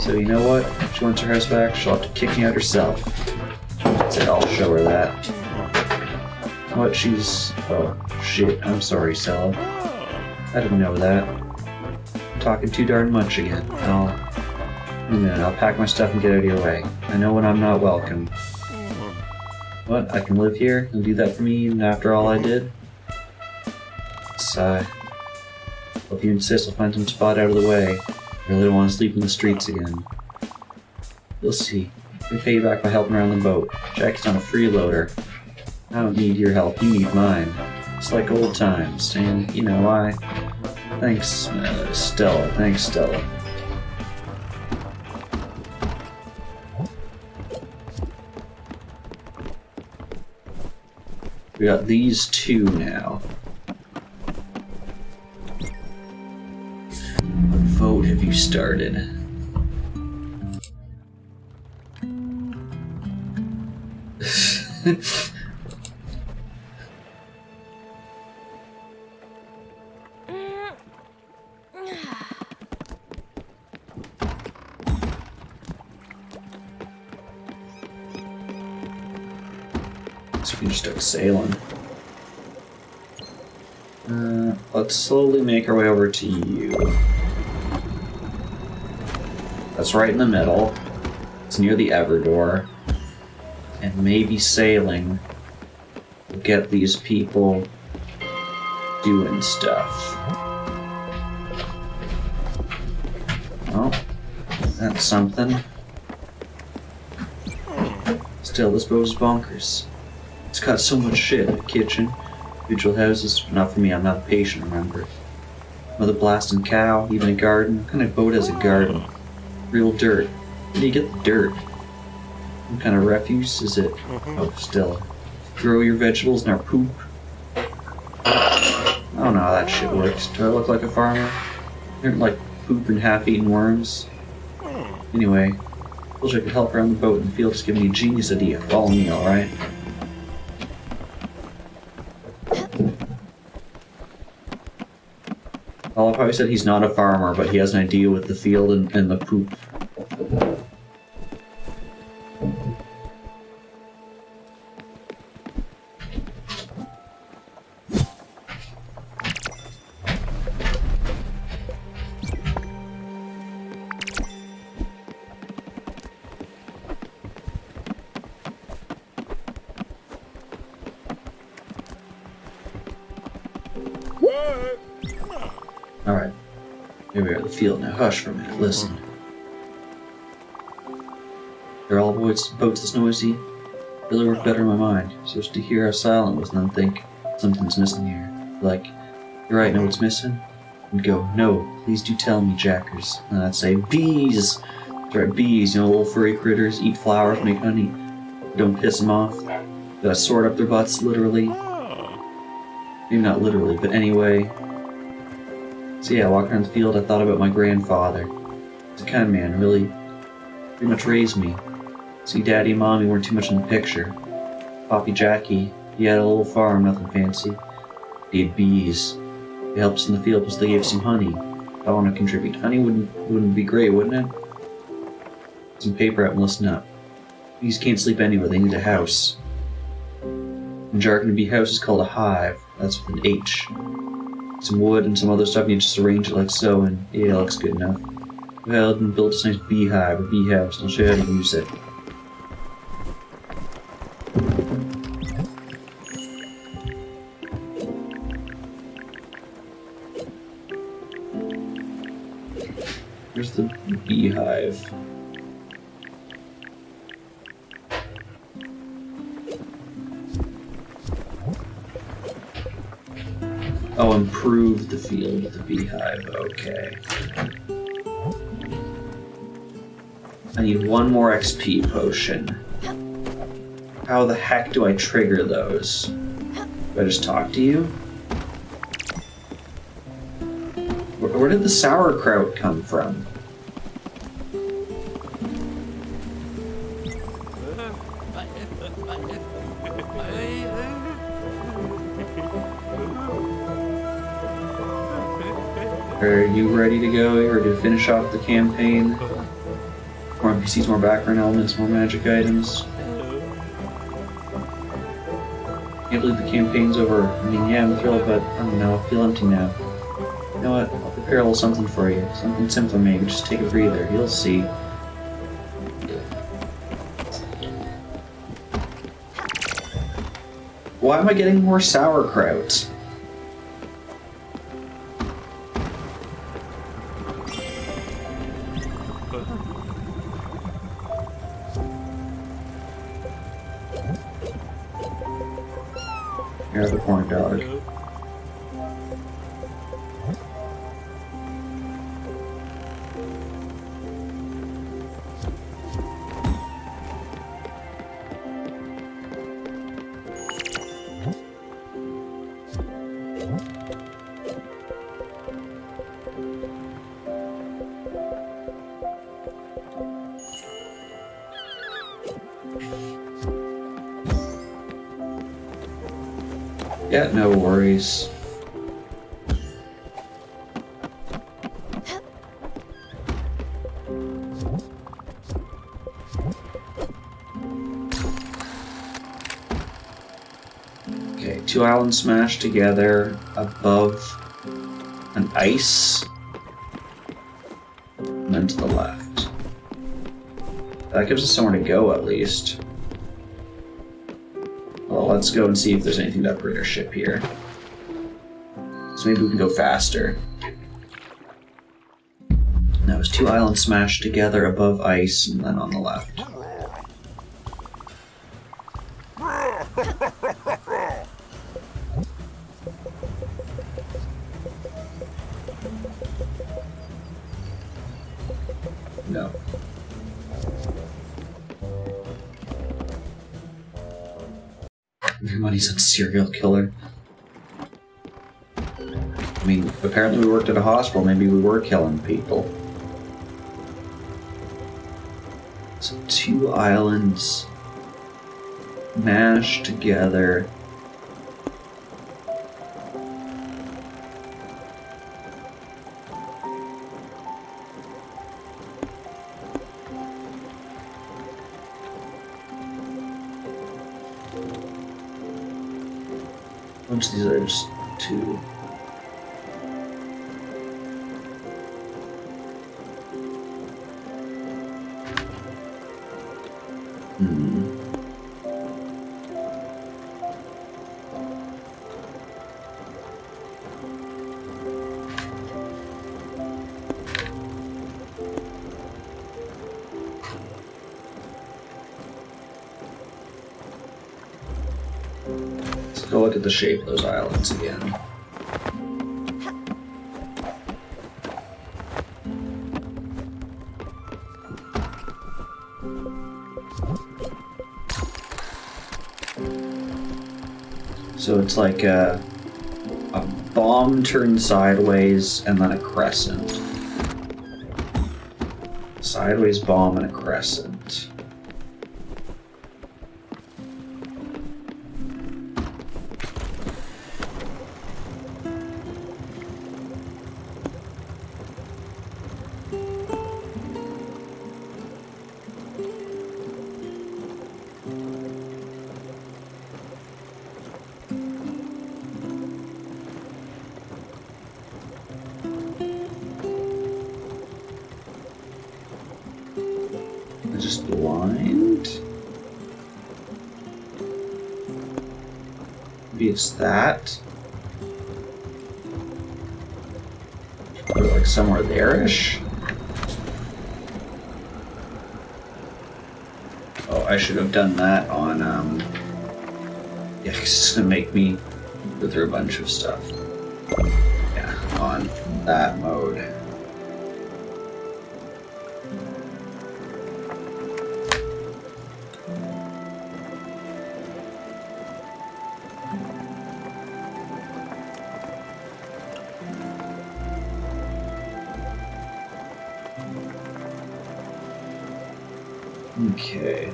So you know what? If she wants her house back, she'll have to kick me out herself. That's it, I'll show her that. What, she's... Oh, shit, I'm sorry, Stella. I didn't know that. I'm talking too darn much again. I'll pack my stuff and get out of your way. I know when I'm not welcome. What, I can live here? You'll do that for me even after all I did? Sigh. Well, if you insist, I'll find some spot out of the way. I really don't want to sleep in the streets again. You'll see. We pay you back by helping around the boat. Jackie's not a freeloader. I don't need your help, you need mine. It's like old times, and, you know, Thanks, Stella. Thanks, Stella. We got these two now. What vote have you started? So we can just start sailing. Let's slowly make our way over to you. That's right in the middle. It's near the Everdor. And maybe sailing will get these people doing stuff. Oh, that's something. Still, this boat is bonkers. It's got so much shit. A kitchen, individual houses. Not for me, I'm not a patient, remember. Another blasting cow, even a garden. What kind of boat has a garden? Real dirt. Where do you get the dirt? What kind of refuse is it? Oh, still. Grow your vegetables in our poop. I don't know how that shit works. Do I look like a farmer? I don't like poop and half-eaten worms. Anyway, I wish I could help around the boat in the field. Just give me a genius idea. Follow me, alright? Well, I probably said he's not a farmer, but he has an idea with the field and the poop. Alright. Here we are at the field now. Hush for a minute. Listen. They're all boats this noisy. Really work better in my mind. Supposed to hear how silent was and then think something's missing here. Like, you're right, know what's missing? And go, no, please do tell me, Jackers. And I'd say, bees! That's right, bees, you know, little furry critters, eat flowers, make honey. Don't piss them off. Gotta sort up their butts, literally. Maybe not literally, but anyway. So yeah, walking around the field, I thought about my grandfather. He's a kind man, really pretty much raised me. See, Daddy and Mommy weren't too much in the picture. Poppy Jackie, he had a little farm, nothing fancy. He had bees. They helped us in the field because they gave some honey. I want to contribute. Honey wouldn't be great, wouldn't it? Some paper out and listen up. Bees can't sleep anywhere, they need a house. In jargon, a bee house is called a hive. That's with an H. Some wood and some other stuff, and you just arrange it like so, and yeah, it looks good enough. Go ahead and build this nice beehive or bee house, and I'll show you how to use it. Here's the beehive. Oh, improve the field with the beehive. Okay. I need one more XP potion. How the heck do I trigger those? Do I just talk to you? Where did the sauerkraut come from? Are you ready to go or to finish off the campaign? NPCs, more background elements, more magic items. Can't believe the campaign's over. I mean, yeah, I'm thrilled, but I don't know, I feel empty now. You know what? I'll prepare a little something for you. Something simple maybe. Just take a breather. You'll see. Why am I getting more sauerkraut? You're the corn dog. Yeah, no worries. Okay, 2 islands smashed together above an ice, and then to the left. That gives us somewhere to go at least. Well, let's go and see if there's anything to upgrade our ship here. So maybe we can go faster. That was 2 islands smashed together above ice and then on the left. No. Your money's on serial killer. I mean, apparently we worked at a hospital. Maybe we were killing people. So 2 islands mashed together. Which these are just 2. Let's go look at the shape of those islands again. So it's like a bomb turned sideways and then a crescent. Sideways bomb and a crescent. Just blind? Maybe it's that? Or like somewhere there-ish? Oh, I should have done that on, yeah, it's gonna make me go through a bunch of stuff. Yeah, on that mode. Okay.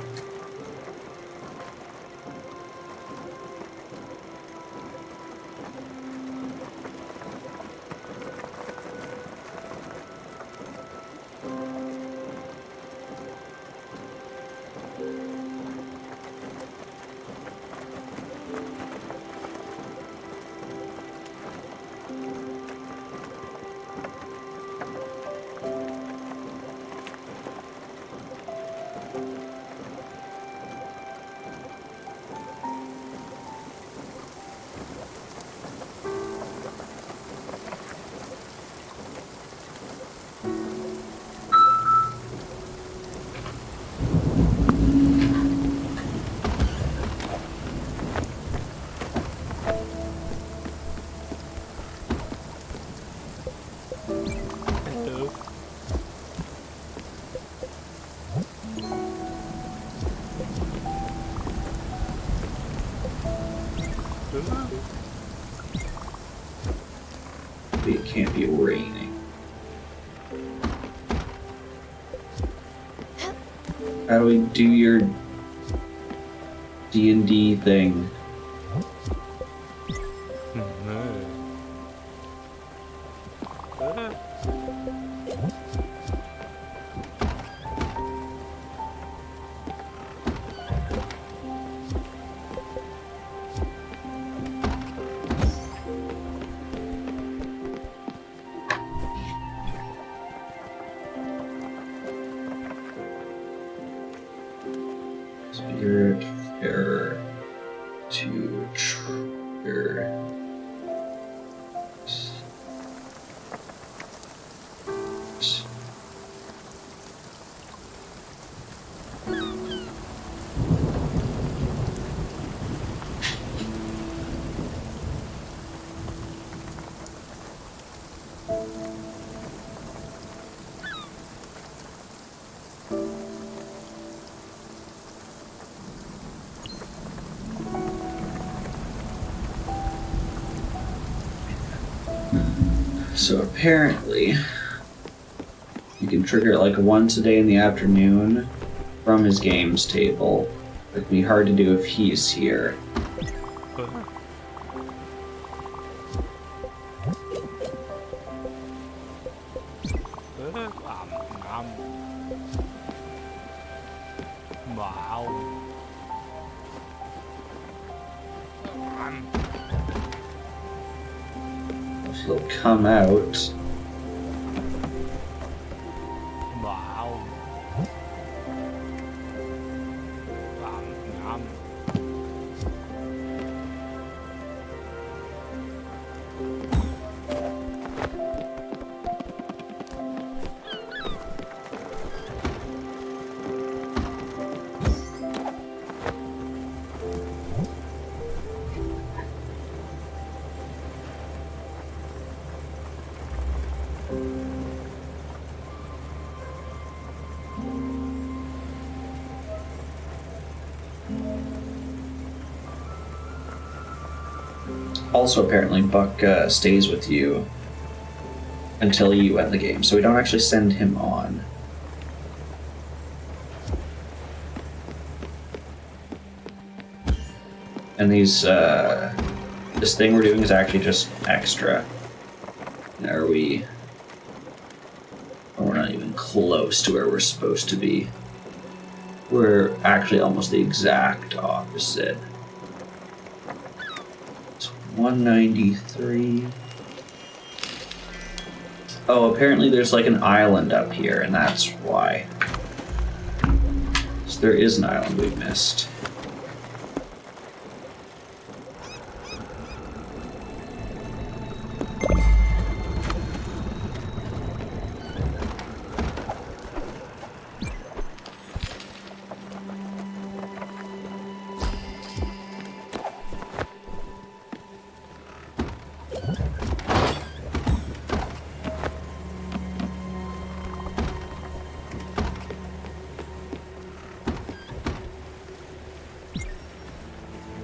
can't be raining. How do we do your D&D thing? Spiritfarer to trigger. So apparently, you can trigger it like once a day in the afternoon from his games table. It'd be hard to do if he's here. He'll come out. Also, apparently, Buck stays with you until you end the game, so we don't actually send him on. And these, this thing we're doing is actually just extra. Are we? We're not even close to where we're supposed to be. We're actually almost the exact opposite. 193. Oh, apparently there's like an island up here, and that's why. So there is an island we've missed.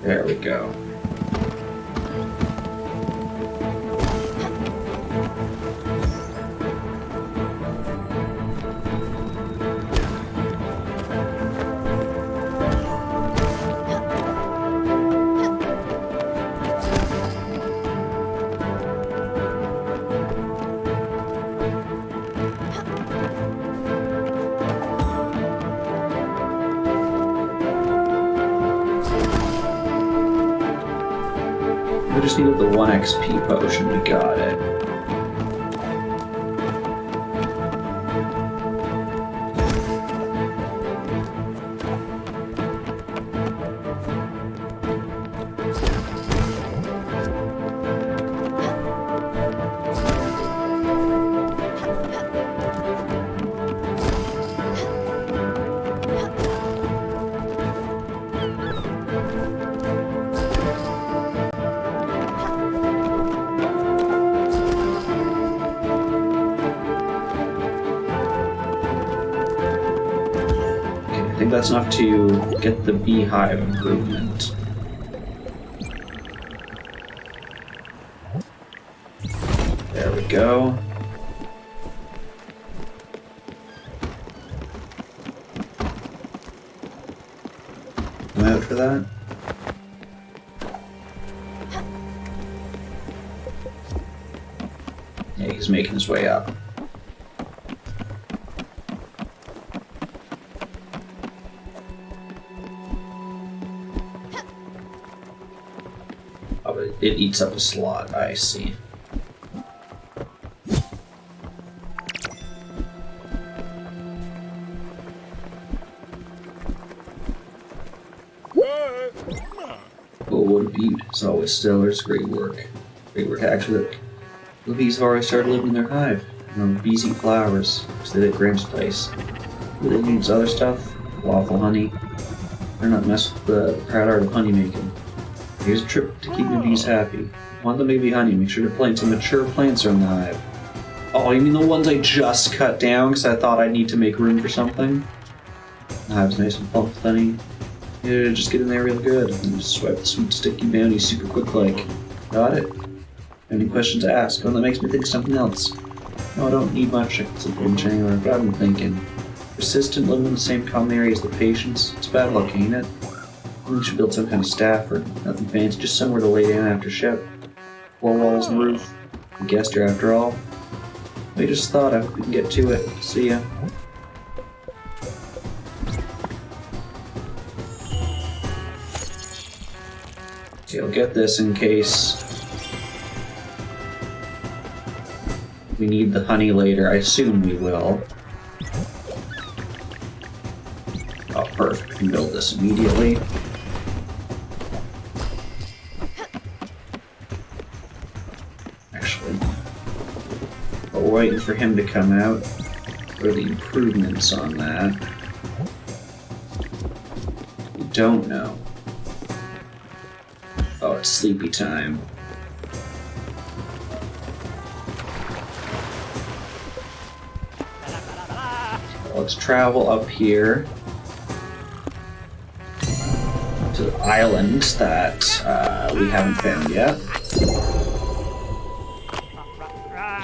There we go. We just needed the 1 XP potion, we got it. I think that's enough to get the beehive improvement. There we go. I'm out for that. Yeah, he's making his way up. Oh, but it eats up a slot, I see. Oh, what a beaut. It's always stellar. It's great work. Great work, actually. The bees have already started living in their hive. Bees eat flowers. Stay at Graham's place. They use other stuff. Waffle honey. They're not mess with the proud art of honey making. Here's a trip to keep the bees happy. Want them to be honey, make sure to plant some mature plants around the hive. Oh, you mean the ones I just cut down because I thought I'd need to make room for something? The hive's nice and plump with honey. Yeah, just get in there real good and just swipe the sweet sticky bounty super quick like. Got it? Any questions to ask? One that makes me think of something else. No, I don't need much. I can slip into anywhere, but I've been thinking. Persistent, living in the same common area as the patients. It's bad luck, ain't it? We should build some kind of staff or nothing fancy, just somewhere to lay down after Shep. 4 walls and roof. A guest here after all. We just thought we can get to it. See ya. Okay, I'll get this in case we need the honey later. I assume we will. Oh, perfect. We can build this immediately. Actually, while we're waiting for him to come out, what are the improvements on that? We don't know. Oh, it's sleepy time. Let's travel up here to the island that we haven't found yet.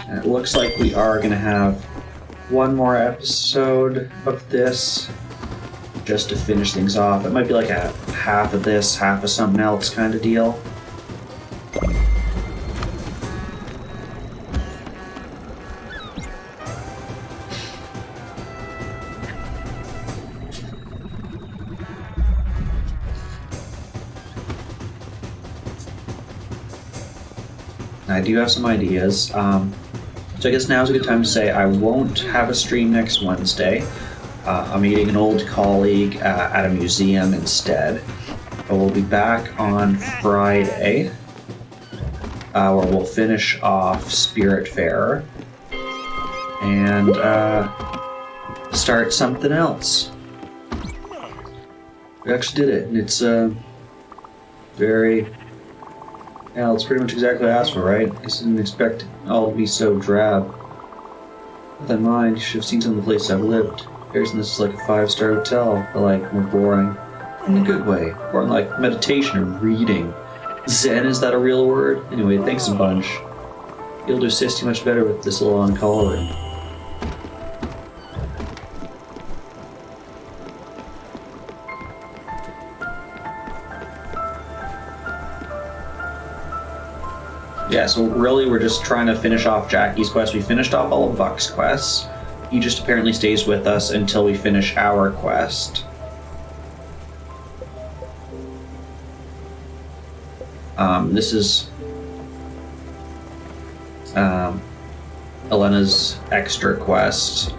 And it looks like we are going to have one more episode of this just to finish things off. It might be like a half of this, half of something else kind of deal. I do have some ideas. So I guess now's a good time to say I won't have a stream next Wednesday. I'm meeting an old colleague at a museum instead. But we'll be back on Friday, where we'll finish off Spiritfarer and start something else. We actually did it, and it's very... Yeah, it's pretty much exactly what I asked for, right? I just didn't expect it all to be so drab. With that in mind, you should have seen some of the places I've lived. Comparison, this is like a 5-star hotel, but like more boring. In a good way. Boring like meditation or reading. Zen, is that a real word? Anyway, thanks a bunch. You'll be able to assist you much better with this little on-call room. Yeah, so really we're just trying to finish off Jackie's quest. We finished off all of Buck's quests. He just apparently stays with us until we finish our quest. This is Elena's extra quest.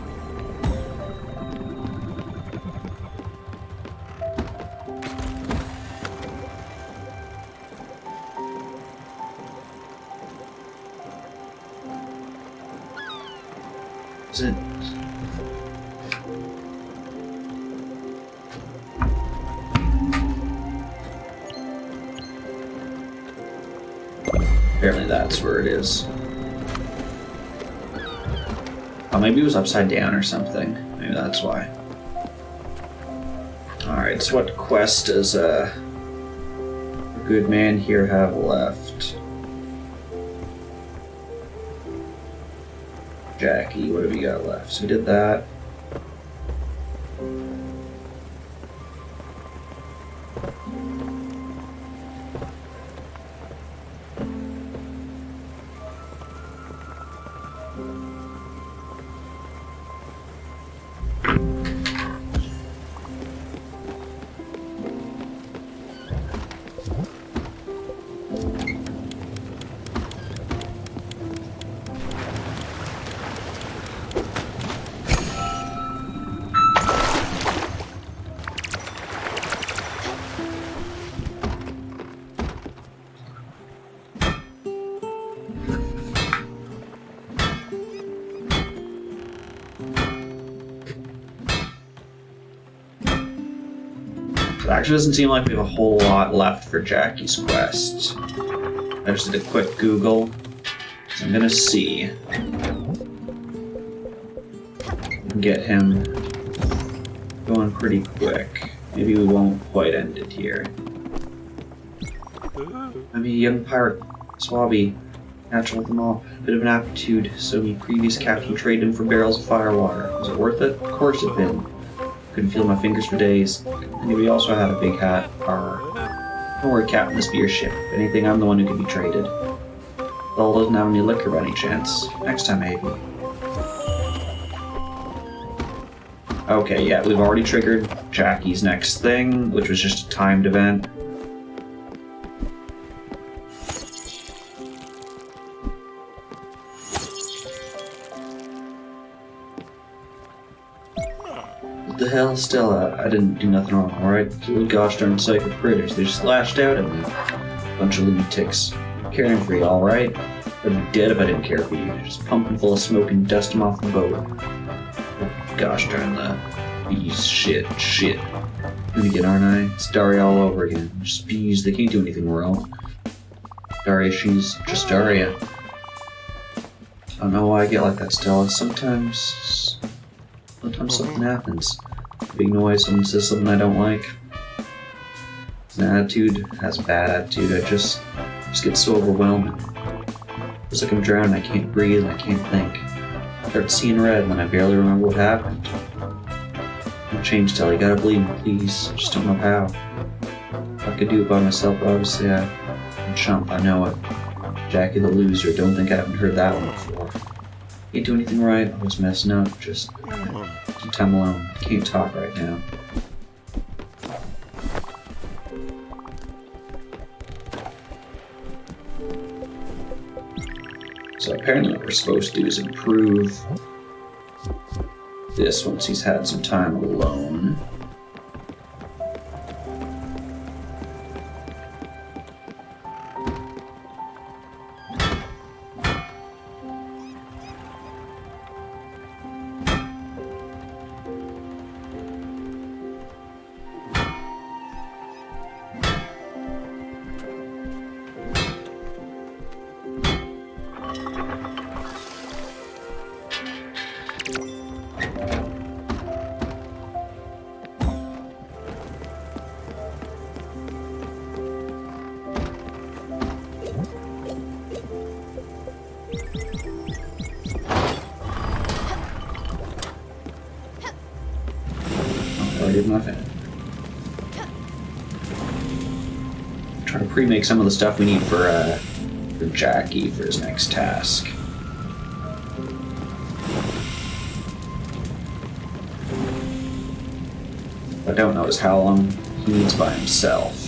Is it? Apparently that's where it is. Oh, maybe it was upside down or something. Maybe that's why. Alright, so what quest does a good man here have left? Jackie, what have we got left? So we did that. It actually doesn't seem like we have a whole lot left for Jackie's quest. I just did a quick Google. So I'm gonna see. Get him going pretty quick. Maybe we won't quite end it here. I'm a young pirate, Swabby, natural with them all. A bit of an aptitude, so my previous captain traded him for barrels of firewater. Was it worth it? Of course it'd been. Couldn't feel my fingers for days. Anyway, we also had a big hat. Don't worry, Captain, this be your ship. If anything, I'm the one who can be traded. Bell doesn't have any liquor by any chance. Next time, maybe. Okay, yeah, we've already triggered Jackie's next thing, which was just a timed event. What the hell? Stella, I didn't do nothing wrong, alright? Little gosh darn psycho critters. They just lashed out at me. Bunch of lunatics. Caring for you, alright? I'd be dead if I didn't care for you. Just pumping full of smoke and dust them off the boat. Oh, gosh darn the bees. Shit. Gonna get, aren't I? It's Daria all over again. Just bees, they can't do anything wrong. Daria, she's just Daria. I don't know why I get like that, Stella. Sometimes something happens. Big noise, someone says something I don't like. An attitude has a bad attitude. I just get so overwhelming. It's like I'm drowning, I can't breathe, I can't think. I start seeing red when I barely remember what happened. Don't change, Stella, you gotta believe me, please. I just don't know how. I could do it by myself, but obviously I'm a chump, I know it. Jackie the loser, don't think I haven't heard that one before. Can't do anything right, I was messing up, just some time alone. Can't talk right now. So apparently what we're supposed to do is improve this once he's had some time alone. I did nothing. Try to pre-make some of the stuff we need for Jackie for his next task. What I don't know is how long he needs by himself.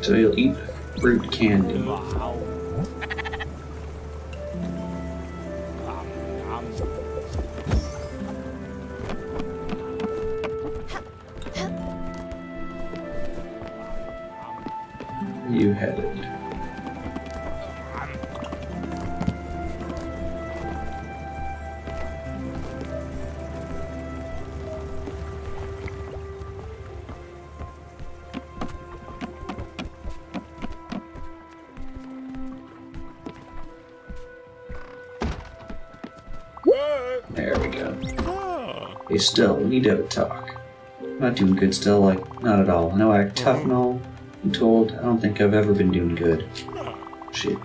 So you'll eat fruit candy. Wow. Where you headed? There we go. Hey, still, we need to have a talk. I'm not doing good still, like, not at all. I know I act tough and all. I'm told I don't think I've ever been doing good. Shit.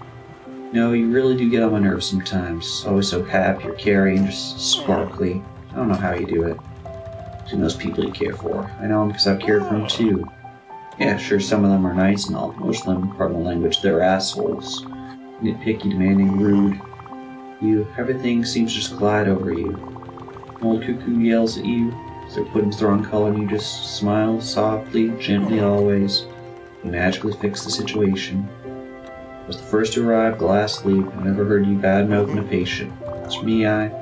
No, you really do get on my nerves sometimes. Always so happy or caring, just sparkly. I don't know how you do it. Between those people you care for. I know them because I've cared for them too. Yeah, sure, some of them are nice and all. Most of them, pardon the language, they're assholes. Nitpicky, demanding, rude. Everything seems to just glide over you. An old cuckoo yells at you, as they're putting his wrong color, and you just smile softly, gently always. You magically fix the situation. I was the first to arrive, the last to leave. I never heard you badmouthing a patient. As for me, I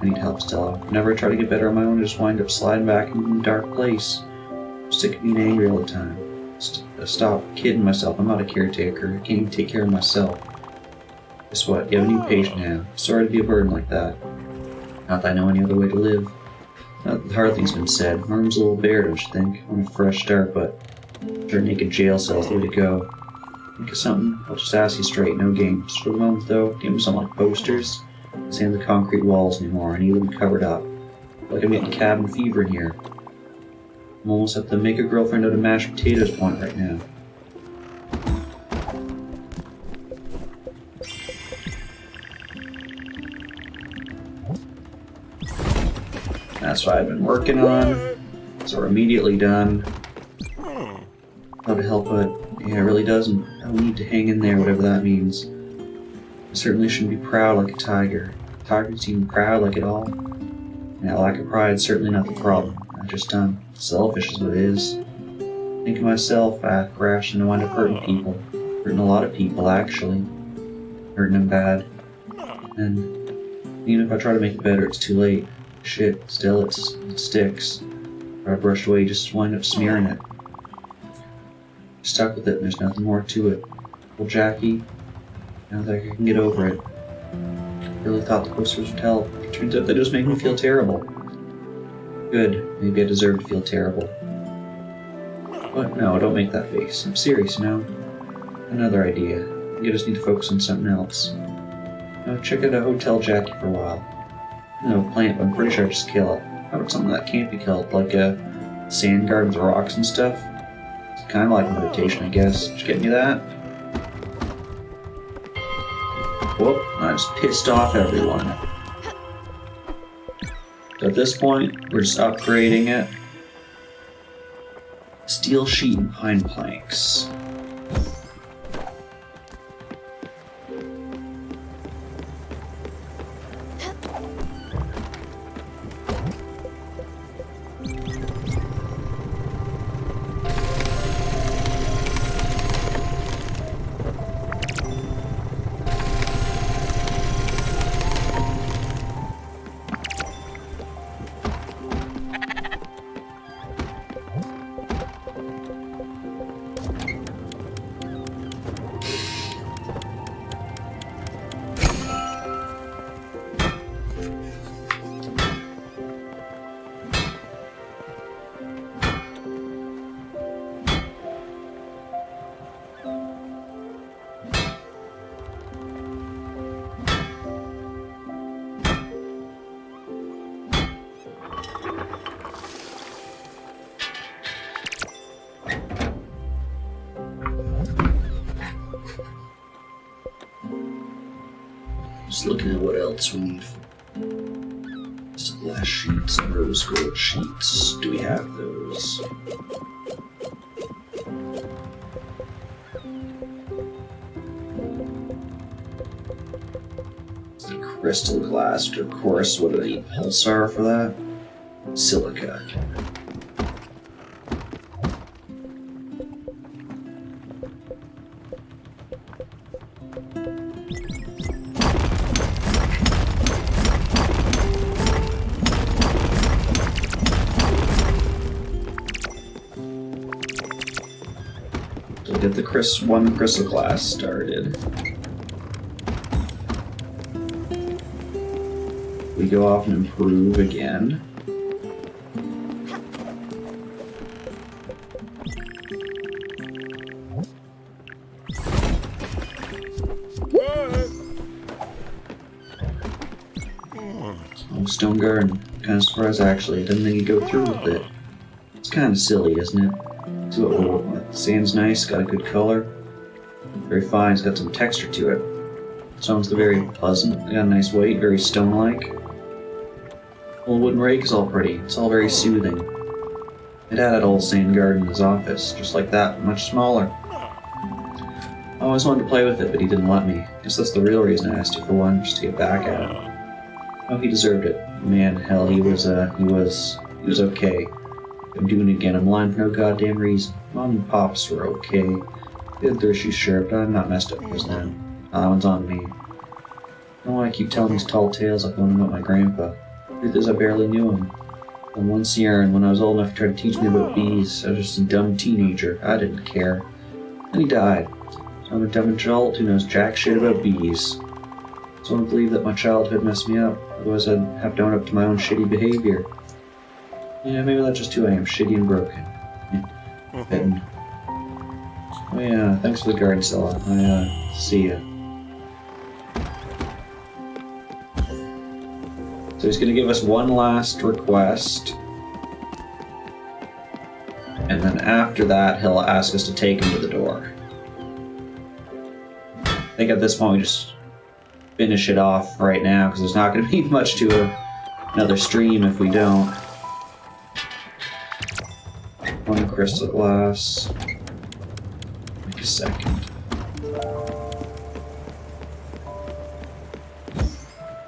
need help, Stella. Whenever I try to get better on my own, I just wind up sliding back into a dark place. I'm sick of being angry all the time. Stop kidding myself. I'm not a caretaker. I can't even take care of myself. Guess what? You have a new patient now. Sorry to be a burden like that. Not that I know any other way to live. Not that the hard thing's been said. My room's a little bare, don't you think? I want a fresh start, but sure, naked jail cell's the way to go. Think of something? I'll just ask you straight, no games. For the moment, though, give me something like posters. Can't stand the concrete walls anymore. I need them covered up. Like I'm getting cabin fever in here. I'm almost at the make a girlfriend out of mashed potatoes point right now. That's what I've been working on. So we're immediately done. How to help, but yeah, it really doesn't. I don't need to hang in there, whatever that means. I certainly shouldn't be proud like a tiger. Tigers seem proud like it all. Yeah, lack of pride is certainly not the problem. I'm just selfish is what it is. Think of myself, I crash and wind up hurting people. Hurting a lot of people, actually. Hurting them bad. And even if I try to make it better, it's too late. Shit, still it sticks. If I brush away, you just wind up smearing it. Stuck with it and there's nothing more to it. Well, Jackie, now that I can get over it. I really thought the posters would help. Turns out they just make me feel terrible. Good, maybe I deserve to feel terrible. But no, don't make that face. I'm serious, you know? Another idea. I think I just need to focus on something else. Now check out a hotel Jackie for a while. No plant, but I'm pretty sure I just kill it. How about something that can't be killed, like a sand garden with rocks and stuff? It's kind of like meditation, I guess. Did you get me that? Whoop, I just pissed off everyone. So at this point, we're just upgrading it. Steel sheet and pine planks. Just looking at what else we need. Some glass sheets and rose gold sheets. Do we have those? The crystal glass, but of course, what do I need? Pulsar for that? Silica. get the one crystal glass started. We go off and improve again. Oh, Stone Garden. Kind of surprised actually. I didn't think he'd go through with it. It's kind of silly, isn't it? See what we're working with. Sand's nice, got a good color. Very fine, it's got some texture to it. Stone's very pleasant. Got a nice weight, very stone-like. Old wooden rake is all pretty. It's all very soothing. My dad had old sand garden in his office, just like that, much smaller. I always wanted to play with it, but he didn't let me. Guess that's the real reason I asked you for one, just to get back at him. Oh, he deserved it. Man, hell, he was okay. I'm doing it again. I'm lying for no goddamn reason. Mom and Pops were okay. They had their issues, sure, but I'm not messed up as them. That one's on me. Oh, I keep telling these tall tales like one about my grandpa. Truth is, I barely knew him. And once year, and when I was old enough to try to teach me about bees, I was just a dumb teenager. I didn't care. Then he died. So I'm a dumb adult who knows jack shit about bees. So I don't believe that my childhood messed me up. Otherwise, I'd have to own up to my own shitty behavior. Yeah, maybe that's just who I am, shitty and broken. And, oh yeah, thanks for the garden, Stella. See ya. So he's gonna give us one last request. And then after that, he'll ask us to take him to the door. I think at this point we just finish it off right now, because there's not gonna be much to another stream if we don't. One crystal glass. Make a second.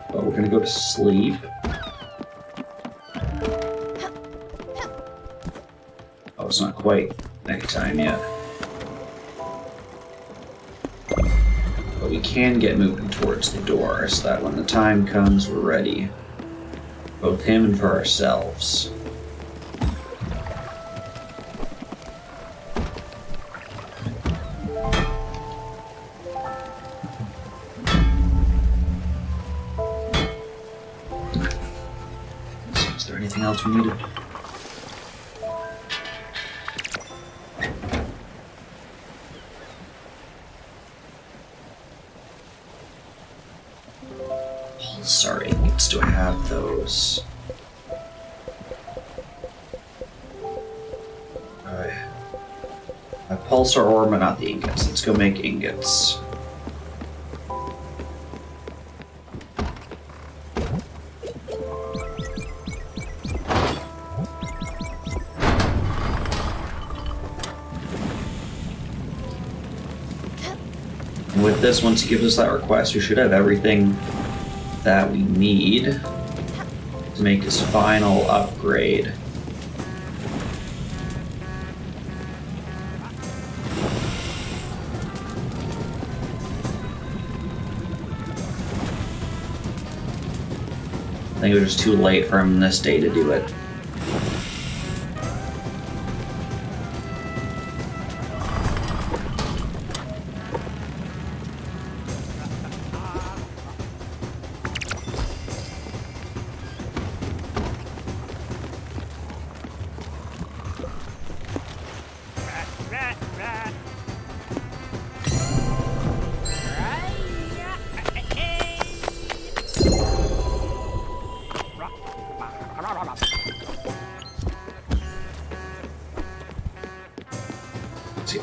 But we're gonna go to sleep. Oh, it's not quite nighttime yet. But we can get moving towards the door, so that when the time comes, we're ready. Both him and for ourselves. Is there anything else we needed? Sorry, ingots, do I have those? A pulsar ore, but not the ingots. Let's go make ingots. And with this, once he gives us that request, we should have everything that we need to make his final upgrade. I think it was just too late for him this day to do it.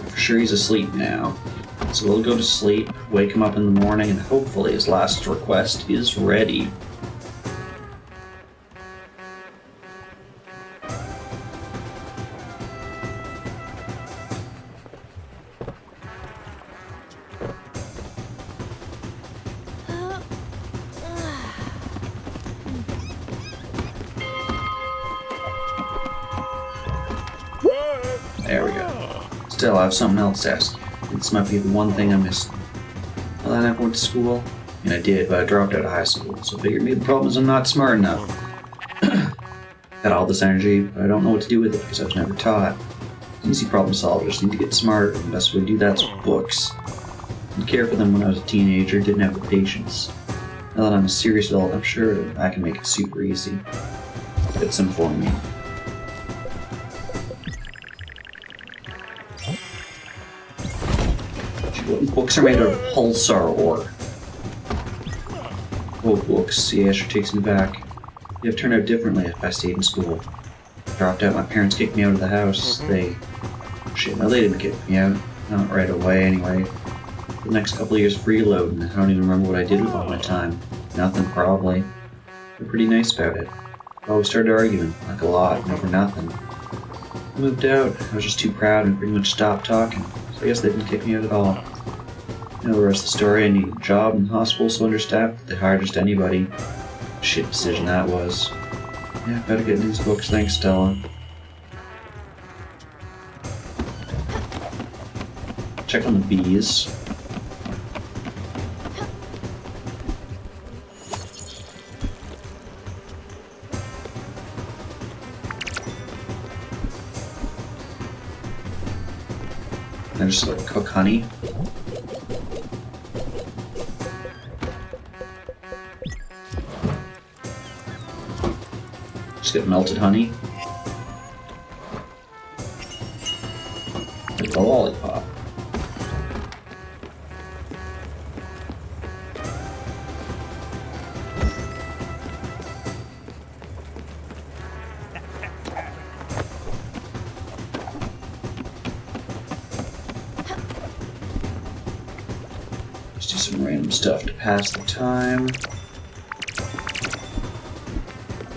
For sure he's asleep now. So we'll go to sleep, wake him up in the morning, and hopefully his last request is ready. There we go. Still, I have something else to ask you. This might be the one thing I'm missing. Well, I never went to school. I mean, I did, but I dropped out of high school, so figured maybe the problem is I'm not smart enough. Got all this energy, but I don't know what to do with it because I was never taught. Easy problem solver, just need to get smarter, and the best way to do that's with books. Didn't care for them when I was a teenager, didn't have the patience. Now that I'm a serious adult, I'm sure I can make it super easy. It's simple for me. Books are made out of pulsar ore. Oh, books. Yeah, sure takes me back. They have turned out differently if I stayed in school. Dropped out, my parents kicked me out of the house. Shit, no, they didn't kick me out. Not right away, anyway. The next couple of years freeloading. I don't even remember what I did with all my time. Nothing, probably. They're pretty nice about it. Always started arguing, like a lot, never nothing. I moved out. I was just too proud and pretty much stopped talking. So I guess they didn't kick me out at all. You know the rest of the story. I needed a job in the hospital, so understaffed. They hired just anybody. Shit decision that was. Yeah, better get these books. Thanks, Stella. Check on the bees. I just like cook honey. Just get melted honey. Like a lollipop. Just do some random stuff to pass the time.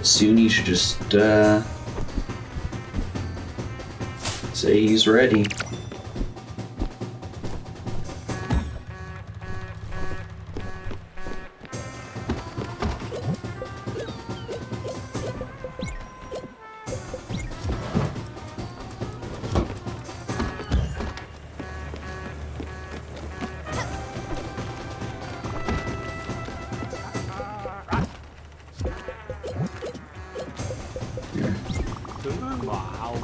Soon you should just, say he's ready. Wow.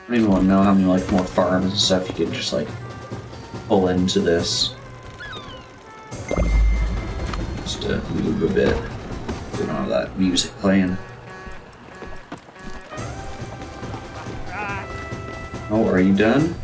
I don't even want to know how many like more farms and stuff you could just like pull into this. Just to move a bit. Get all that music playing. Oh, are you done?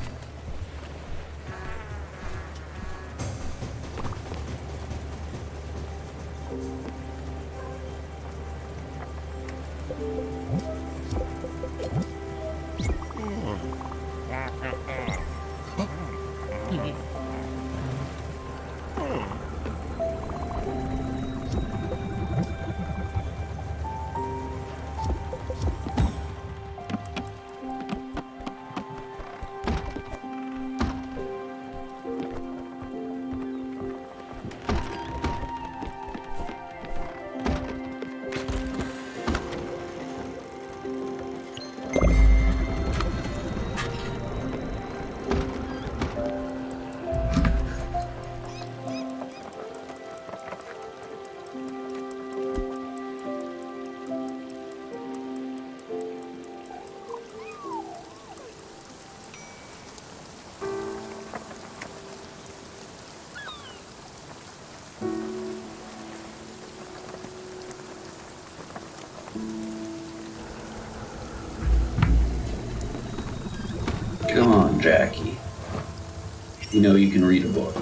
Come on, Jackie. You know you can read a book.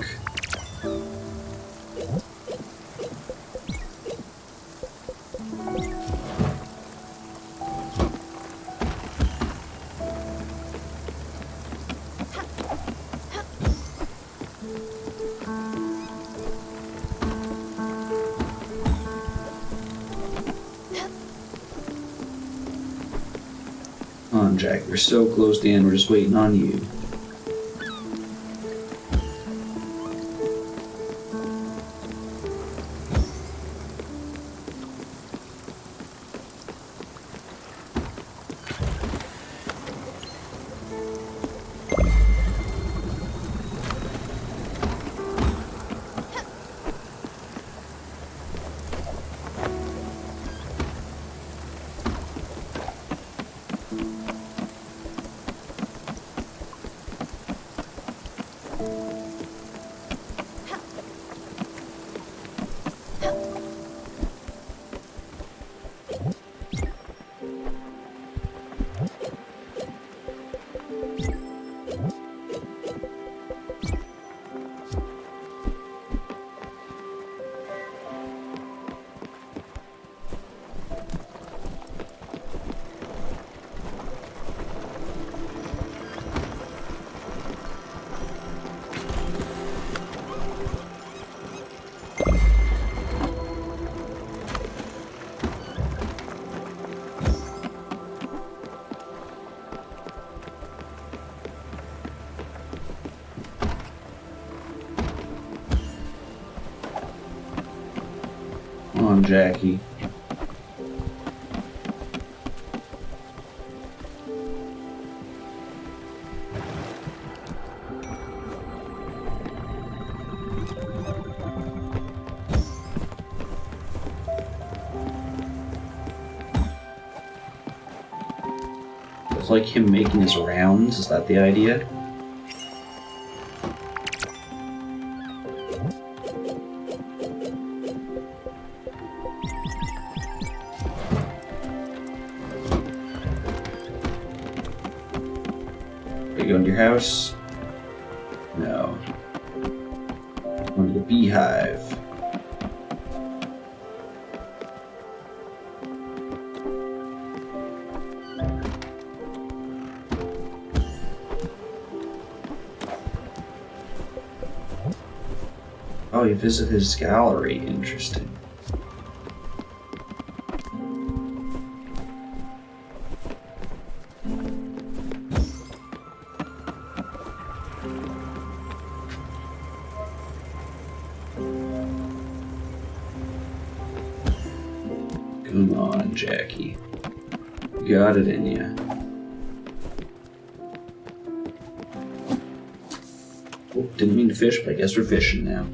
Come on, Jack. We're so close to the end. We're just waiting on you. Come on, Jackie. It's like him making his rounds. Is that the idea? Are you going to your house? No. Going to the beehive. Oh, you visit his gallery. Interesting. Come on, Jackie. You got it in ya. Oh, didn't mean to fish, but I guess we're fishing now.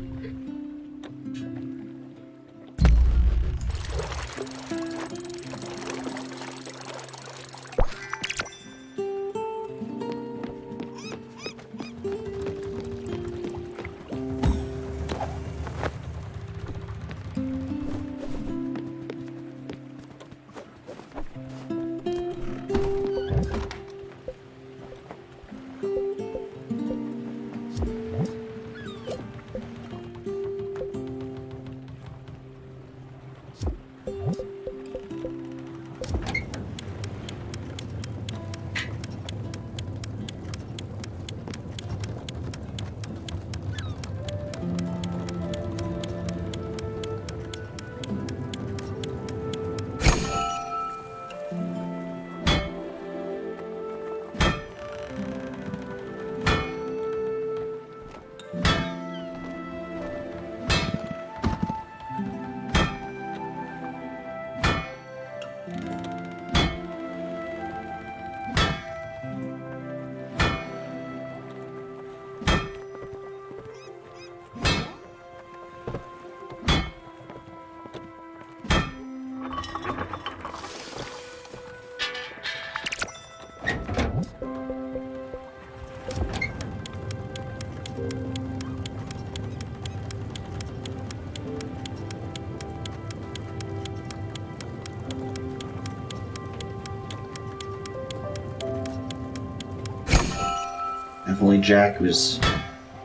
If only Jack was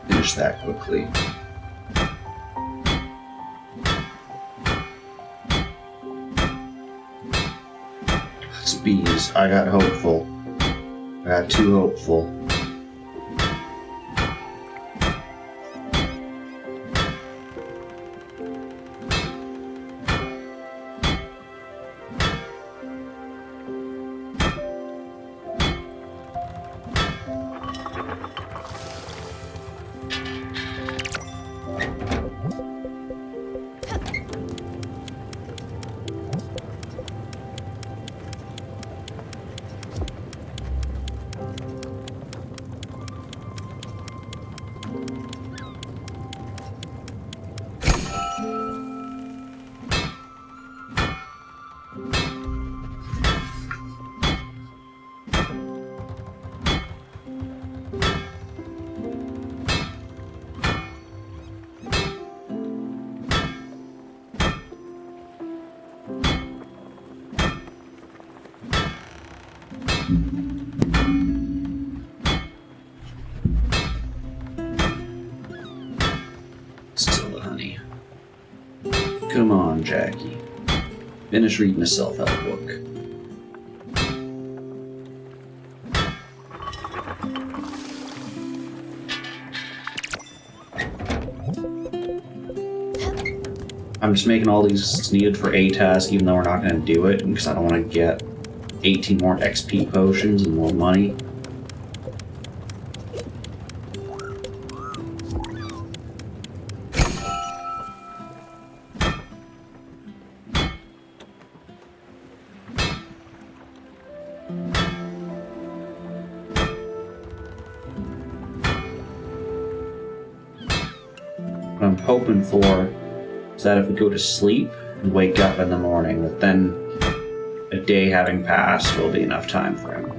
finished that quickly. It's bees. I got hopeful. I got too hopeful. Still the honey. Come on, Jackie. Finish reading a self-help book. I'm just making all these needed for a task, even though we're not going to do it, because I don't want to get 18 more XP potions and more money. hoping for is that if we go to sleep and wake up in the morning, that then a day having passed will be enough time for him.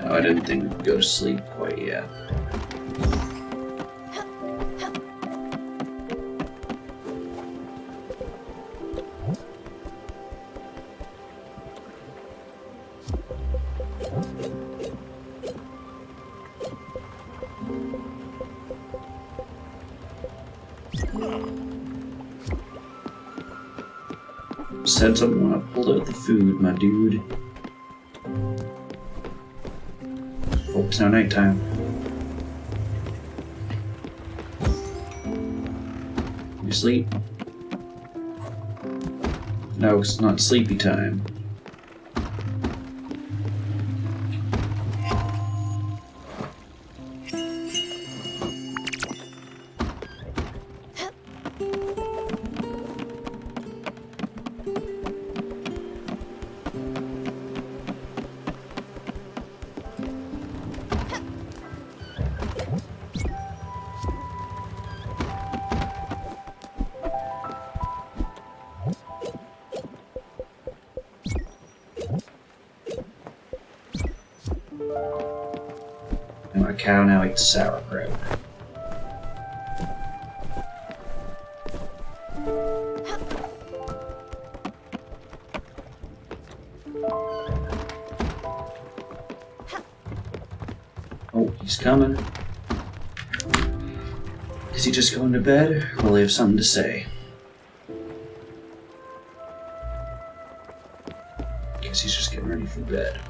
No, I didn't think we'd go to sleep quite yet. Said someone when I pulled out the food, my dude. Oh, it's now nighttime. You sleep? No, it's not sleepy time. And my cow now eats sauerkraut. Oh, he's coming. Is he just going to bed, or will he have something to say? Guess he's just getting ready for bed.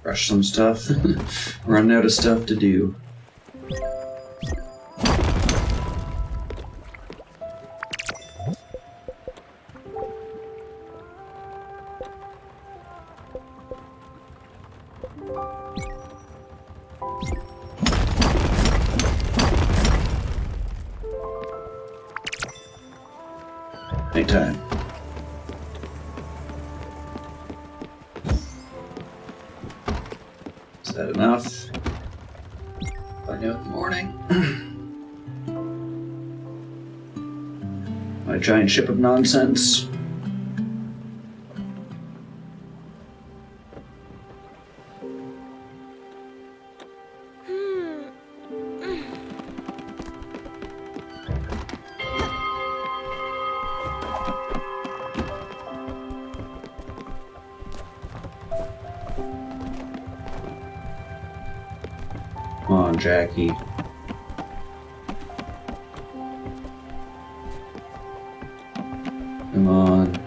Rush some stuff. Run out of stuff to do. Nighttime. Is that enough? Find out in the morning. My giant ship of nonsense. Come on, Jackie. Come on.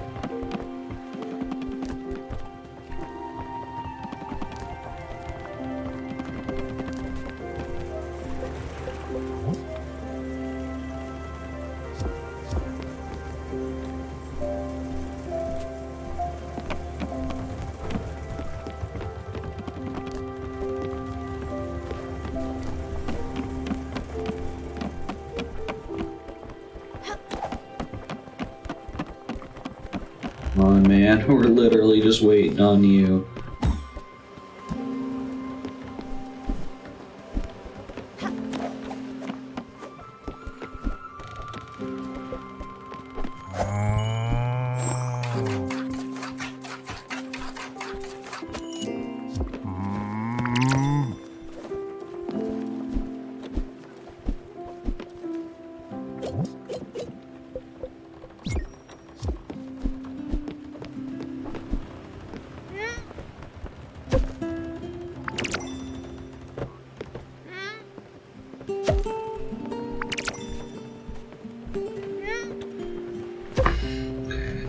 on, man. We're literally just waiting on you.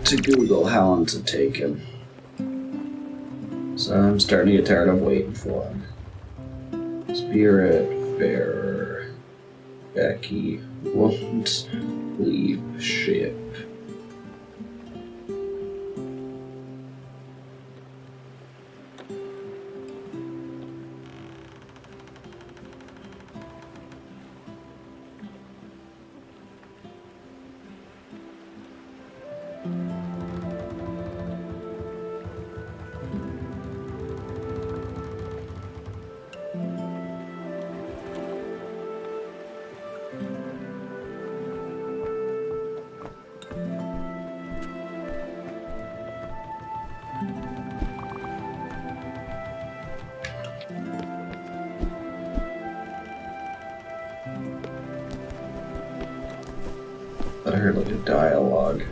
To Google how long to take him. So I'm starting to get tired of waiting for him. Spiritfarer. Becky won't leave ship. I heard like a dialogue.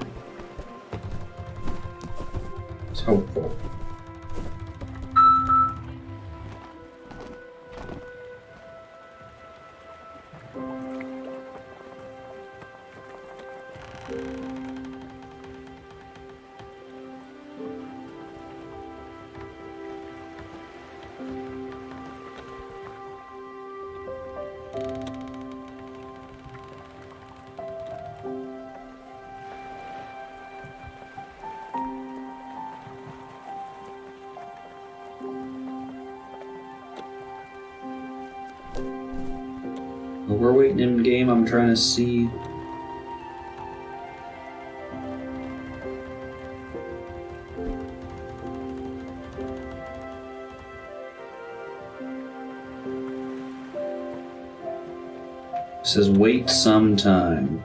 It's hopeful. While we're waiting in game, I'm trying to see. It says wait some time.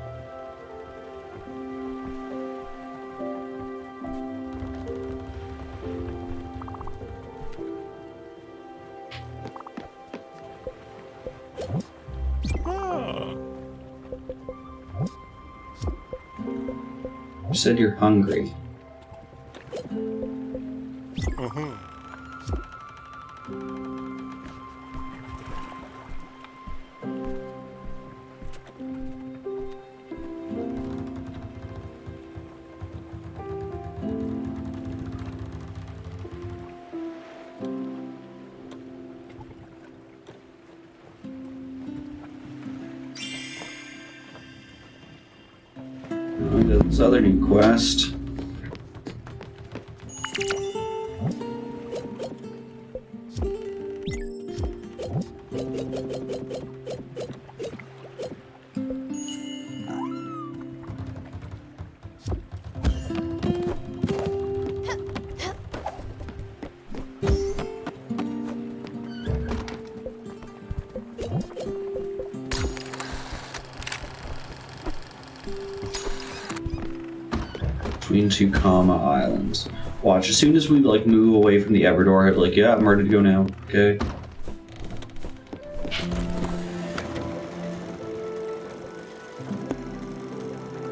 You said you're hungry. Oh, this other new quest. Between two comma islands. Watch, as soon as we like move away from the Everdor, I'd be like, yeah, I'm ready to go now. Okay.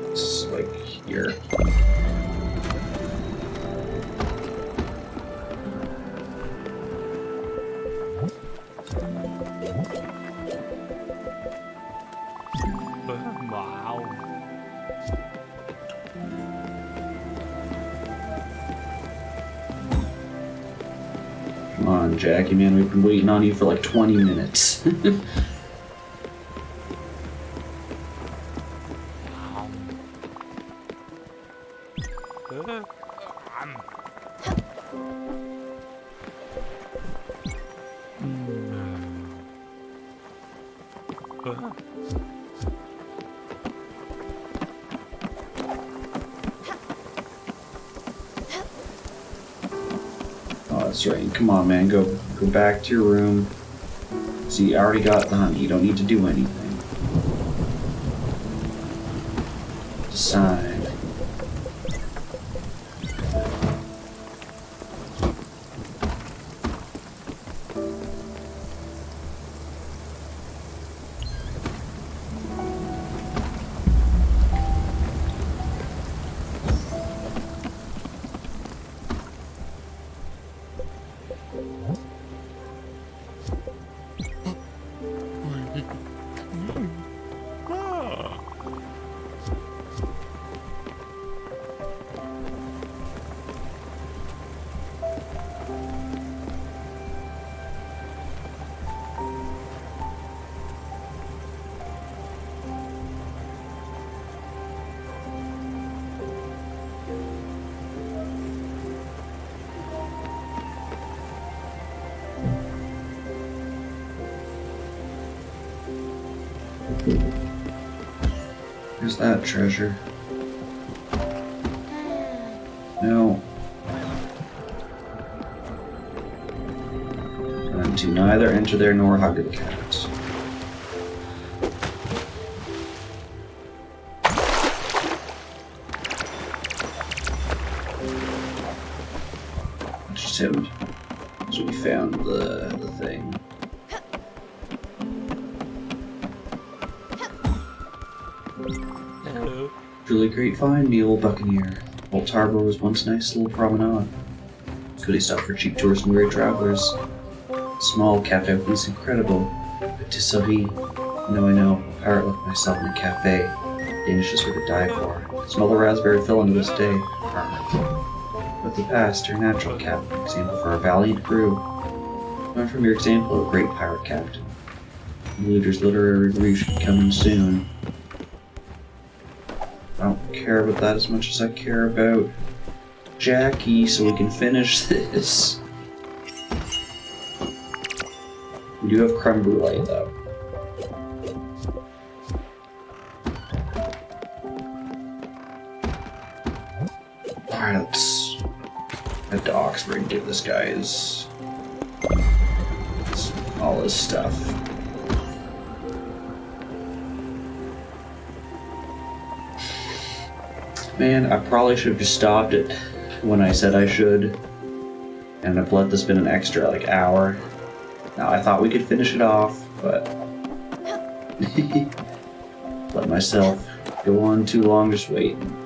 It's like here. Wow. Come on, Jackie, man, we've been waiting on you for like 20 minutes. That's right. Come on, man. Go back to your room. See, I already got the honey. You don't need to do anything. Decide. Where's that treasure? No. I'm to neither enter there nor hug the cats. I just him. So we found the thing. Really great find, me old buccaneer. Old Harbor was once a nice little promenade. Goodie stop for cheap tourists and great travelers. Small cafe was incredible, but to Sylvie, I know, a pirate like myself in a cafe. Danish is for to die for. Smell the raspberry filling to this day. But the past, your natural captain, example for a valiant crew. Learn from your example, a great pirate captain. The leader's literary review should be coming soon. I don't care about that as much as I care about Jackie, so we can finish this. We do have creme brulee, though. Alright, let's head to Oxford and give this guy all his stuff. Man, I probably should have just stopped it when I said I should, and I've let this been an extra, hour. Now, I thought we could finish it off, but let myself go on too long just waiting.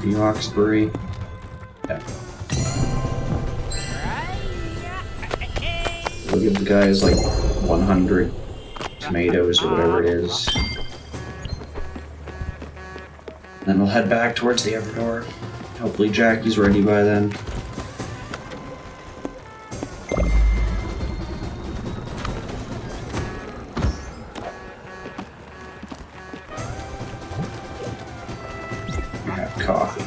Oxbury. Yeah. We'll give the guys 100 tomatoes or whatever it is. Then we'll head back towards the Everdor. Hopefully Jackie's ready by then. Coffee.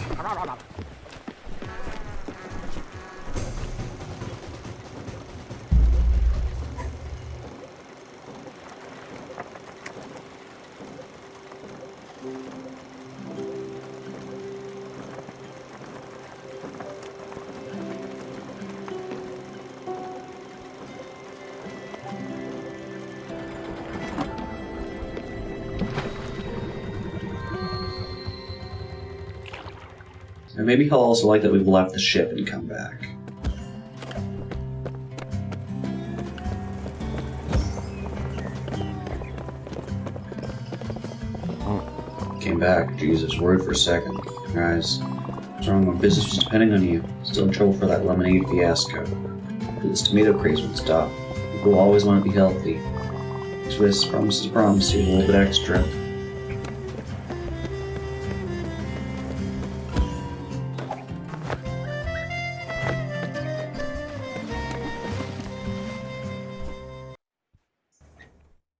And maybe he'll also like that we've left the ship and come back. Came back. Jesus, worried for a second. Guys, What's wrong? My business was depending on you. Still in trouble for that lemonade fiasco. This tomato craze won't stop. People always want to be healthy. Swiss promises promise you a little bit extra.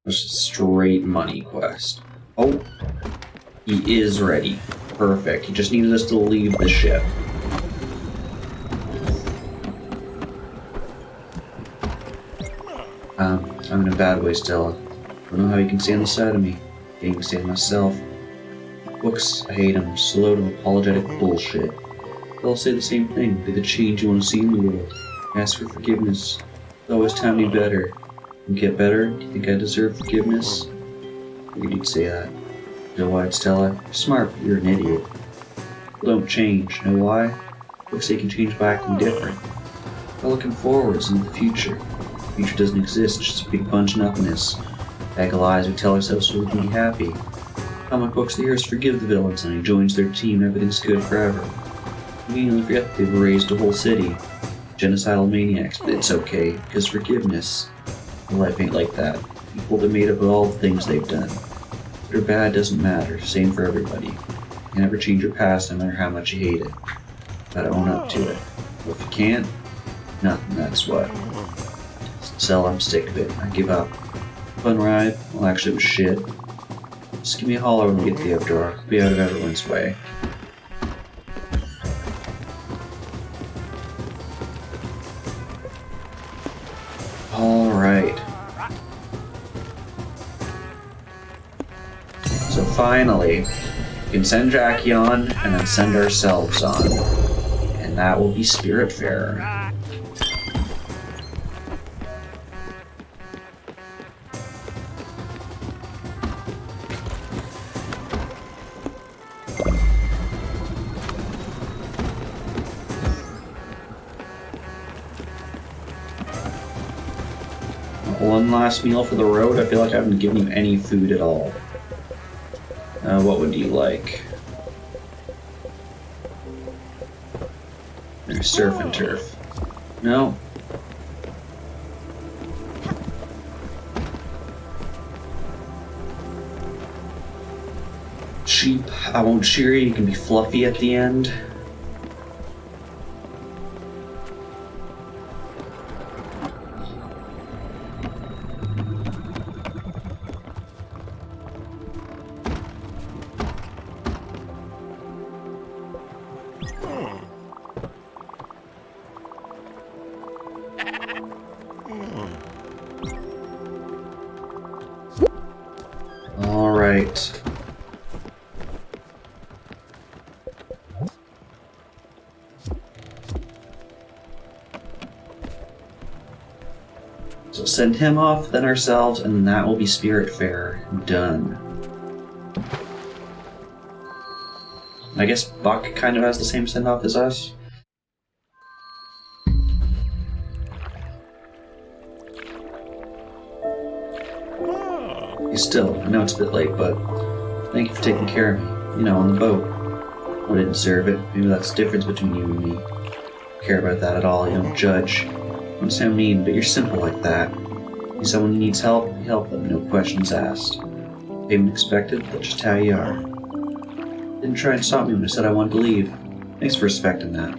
Just a straight money quest. Oh, he is ready. Perfect. He just needed us to leave the ship. I'm in a bad way, Stella. I don't know how you can stand the side of me. I can't even stand myself. Books, I hate them. Just a load of apologetic bullshit. They all say the same thing. Be the change you want to see in the world. Ask for forgiveness. It's always time to be better. And get better? Do you think I deserve forgiveness? I figured you'd say that. You know why, Stella? You're smart, but you're an idiot. People don't change. You know why? Books say you can change by acting different. By looking forwards into the future. The future doesn't exist, it's just a big bunch of nothingness. Bag of lies we tell ourselves so we can be happy. Comic books, the heroes forgive the villains and he joins their team and everything's good forever. Conveniently forget that they've erased a whole city. Genocidal maniacs, but it's okay, because forgiveness. Life ain't like that. People that made up of all the things they've done. Good or bad doesn't matter, same for everybody. You can never change your past no matter how much you hate it. Gotta own up to it. But if you can't, nothing, that's what. Sell, I'm sick of it. I give up. Fun ride? Well, actually it was shit. Just give me a holler when we get to the outdoor. I'll be out of everyone's way. Alright. So finally, we can send Jackie on and then send ourselves on. And that will be Spiritfarer. One last meal for the road. I feel like I haven't given you any food at all. What would you like? There's surf and turf. No. Sheep. I won't shear you. You can be fluffy at the end. Alright. So send him off, then ourselves, and that will be Spiritfarer. Done. I guess Buck kind of has the same send-off as us. Still, I know it's a bit late, but thank you for taking care of me. You know, on the boat. I didn't deserve it. Maybe that's the difference between you and me. You don't care about that at all. You don't judge. You don't sound mean, but you're simple like that. If someone needs help, you help them, no questions asked. Payment expected, that's just how you are. Didn't try and stop me when I said I wanted to leave. Thanks for respecting that.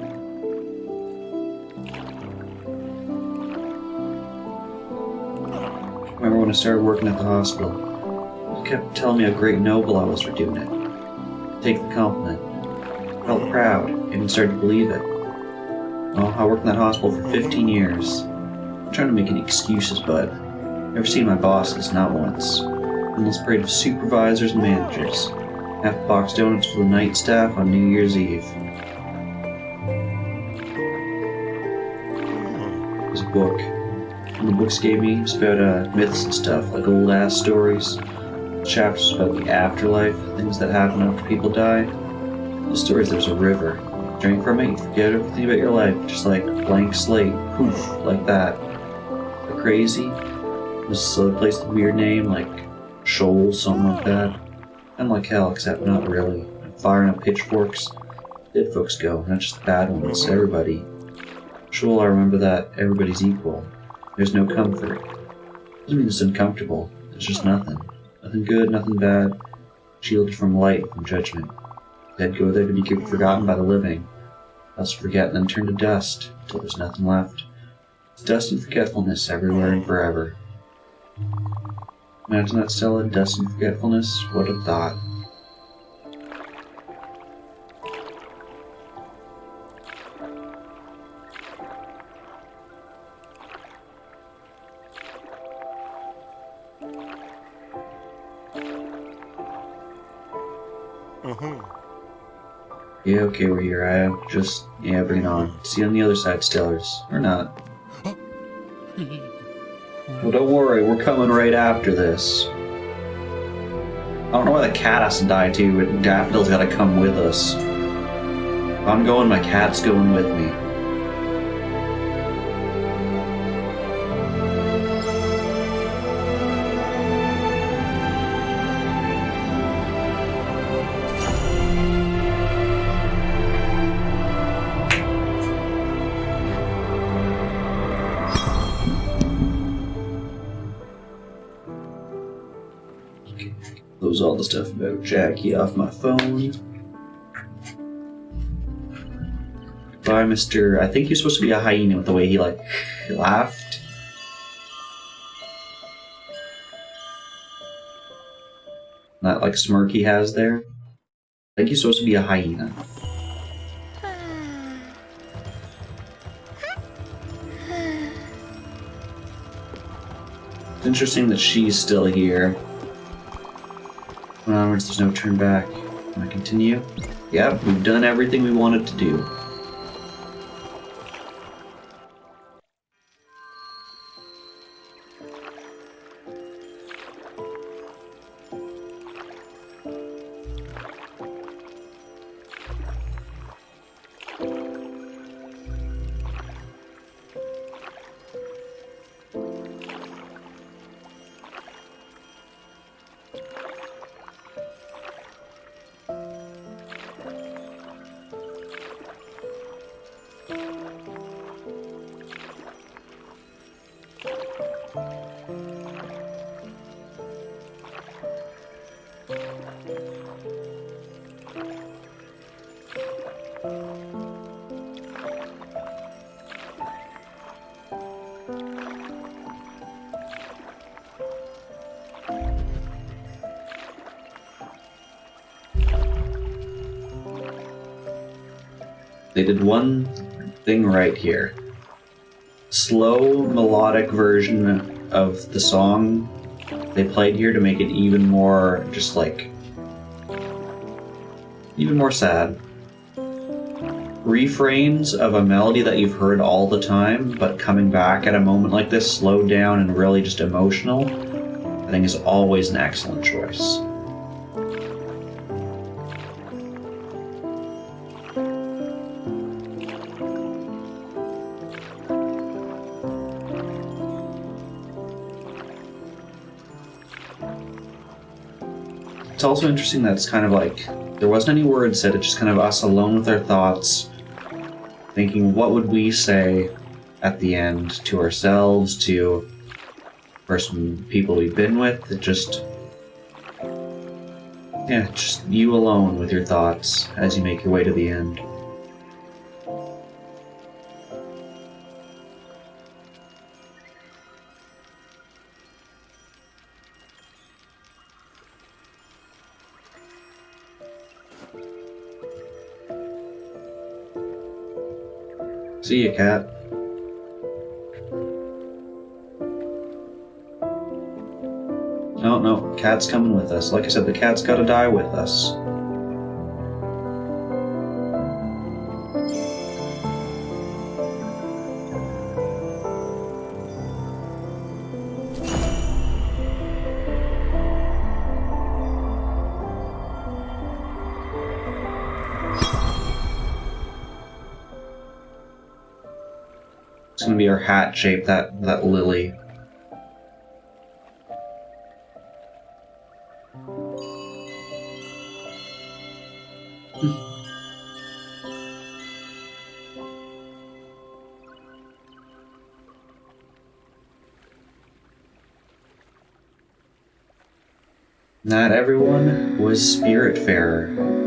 Remember when I started working at the hospital? You kept telling me how great and noble I was for doing it. Take the compliment. I felt proud, even started to believe it. Well, I worked in that hospital for 15 years. I'm not trying to make any excuses, but I've never seen my bosses, not once. Endless parade of supervisors and managers. Half a box donuts for the night staff on New Year's Eve. There's a book. And the books gave me was about myths and stuff, like old ass stories. Chapters about the afterlife, things that happen after people die. The stories, there's a river. Drink from it, you forget everything about your life, just like blank slate, poof, like that. But crazy. This other place with a weird name, like Shoal, something like that. I'm like hell, except not really. I'm firing up pitchforks. Dead folks go, not just the bad ones, everybody. Sure, I remember that everybody's equal. There's no comfort. Doesn't mean it's uncomfortable. It's just nothing. Nothing good, nothing bad. Shielded from light, from judgment. Dead go there to be forgotten by the living. Else forget and then turn to dust, until there's nothing left. It's dust and forgetfulness everywhere and forever. Imagine that, Stella, dust and forgetfulness. What a thought. Yeah, okay, we're here. Bring it on. See you on the other side, Stellars. Or not. Well, don't worry, we're coming right after this. I don't know why the cat has to die too, but Daffodil's gotta come with us. If I'm going, my cat's going with me. Close all the stuff about Jackie off my phone. Bye, Mr. I think you're supposed to be a hyena with the way he laughed. That smirk he has there. I think he's supposed to be a hyena. It's interesting that she's still here. Onwards, there's no turn back. Can I continue? Yep, we've done everything we wanted to do. They did one thing right here. Slow, melodic version of the song they played here to make it even more, even more sad. Refrains of a melody that you've heard all the time, but coming back at a moment like this, slowed down and really just emotional, I think is always an excellent choice. It's also interesting that it's kind of there wasn't any words said, it's just kind of us alone with our thoughts, thinking what would we say at the end to ourselves, to people we've been with. Just you alone with your thoughts as you make your way to the end. See ya, cat. No, cat's coming with us. Like I said, the cat's gotta die with us. It's gonna be our hat shape, that lily. Not everyone was Spiritfarer.